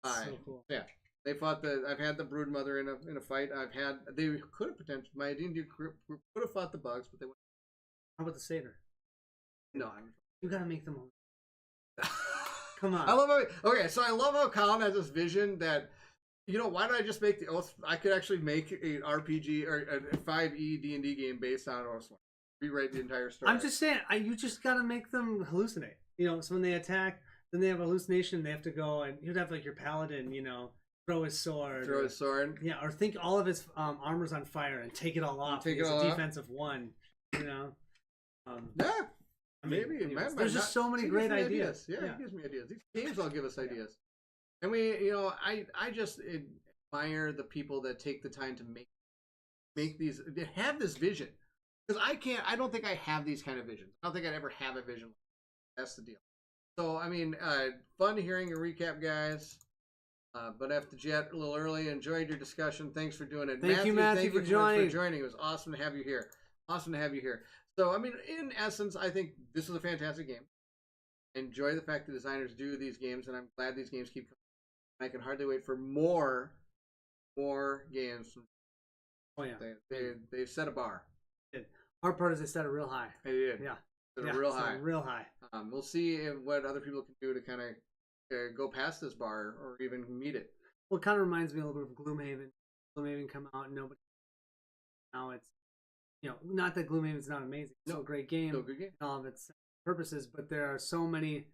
So cool. Yeah. They fought I've had the broodmother in a fight. They could have potentially my D&D group could have fought the bugs, but they went. How about the satyr? No, You gotta make them. Come on. I love so I love how Colin has this vision that, you know, why don't I just make the Oath? I could actually make an RPG or a 5e D&D game based on Oathsworn. Rewrite the entire story. I'm just saying, you just gotta make them hallucinate. You know, so when they attack, then they have a hallucination. They have to go, and you'd have like your paladin, you know, throw his sword. Yeah, or think all of his armor's on fire and take it all off. Take it It's all a off. defensive one. You know. Yeah. I mean, Maybe anyways, there's just so many he great gives me ideas. Yeah, he gives me ideas. These games all give us ideas, and we, you know, I just admire the people that take the time to make these, that have this vision, because I don't think I have these kind of visions. I don't think I'd ever have a vision. That's the deal. So I mean, fun hearing your recap, guys. But after Jet a little early, enjoyed your discussion. Thanks for doing it. Thank you, Matthew, for joining. It was awesome to have you here. Awesome to have you here. So, I mean, in essence, I think this is a fantastic game. I enjoy the fact that designers do these games, and I'm glad these games keep coming. I can hardly wait for more games. Oh yeah, they set a bar. Hard part is they set it real high. They did. Yeah, Set it real high. Real high. We'll see what other people can do to kind of go past this bar or even meet it. Well, it kind of reminds me a little bit of Gloomhaven. Gloomhaven come out and nobody. Now it's, you know, not that Gloomhaven's not amazing. It's still a great game. Still a good game. In all of its purposes, but there are so many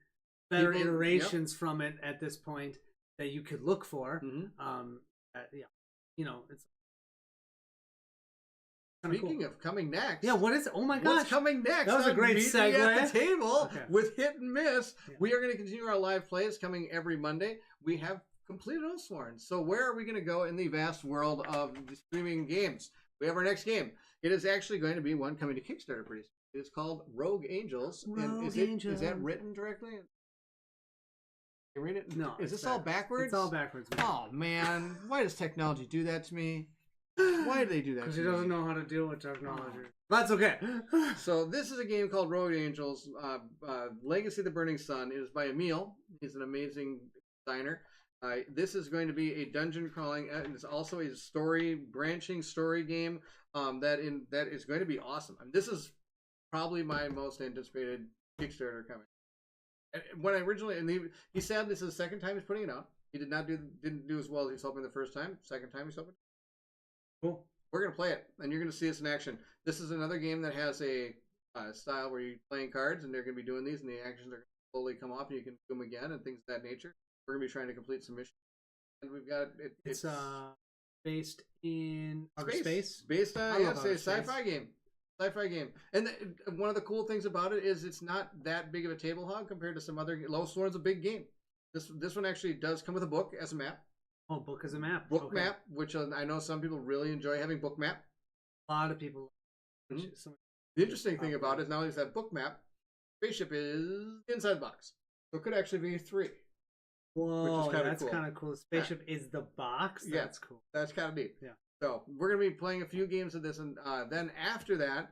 better iterations from it at this point that you could look for. Mm-hmm. Yeah, you know, it's. Speaking cool. of coming next, Yeah, what is it? Oh my gosh. what's coming next? That was a great Meet Me segue. at the table with Hit and Miss. Yeah. We are going to continue our live plays coming every Monday. We have completed Oathsworn. So where are we going to go in the vast world of the streaming games? We have our next game. It is actually going to be one coming to Kickstarter pretty soon. It is called Rogue Angels. Is that written directly? Can you read it? No. Is this all backwards? It's all backwards. Man. Oh man, why does technology do that to me? Why do they do that? Because to he me? doesn't know how to deal with technology. That's okay. So this is a game called Rogue Angels, Legacy of the Burning Sun. It is by Emil. He's an amazing designer. This is going to be a dungeon crawling, and it's also a branching story game. That is going to be awesome. I mean, this is probably my most anticipated Kickstarter coming. And when I originally, and he said this is the second time he's putting it out. He didn't do as well as he was hoping the first time. Second time he's hoping. Cool. We're gonna play it, and you're gonna see us in action. This is another game that has a style where you're playing cards, and they're gonna be doing these, and the actions are gonna slowly come off, and you can do them again, and things of that nature. We're gonna be trying to complete some missions, and we've got It's based in outer space. Based on I love it's a outer sci-fi game. Sci-fi game, and one of the cool things about it is it's not that big of a table hog compared to some other. Oathsworn's a big game. This one actually does come with a book as a map. Oh, book as a map. Book map, which I know some people really enjoy having book map. A lot of people. The interesting thing about it is not only is that book map, spaceship is inside the box, so it could actually be 3. Whoa, which is that's kind of cool. Spaceship is the box. Yeah. That's cool. That's kind of neat. Yeah. So we're gonna be playing a few games of this, and then after that,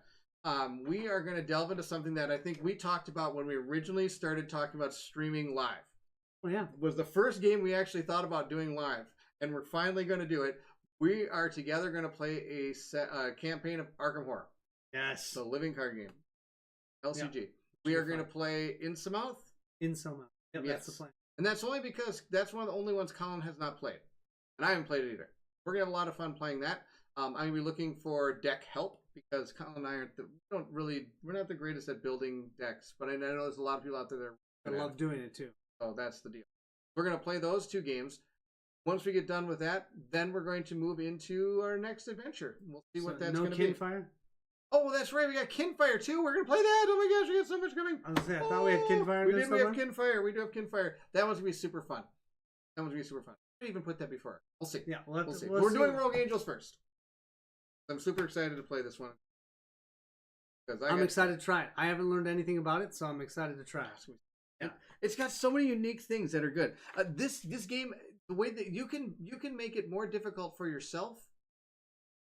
we are gonna delve into something that I think we talked about when we originally started talking about streaming live. Oh yeah. Was the first game we actually thought about doing live, and we're finally going to do it. We are together going to play a campaign of Arkham Horror. Yes. The living card game. LCG. Yeah. We are going to play Insamouth. Insamouth. Yep, Yes. that's the plan. And that's only because that's one of the only ones Colin has not played. And I haven't played it either. We're going to have a lot of fun playing that. I'm going to be looking for deck help because Colin and I we're not the greatest at building decks, but I know there's a lot of people out there that I love doing it too. So that's the deal. We're going to play those 2 games. Once we get done with that, then we're going to move into our next adventure. We'll see what that's going to be. No Kinfire? Oh, that's right. We got Kinfire too. We're going to play that. Oh my gosh, we got so much coming. I thought we had Kinfire. We do have Kinfire. We do have Kinfire. That one's going to be super fun. That one's going to be super fun. I didn't even put that before. We'll see. Yeah, we'll see. We're doing Rogue Angels first. I'm super excited to play this one. I'm excited to try it. I haven't learned anything about it, so I'm excited to try it. Yeah. It's got so many unique things that are good. This game, the way that you can make it more difficult for yourself,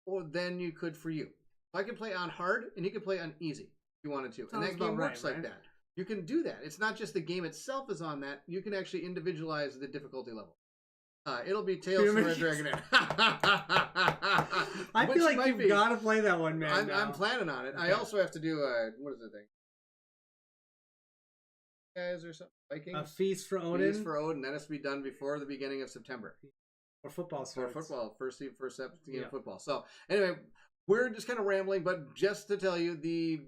or than you could for you. So I can play on hard, and you can play on easy if you wanted to, and that game works like that. You can do that. It's not just the game itself is on that. You can actually individualize the difficulty level. It'll be Tales from Red Dragon Inn. I feel like you've got to play that one, man. I'm planning on it. Okay. I also have to do what is the thing? Guys or something? Viking? A Feast for Odin. Feast for Odin. That has to be done before the beginning of September. Or football starts. Or football. First game of football. So anyway, we're just kind of rambling, but just to tell you, the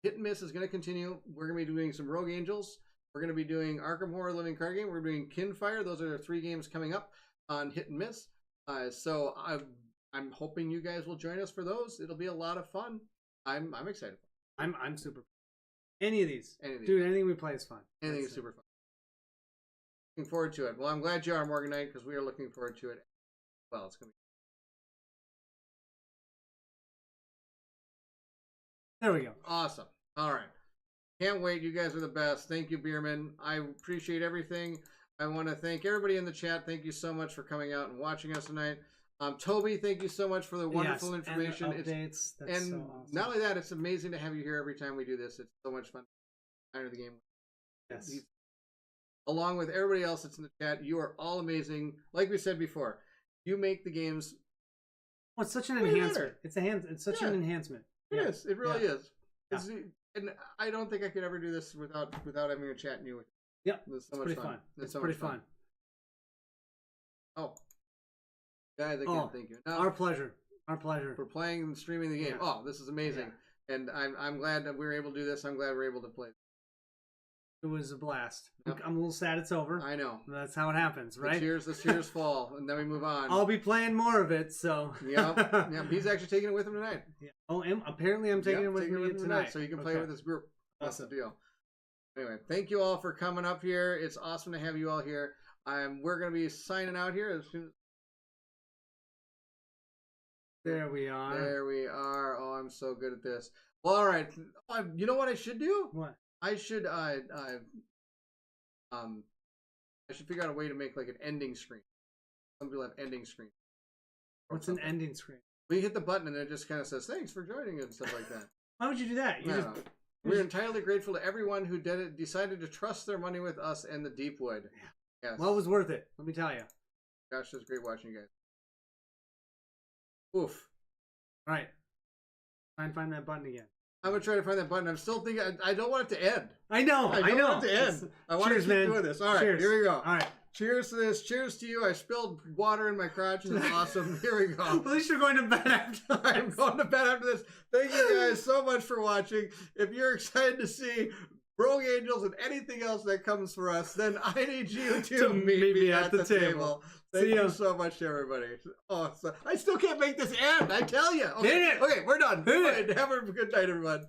hit and miss is going to continue. We're going to be doing some Rogue Angels. We're going to be doing Arkham Horror Living Card Game. We're doing Kinfire. Those are the 3 games coming up on hit and miss. So I'm hoping you guys will join us for those. It'll be a lot of fun. I'm excited. I'm super. Any of these. Dude, anything we play is fun. Anything is super fun. Looking forward to it. Well, I'm glad you are, Morganite, because we are looking forward to it. Well, it's going to be. There we go. Awesome. All right. Can't wait. You guys are the best. Thank you, Bierman. I appreciate everything. I want to thank everybody in the chat. Thank you so much for coming out and watching us tonight. Toby, thank you so much for the wonderful information. And updates. And so awesome. Not only that, it's amazing to have you here every time we do this. It's so much fun. Enter the game. Yes. Along with everybody else that's in the chat, you are all amazing. Like we said before, you make the games. Well, it's such an enhancement. It's such an enhancement. It is. It really is. And I don't think I could ever do this without having a chat and you with. Yeah, it's pretty fun. It's pretty fun. Oh, guys, again, thank you. Our pleasure. Our pleasure for playing and streaming the game. Yeah. Oh, this is amazing, and I'm glad that we were able to do this. I'm glad we're able to play. It was a blast. Yep. I'm a little sad it's over. I know. That's how it happens, right? The tears fall, and then we move on. I'll be playing more of it, so. Yeah. He's actually taking it with him tonight. Yeah. Oh, apparently I'm taking it with me tonight. So you can play with this group. Awesome. That's the deal. Anyway, thank you all for coming up here. It's awesome to have you all here. We're going to be signing out here as soon as... There we are. There we are. Oh, I'm so good at this. Well, all right. You know what I should do? What? I should figure out a way to make like an ending screen. Some people have ending screen. What's an ending screen? We hit the button and it just kind of says thanks for joining and stuff like that. Why would you do that? We're entirely grateful to everyone who decided to trust their money with us and the Deepwood. Yes. Well, it was worth it. Let me tell you. Gosh, it was great watching you guys. Oof. All right. Try and find that button again. I'm gonna try to find that button. I'm still thinking. I don't want it to end. I know. I don't want it to end. I want to keep doing this. All right, Cheers. here we go. All right. Cheers to this. Cheers to you. I spilled water in my crotch. That's awesome. Here we go. At least you're going to bed after. I'm going to bed after this. Thank you guys so much for watching. If you're excited to see Rogue Angels and anything else that comes for us, then I need you to meet me at the table. Thank you so much to everybody. Oh, I still can't make this end. I tell you. Okay, Did it. Okay, we're done. Did it. All right, have a good night, everyone.